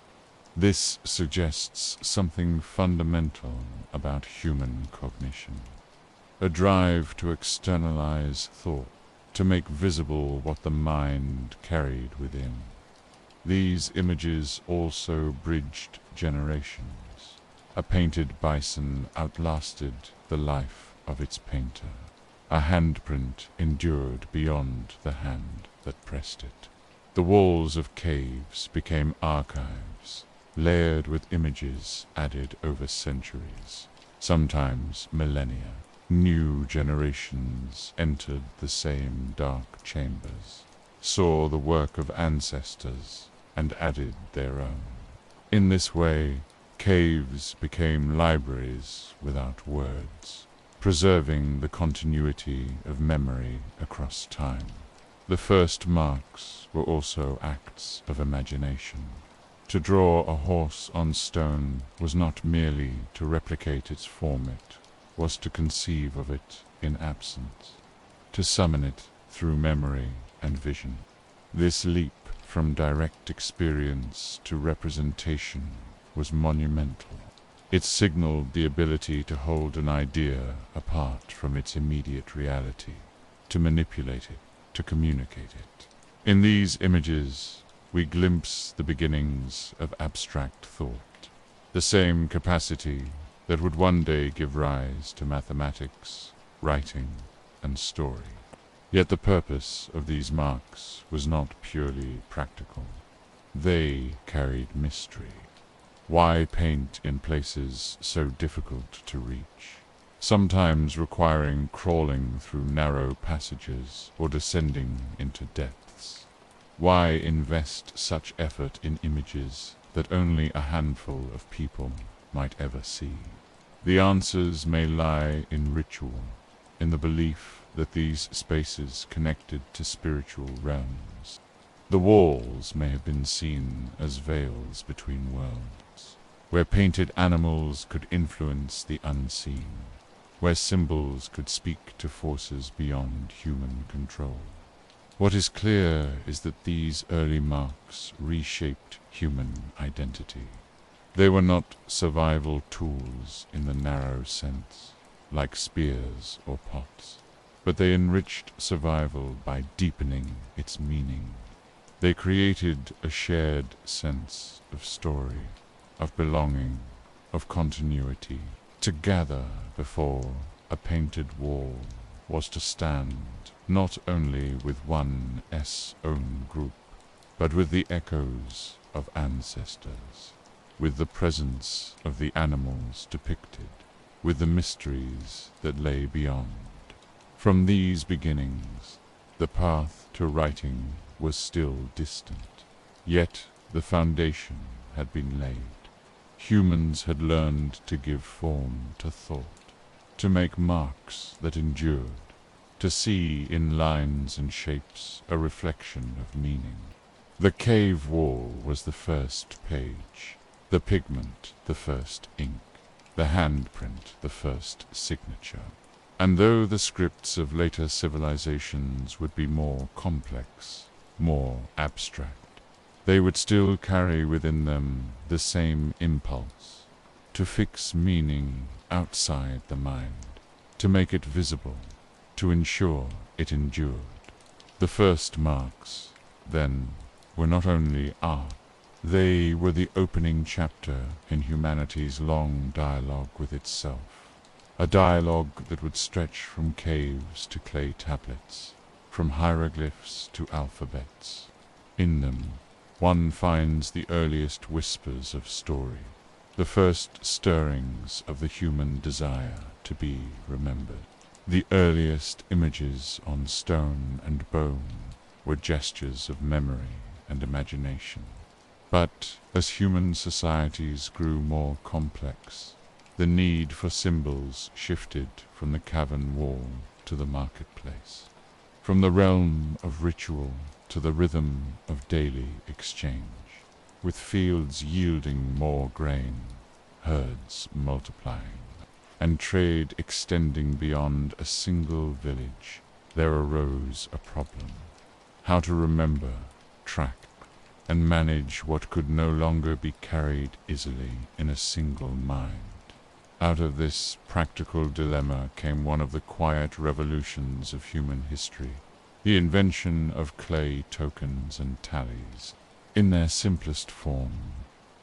This suggests something fundamental about human cognition, a drive to externalize thought, to make visible what the mind carried within. These images also bridged generations. A painted bison outlasted the life of its painter. A handprint endured beyond the hand that pressed it. The walls of caves became archives, layered with images added over centuries, sometimes millennia. New generations entered the same dark chambers, saw the work of ancestors, and added their own. In this way, caves became libraries without words, preserving the continuity of memory across time. The first marks were also acts of imagination. To draw a horse on stone was not merely to replicate its form, it was to conceive of it in absence, to summon it through memory and vision. This leap from direct experience to representation was monumental. It signaled the ability to hold an idea apart from its immediate reality, to manipulate it, to communicate it. In these images, we glimpse the beginnings of abstract thought, the same capacity that would one day give rise to mathematics, writing, and story. Yet the purpose of these marks was not purely practical. They carried mystery. Why paint in places so difficult to reach, sometimes requiring crawling through narrow passages or descending into depths? Why invest such effort in images that only a handful of people might ever see? The answers may lie in ritual, in the belief that these spaces connected to spiritual realms. The walls may have been seen as veils between worlds, where painted animals could influence the unseen, where symbols could speak to forces beyond human control. What is clear is that these early marks reshaped human identity. They were not survival tools in the narrow sense, like spears or pots, but they enriched survival by deepening its meaning. They created a shared sense of story, of belonging, of continuity. To gather before a painted wall was to stand not only with one's own group, but with the echoes of ancestors, with the presence of the animals depicted, with the mysteries that lay beyond. From these beginnings, the path to writing was still distant, yet the foundation had been laid. Humans had learned to give form to thought, to make marks that endured, to see in lines and shapes a reflection of meaning. The cave wall was the first page, the pigment the first ink, the handprint the first signature. And though the scripts of later civilizations would be more complex, more abstract, they would still carry within them the same impulse, to fix meaning outside the mind, to make it visible, to ensure it endured. The first marks, then, were not only art, they were the opening chapter in humanity's long dialogue with itself, a dialogue that would stretch from caves to clay tablets, from hieroglyphs to alphabets. In them, one finds the earliest whispers of story, the first stirrings of the human desire to be remembered. The earliest images on stone and bone were gestures of memory and imagination. But as human societies grew more complex, the need for symbols shifted from the cavern wall to the marketplace, from the realm of ritual to the rhythm of daily exchange, with fields yielding more grain, herds multiplying, and trade extending beyond a single village. There arose a problem: how to remember, track, and manage what could no longer be carried easily in a single mind. Out of this practical dilemma came one of the quiet revolutions of human history, the invention of clay tokens and tallies. In their simplest form,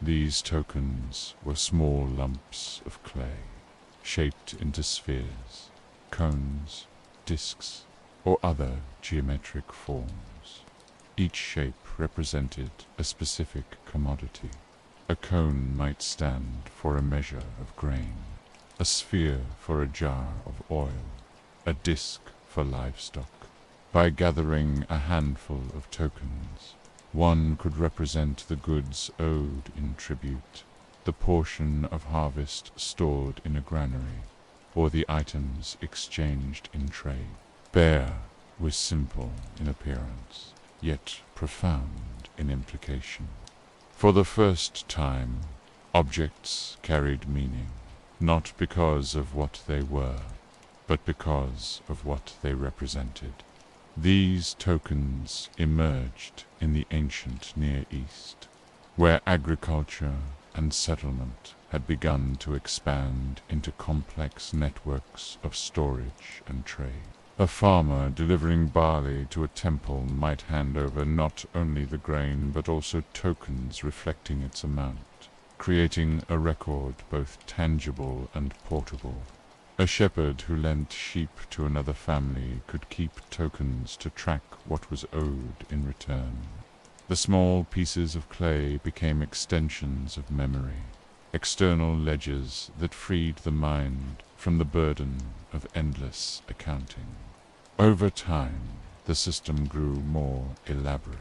these tokens were small lumps of clay, shaped into spheres, cones, discs, or other geometric forms. Each shape represented a specific commodity. A cone might stand for a measure of grain, a sphere for a jar of oil, a disc for livestock. By gathering a handful of tokens, one could represent the goods owed in tribute, the portion of harvest stored in a granary, or the items exchanged in trade. Bear was simple in appearance, yet profound in implication. For the first time, objects carried meaning, not because of what they were, but because of what they represented. These tokens emerged in the ancient Near East, where agriculture and settlement had begun to expand into complex networks of storage and trade. A farmer delivering barley to a temple might hand over not only the grain but also tokens reflecting its amount, creating a record both tangible and portable. A shepherd who lent sheep to another family could keep tokens to track what was owed in return. The small pieces of clay became extensions of memory, external ledgers that freed the mind from the burden of endless accounting. Over time, the system grew more elaborate.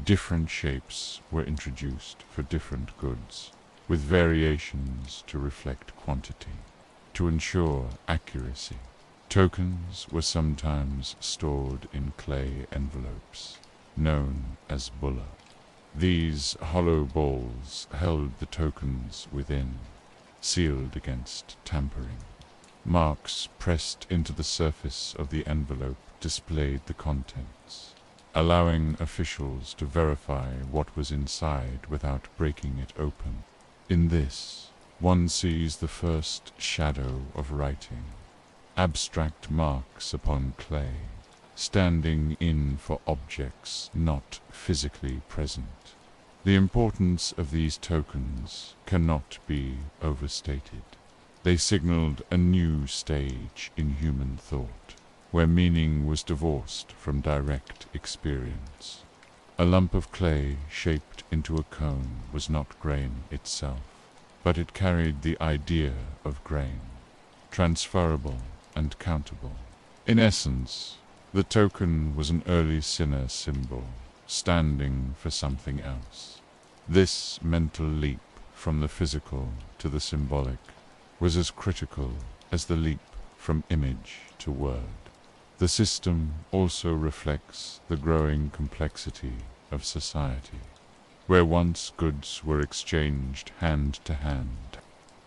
Different shapes were introduced for different goods, with variations to reflect quantity. To ensure accuracy, tokens were sometimes stored in clay envelopes, known as bulla. These hollow balls held the tokens within, sealed against tampering. Marks pressed into the surface of the envelope displayed the contents, allowing officials to verify what was inside without breaking it open. In this, one sees the first shadow of writing, abstract marks upon clay, standing in for objects not physically present. The importance of these tokens cannot be overstated. They signaled a new stage in human thought, where meaning was divorced from direct experience. A lump of clay shaped into a cone was not grain itself, but it carried the idea of grain, transferable and countable. In essence, the token was an early sinner symbol, standing for something else. This mental leap from the physical to the symbolic was as critical as the leap from image to word. The system also reflects the growing complexity of society, where once goods were exchanged hand to hand.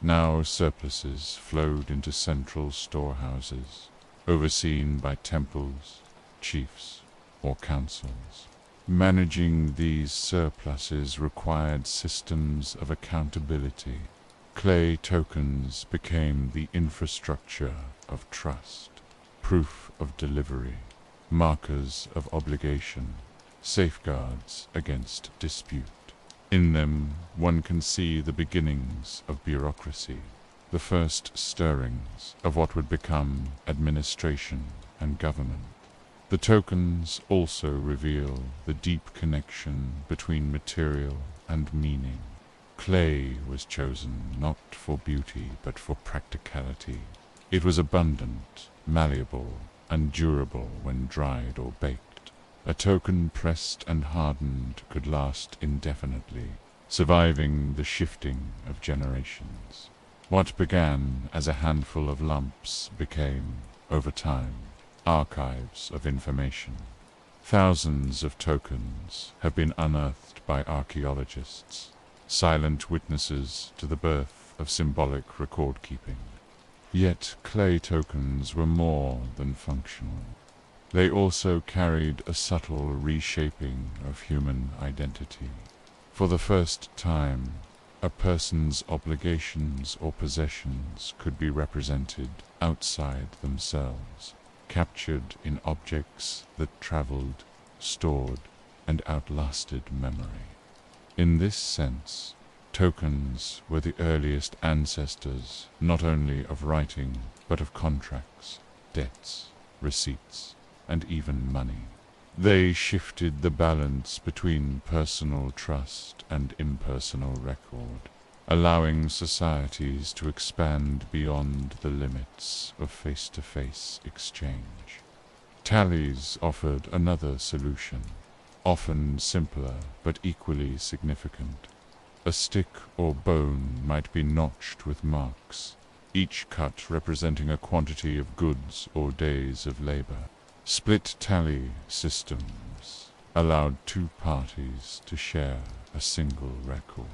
Now surpluses flowed into central storehouses, overseen by temples, chiefs, or councils. Managing these surpluses required systems of accountability. Clay tokens became the infrastructure of trust, proof of delivery, markers of obligation, safeguards against dispute. In them, one can see the beginnings of bureaucracy, the first stirrings of what would become administration and government. The tokens also reveal the deep connection between material and meaning. Clay was chosen not for beauty but for practicality. It was abundant, malleable, and durable when dried or baked. A token pressed and hardened could last indefinitely, surviving the shifting of generations. What began as a handful of lumps became, over time, archives of information. Thousands of tokens have been unearthed by archaeologists, silent witnesses to the birth of symbolic record-keeping. Yet clay tokens were more than functional. They also carried a subtle reshaping of human identity. For the first time, a person's obligations or possessions could be represented outside themselves, captured in objects that traveled, stored, and outlasted memory. In this sense, tokens were the earliest ancestors not only of writing, but of contracts, debts, receipts, and even money. They shifted the balance between personal trust and impersonal record, allowing societies to expand beyond the limits of face-to-face exchange. Tallies offered another solution, often simpler but equally significant. A stick or bone might be notched with marks, each cut representing a quantity of goods or days of labor. Split tally systems allowed two parties to share a single record.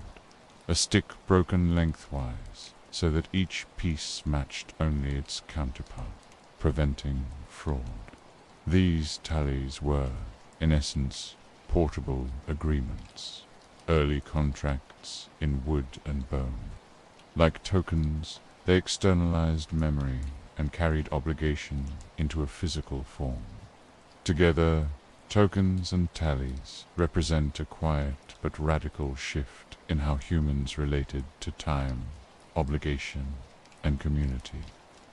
A stick broken lengthwise so that each piece matched only its counterpart, preventing fraud. These tallies were, in essence, portable agreements, early contracts in wood and bone. Like tokens, they externalized memory and carried obligation into a physical form. Together, tokens and tallies represent a quiet but radical shift in how humans related to time, obligation, and community.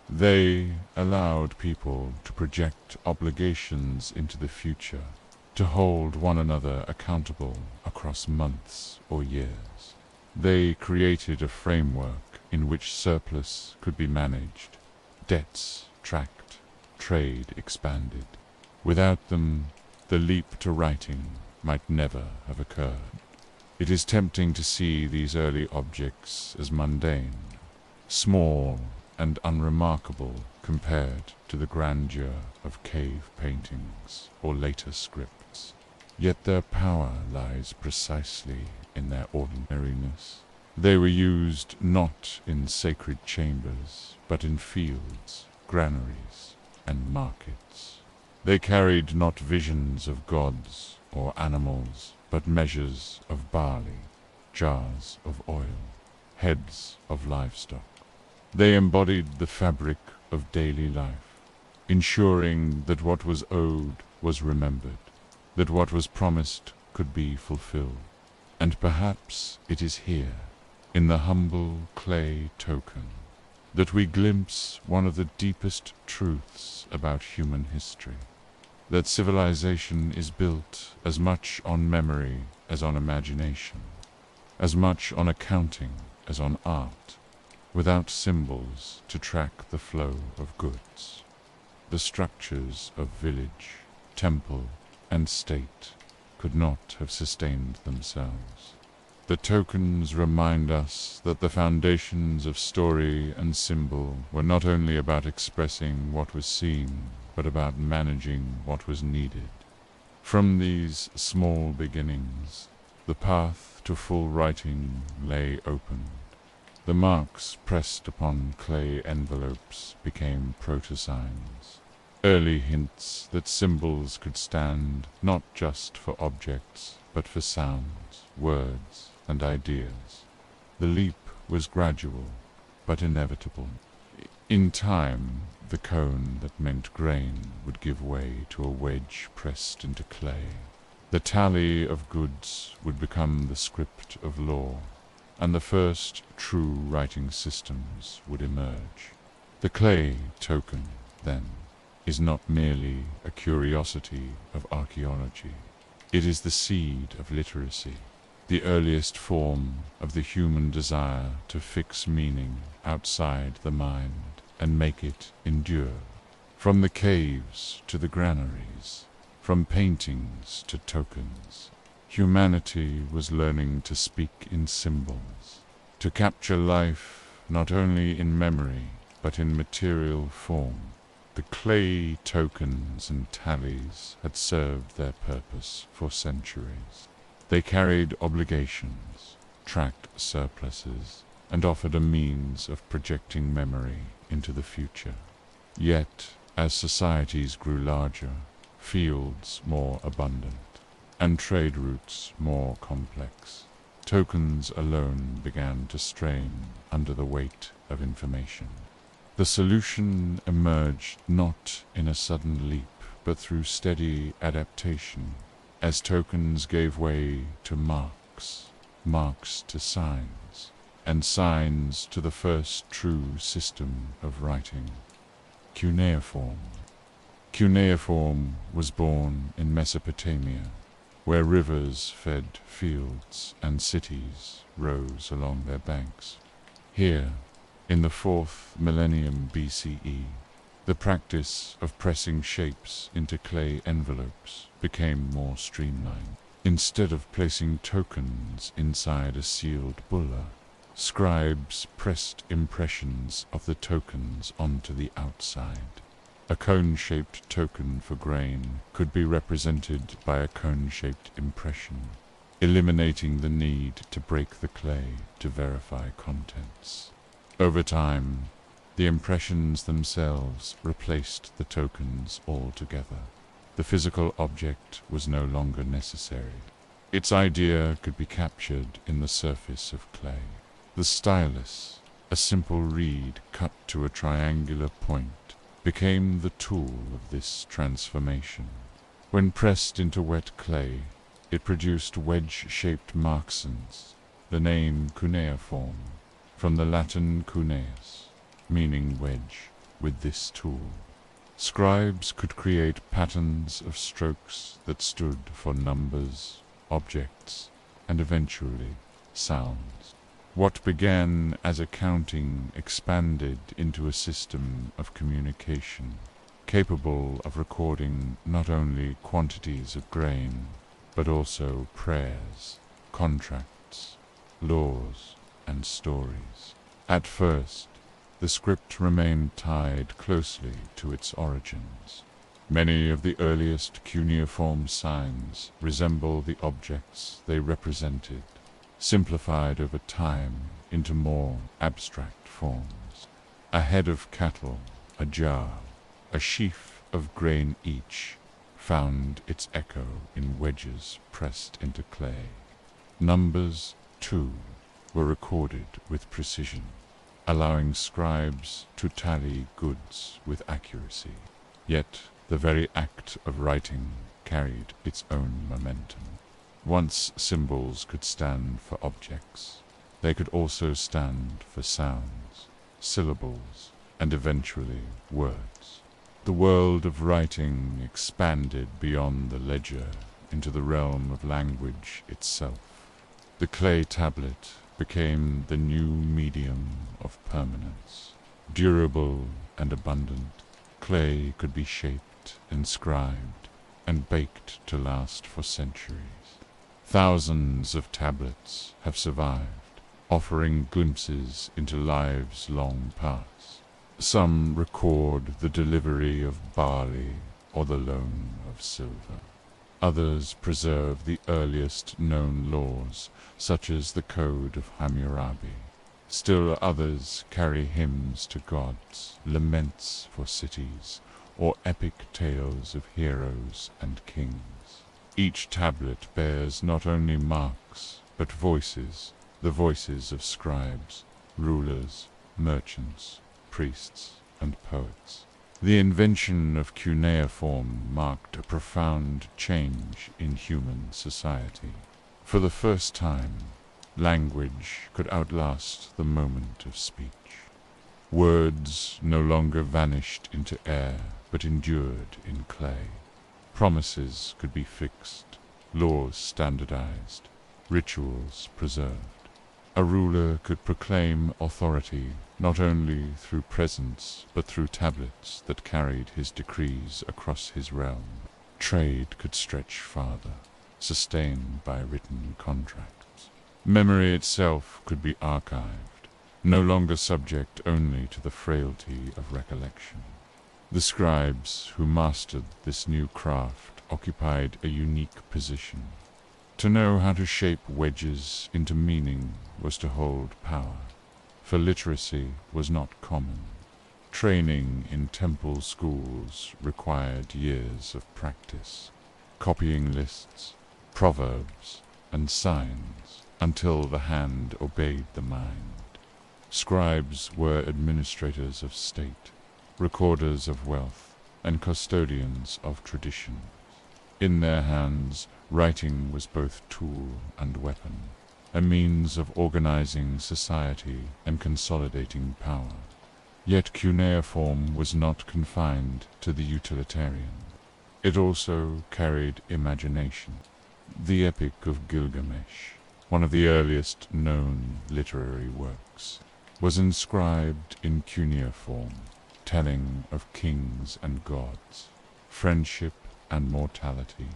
They allowed people to project obligations into the future, to hold one another accountable across months or years. They created a framework in which surplus could be managed, debts tracked, trade expanded. Without them, the leap to writing might never have occurred. It is tempting to see these early objects as mundane, small and unremarkable compared to the grandeur of cave paintings or later scripts. Yet their power lies precisely in their ordinariness. They were used not in sacred chambers, but in fields, granaries, and markets. They carried not visions of gods or animals, but measures of barley, jars of oil, heads of livestock. They embodied the fabric of daily life, ensuring that what was owed was remembered, that what was promised could be fulfilled. And perhaps it is here, in the humble clay token, that we glimpse one of the deepest truths about human history, that civilization is built as much on memory as on imagination, as much on accounting as on art, without symbols to track the flow of goods. The structures of village, temple, and state could not have sustained themselves. The tokens remind us that the foundations of story and symbol were not only about expressing what was seen, but about managing what was needed. From these small beginnings, the path to full writing lay open. The marks pressed upon clay envelopes became proto-signs, early hints that symbols could stand not just for objects, but for sounds, words, and ideas. The leap was gradual, but inevitable. In time, the cone that meant grain would give way to a wedge pressed into clay. The tally of goods would become the script of law. and the first true writing systems would emerge. The clay token, then, is not merely a curiosity of archaeology. It is the seed of literacy, the earliest form of the human desire to fix meaning outside the mind and make it endure. From the caves to the granaries, from paintings to tokens, humanity was learning to speak in symbols, to capture life not only in memory but in material form. The clay tokens and tallies had served their purpose for centuries. They carried obligations, tracked surpluses, and offered a means of projecting memory into the future. Yet, as societies grew larger, fields more abundant, and trade routes more complex, tokens alone began to strain under the weight of information. The solution emerged not in a sudden leap, but through steady adaptation, as tokens gave way to marks, marks to signs, and signs to the first true system of writing. Cuneiform. Cuneiform was born in Mesopotamia, where rivers fed fields and cities rose along their banks. Here, in the 4th millennium BCE, the practice of pressing shapes into clay envelopes became more streamlined. Instead of placing tokens inside a sealed bulla, scribes pressed impressions of the tokens onto the outside. A cone-shaped token for grain could be represented by a cone-shaped impression, eliminating the need to break the clay to verify contents. Over time, the impressions themselves replaced the tokens altogether. The physical object was no longer necessary. Its idea could be captured in the surface of clay. The stylus, a simple reed cut to a triangular point, became the tool of this transformation. When pressed into wet clay, it produced wedge-shaped marksons, the name cuneiform, from the Latin cuneus, meaning wedge, with this tool. Scribes could create patterns of strokes that stood for numbers, objects, and eventually sounds. What began as a counting expanded into a system of communication, capable of recording not only quantities of grain, but also prayers, contracts, laws, and stories. At first, the script remained tied closely to its origins. Many of the earliest cuneiform signs resemble the objects they represented, simplified over time into more abstract forms. A head of cattle, a jar, a sheaf of grain each, found its echo in wedges pressed into clay. Numbers, too, were recorded with precision, allowing scribes to tally goods with accuracy. Yet the very act of writing carried its own momentum. Once symbols could stand for objects, they could also stand for sounds, syllables, and eventually words. The world of writing expanded beyond the ledger into the realm of language itself. The clay tablet became the new medium of permanence. Durable and abundant, clay could be shaped, inscribed, and baked to last for centuries. Thousands of tablets have survived, offering glimpses into lives long past. Some record the delivery of barley or the loan of silver. Others preserve the earliest known laws, such as the Code of Hammurabi. Still others carry hymns to gods, laments for cities, or epic tales of heroes and kings. Each tablet bears not only marks, but voices, the voices of scribes, rulers, merchants, priests, and poets. The invention of cuneiform marked a profound change in human society. For the first time, Language could outlast the moment of speech. Words no longer vanished into air, but endured in clay. Promises could be fixed, laws standardized, rituals preserved. A ruler could proclaim authority not only through presence, but through tablets that carried his decrees across his realm. Trade could stretch farther, sustained by written contracts. Memory itself could be archived, no longer subject only to the frailty of recollection. The scribes who mastered this new craft occupied a unique position. To know how to shape wedges into meaning was to hold power, for literacy was not common. Training in temple schools required years of practice, copying lists, proverbs, and signs until the hand obeyed the mind. Scribes were administrators of state, recorders of wealth, and custodians of tradition. In their hands, writing was both tool and weapon, a means of organizing society and consolidating power. Yet cuneiform was not confined to the utilitarian. It also carried imagination. The Epic of Gilgamesh, one of the earliest known literary works, was inscribed in cuneiform, telling of kings and gods, friendship and mortality,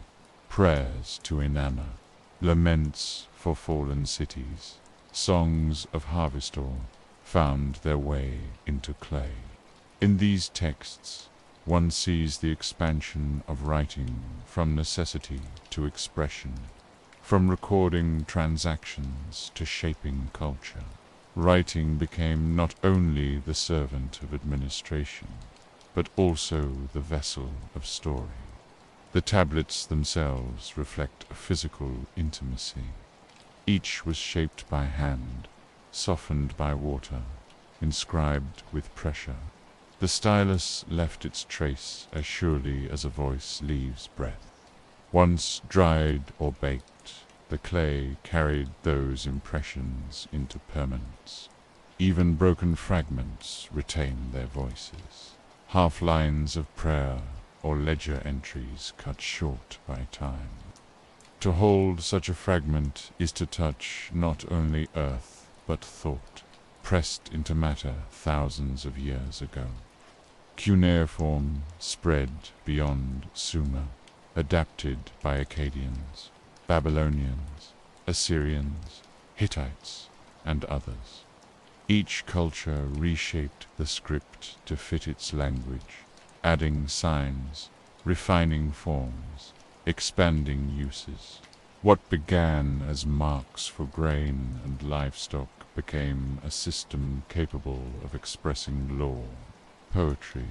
prayers to Inanna, laments for fallen cities, songs of harvestor found their way into clay. In these texts, one sees the expansion of writing from necessity to expression, from recording transactions to shaping culture. Writing became not only the servant of administration, but also the vessel of story. The tablets themselves reflect a physical intimacy. Each was shaped by hand, softened by water, inscribed with pressure. The stylus left its trace as surely as a voice leaves breath. Once dried or baked, the clay carried those impressions into permanence. Even broken fragments retained their voices, half lines of prayer or ledger entries cut short by time. To hold such a fragment is to touch not only earth but thought, pressed into matter thousands of years ago. Cuneiform spread beyond Sumer, adapted by Akkadians, Babylonians, Assyrians, Hittites, and others. Each culture reshaped the script to fit its language, adding signs, refining forms, expanding uses. What began as marks for grain and livestock became a system capable of expressing law, poetry,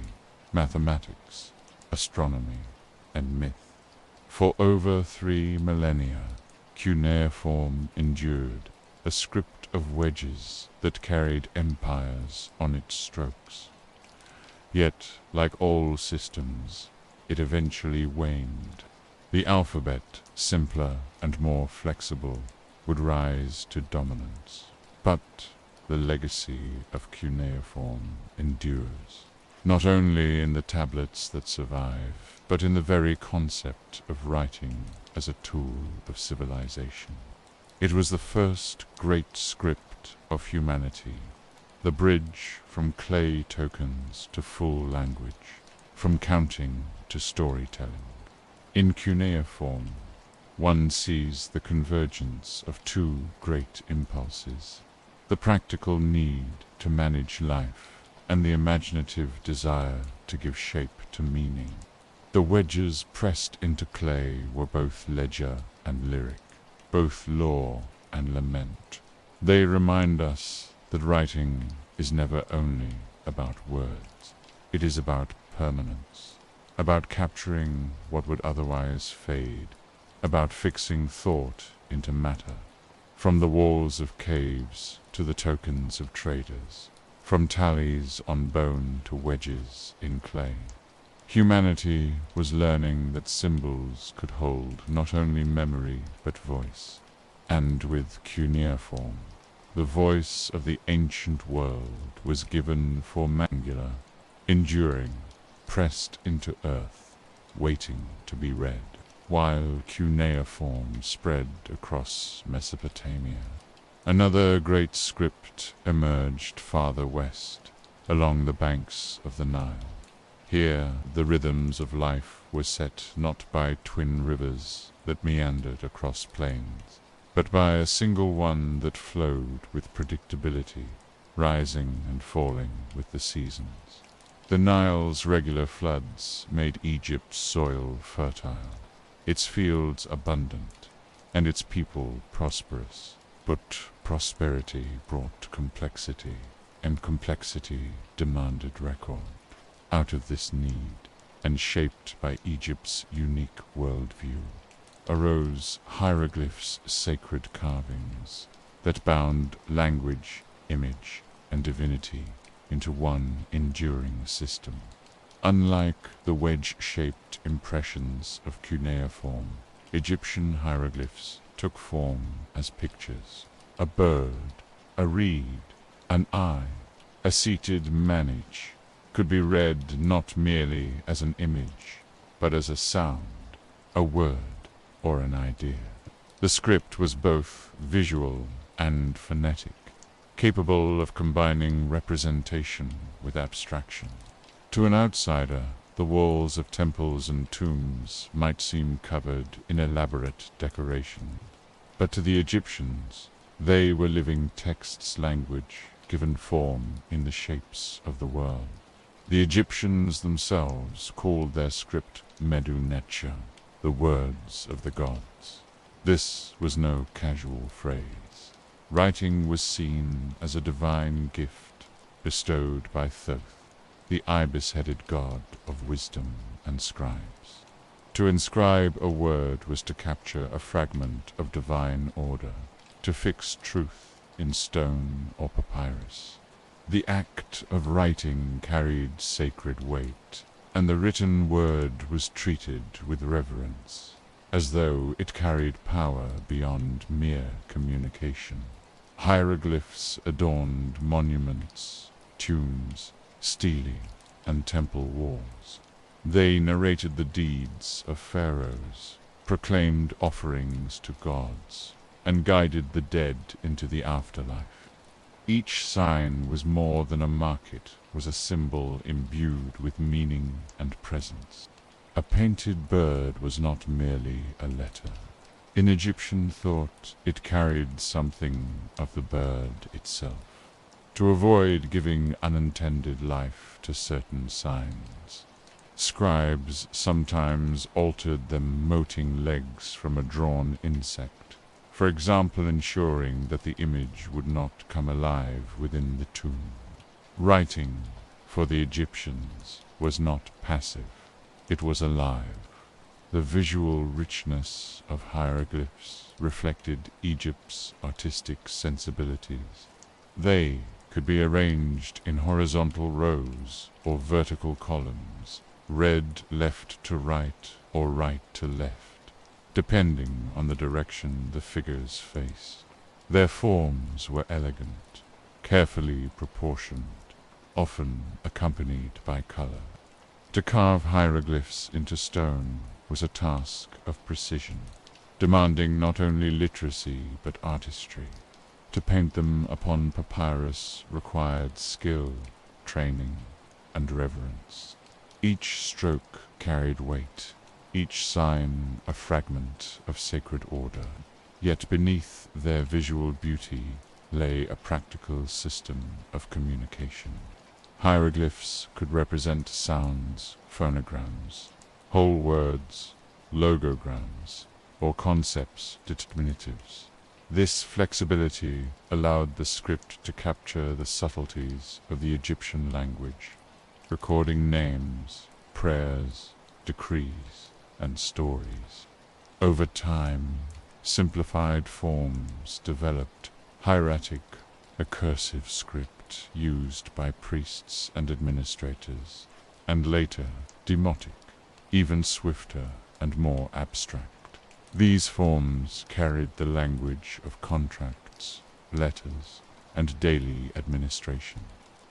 mathematics, astronomy, and myth. For over 3 millennia, cuneiform endured, a script of wedges that carried empires on its strokes. Yet, like all systems, it eventually waned. The alphabet, simpler and more flexible, would rise to dominance. But the legacy of cuneiform endures, not only in the tablets that survive, but in the very concept of writing as a tool of civilization. It was the first great script of humanity, the bridge from clay tokens to full language, from counting to storytelling. In cuneiform, one sees the convergence of 2 great impulses, the practical need to manage life and the imaginative desire to give shape to meaning. The wedges pressed into clay were both ledger and lyric, both law and lament. They remind us that writing is never only about words. It is about permanence, about capturing what would otherwise fade, about fixing thought into matter, from the walls of caves to the tokens of traders, from tallies on bone to wedges in clay. Humanity was learning that symbols could hold not only memory but voice, and with cuneiform. The voice of the ancient world was given for angular, enduring, pressed into earth, waiting to be read, while cuneiform spread across Mesopotamia. Another great script emerged farther west, along the banks of the Nile. Here the rhythms of life were set not by twin rivers that meandered across plains, but by a single one that flowed with predictability, rising and falling with the seasons. The Nile's regular floods made Egypt's soil fertile, its fields abundant, and its people prosperous. But prosperity brought complexity, and complexity demanded record. Out of this need, and shaped by Egypt's unique worldview, arose hieroglyphs' sacred carvings that bound language, image, and divinity into one enduring system. Unlike the wedge-shaped impressions of cuneiform, Egyptian hieroglyphs took form as pictures: a bird, a reed, an eye, a seated manage, could be read not merely as an image, but as a sound, a word, or an idea. The script was both visual and phonetic, capable of combining representation with abstraction. To an outsider, the walls of temples and tombs might seem covered in elaborate decoration, but to the Egyptians, they were living texts, language given form in the shapes of the world. The Egyptians themselves called their script Medu-Neter, the words of the gods. This was no casual phrase. Writing was seen as a divine gift bestowed by Thoth, the ibis-headed god of wisdom and scribes. To inscribe a word was to capture a fragment of divine order, to fix truth in stone or papyrus. The act of writing carried sacred weight, and the written word was treated with reverence, as though it carried power beyond mere communication. Hieroglyphs adorned monuments, tombs, stelae, and temple walls. They narrated the deeds of pharaohs, proclaimed offerings to gods, and guided the dead into the afterlife. Each sign was more than a market, was a symbol imbued with meaning and presence. A painted bird was not merely a letter. In Egyptian thought, it carried something of the bird itself. To avoid giving unintended life to certain signs, scribes sometimes altered the moting legs from a drawn insect, for example ensuring that the image would not come alive within the tomb. Writing, for the Egyptians, was not passive, it was alive. The visual richness of hieroglyphs reflected Egypt's artistic sensibilities. They could be arranged in horizontal rows or vertical columns, read left to right or right to left, depending on the direction the figures faced. Their forms were elegant, carefully proportioned, often accompanied by color. To carve hieroglyphs into stone was a task of precision, demanding not only literacy but artistry. To paint them upon papyrus required skill, training, and reverence. Each stroke carried weight, each sign a fragment of sacred order. Yet beneath their visual beauty lay a practical system of communication. Hieroglyphs could represent sounds, phonograms, whole words, logograms, or concepts, determinatives. This flexibility allowed the script to capture the subtleties of the Egyptian language, recording names, prayers, decrees, and stories. Over time, simplified forms developed: hieratic, a cursive script used by priests and administrators, and later demotic, even swifter and more abstract. These forms carried the language of contracts, letters, and daily administration,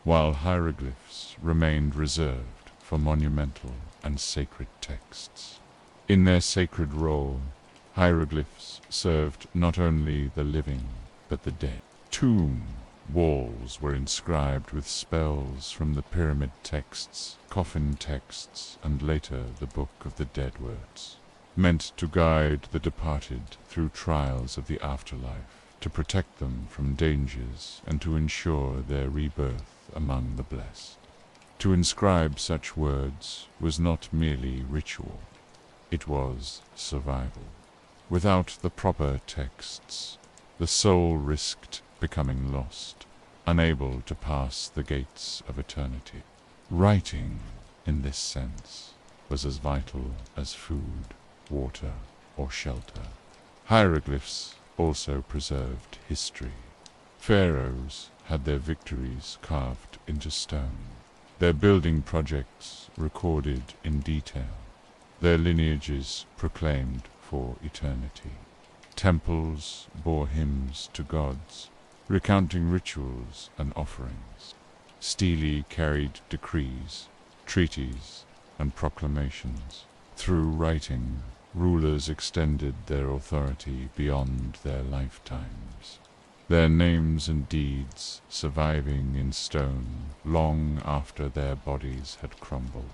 while hieroglyphs remained reserved for monumental and sacred texts. In their sacred role, hieroglyphs served not only the living, but the dead. Tomb walls were inscribed with spells from the pyramid texts, coffin texts, and later the Book of the Dead words, meant to guide the departed through trials of the afterlife, to protect them from dangers, and to ensure their rebirth among the blessed. To inscribe such words was not merely ritual, it was survival. Without the proper texts, the soul risked becoming lost, unable to pass the gates of eternity. Writing, in this sense, was as vital as food, water, or shelter. Hieroglyphs also preserved history. Pharaohs had their victories carved into stone, their building projects recorded in detail, their lineages proclaimed for eternity. Temples bore hymns to gods, recounting rituals and offerings. Stele carried decrees, treaties, and proclamations. Through writing, rulers extended their authority beyond their lifetimes, their names and deeds surviving in stone long after their bodies had crumbled.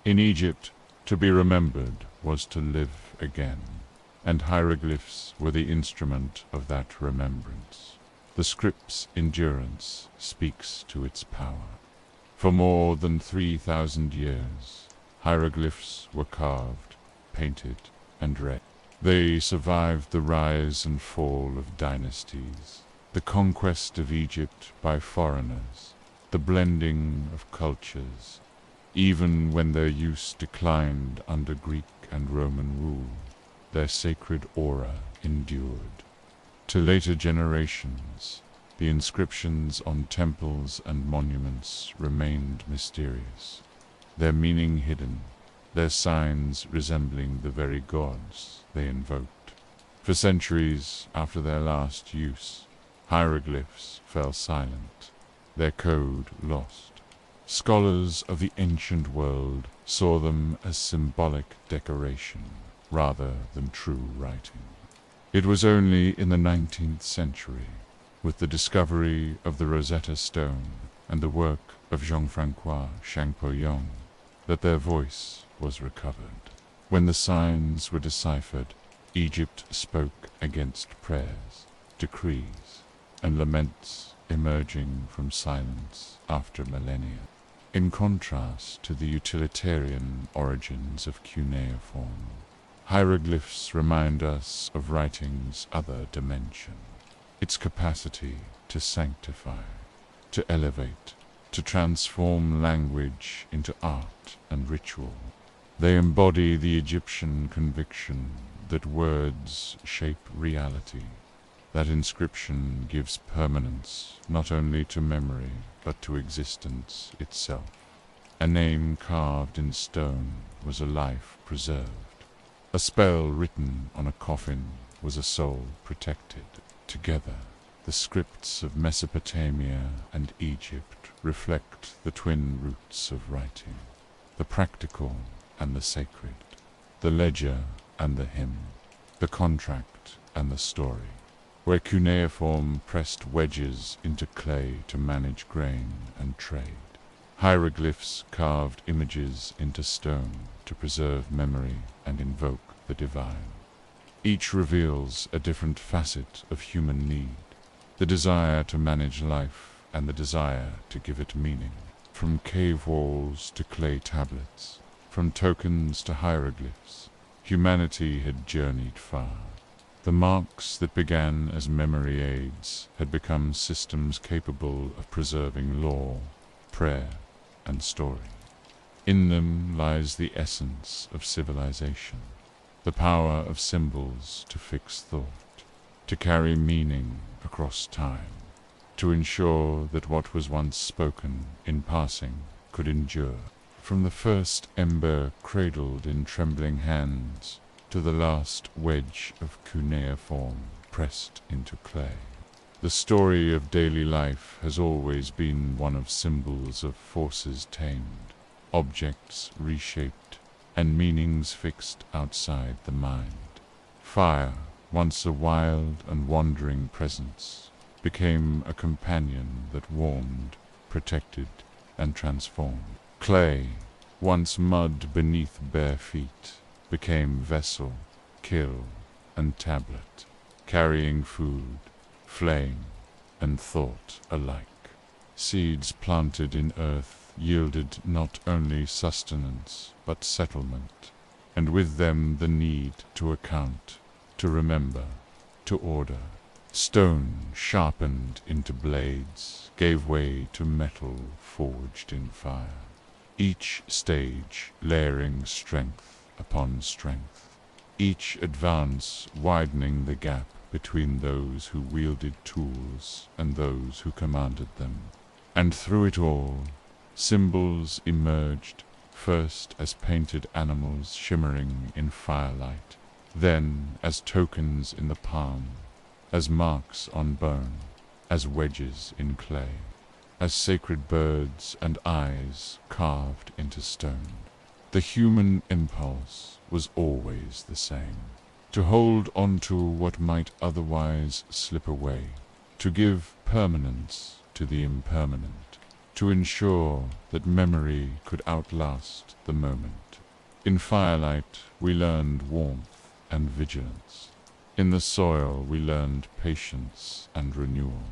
In Egypt, to be remembered was to live again, and hieroglyphs were the instrument of that remembrance. The script's endurance speaks to its power. For more than 3,000 years, hieroglyphs were carved, painted, and read. They survived the rise and fall of dynasties, the conquest of Egypt by foreigners, the blending of cultures. Even when their use declined under Greek and Roman rule, their sacred aura endured. To later generations, the inscriptions on temples and monuments remained mysterious, their meaning hidden, their signs resembling the very gods they invoked. For centuries after their last use, hieroglyphs fell silent, their code lost. Scholars of the ancient world saw them as symbolic decoration rather than true writing. It was only in the 19th century, with the discovery of the Rosetta Stone and the work of Jean-Francois Champollion, that their voice was recovered. When the signs were deciphered, Egypt spoke against prayers, decrees, and laments emerging from silence after millennia. In contrast to the utilitarian origins of cuneiform, hieroglyphs remind us of writing's other dimension, its capacity to sanctify, to elevate, to transform language into art and ritual. They embody the Egyptian conviction that words shape reality, that inscription gives permanence not only to memory but to existence itself. A name carved in stone was a life preserved. A spell written on a coffin was a soul protected. Together, the scripts of Mesopotamia and Egypt reflect the twin roots of writing, the practical and the sacred, the ledger and the hymn, the contract and the story. Where cuneiform pressed wedges into clay to manage grain and trade, hieroglyphs carved images into stone to preserve memory and invoke the divine. Each reveals a different facet of human need, the desire to manage life and the desire to give it meaning. From cave walls to clay tablets, from tokens to hieroglyphs, humanity had journeyed far. The marks that began as memory aids had become systems capable of preserving law, prayer, and story. In them lies the essence of civilization, the power of symbols to fix thought, to carry meaning across time, to ensure that what was once spoken in passing could endure. From the first ember cradled in trembling hands to the last wedge of cuneiform pressed into clay. The story of daily life has always been one of symbols of forces tamed, objects reshaped, and meanings fixed outside the mind. Fire, once a wild and wandering presence, became a companion that warmed, protected, and transformed. Clay, once mud beneath bare feet, became vessel, kill, and tablet, carrying food, flame, and thought alike. Seeds planted in earth yielded not only sustenance but settlement, and with them the need to account, to remember, to order. Stone sharpened into blades gave way to metal forged in fire, each stage layering strength upon strength, each advance widening the gap between those who wielded tools and those who commanded them. And through it all, symbols emerged, first as painted animals shimmering in firelight, then as tokens in the palm, as marks on bone, as wedges in clay, as sacred birds and eyes carved into stone. The human impulse was always the same: to hold on to what might otherwise slip away, to give permanence to the impermanent, to ensure that memory could outlast the moment. In firelight we learned warmth and vigilance. In the soil we learned patience and renewal.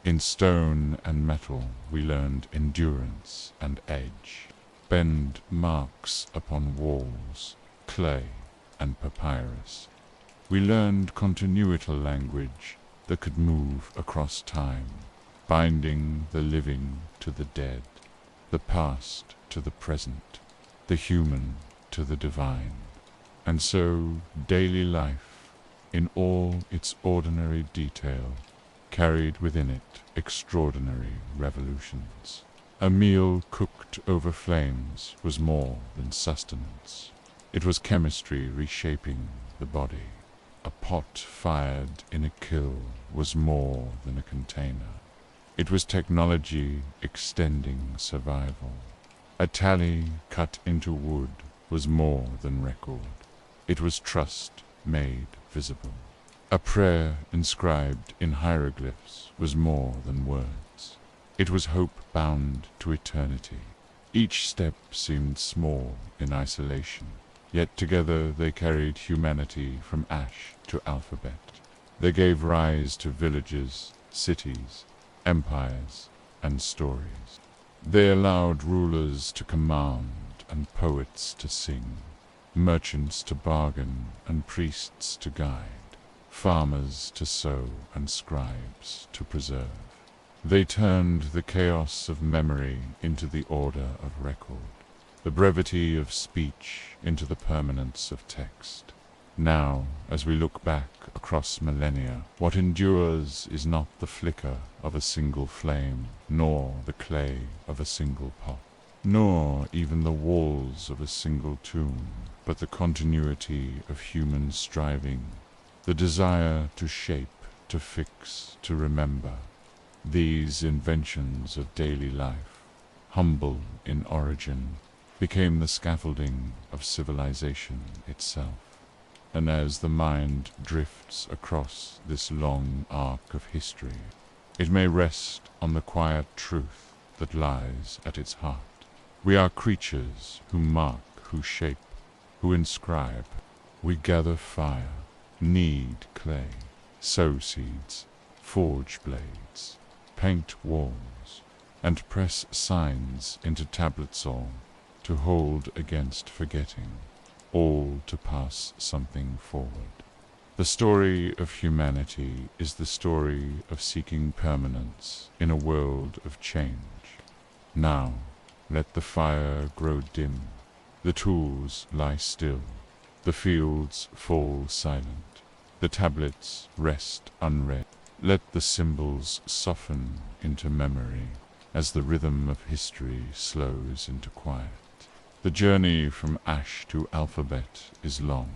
In stone and metal we learned endurance and edge. Bend marks upon walls, clay and papyrus. We learned continuity language that could move across time, binding the living to the dead, the past to the present, the human to the divine. And so daily life, in all its ordinary detail, carried within it extraordinary revolutions. A meal cooked over flames was more than sustenance. It was chemistry reshaping the body. A pot fired in a kiln was more than a container. It was technology extending survival. A tally cut into wood was more than record. It was trust made visible. A prayer inscribed in hieroglyphs was more than words. It was hope bound to eternity. Each step seemed small in isolation, yet together they carried humanity from ash to alphabet. They gave rise to villages, cities, empires, and stories. They allowed rulers to command and poets to sing, merchants to bargain and priests to guide, farmers to sow and scribes to preserve. They turned the chaos of memory into the order of record, the brevity of speech into the permanence of text. Now, as we look back across millennia, what endures is not the flicker of a single flame, nor the clay of a single pot, nor even the walls of a single tomb, but the continuity of human striving, the desire to shape, to fix, to remember. These inventions of daily life, humble in origin, became the scaffolding of civilization itself. And as the mind drifts across this long arc of history, it may rest on the quiet truth that lies at its heart. We are creatures who mark, who shape, who inscribe. We gather fire, knead clay, sow seeds, forge blades, paint walls, and press signs into tablets all to hold against forgetting, all to pass something forward. The story of humanity is the story of seeking permanence in a world of change. Now, let the fire grow dim, the tools lie still, the fields fall silent, the tablets rest unread. Let the symbols soften into memory as the rhythm of history slows into quiet. The journey from ash to alphabet is long,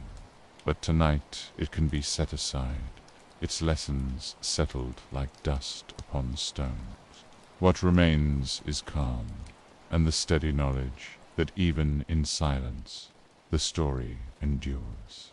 But tonight it can be set aside, its lessons settled like dust upon stones. What remains is calm, and the steady knowledge that even in silence the story endures.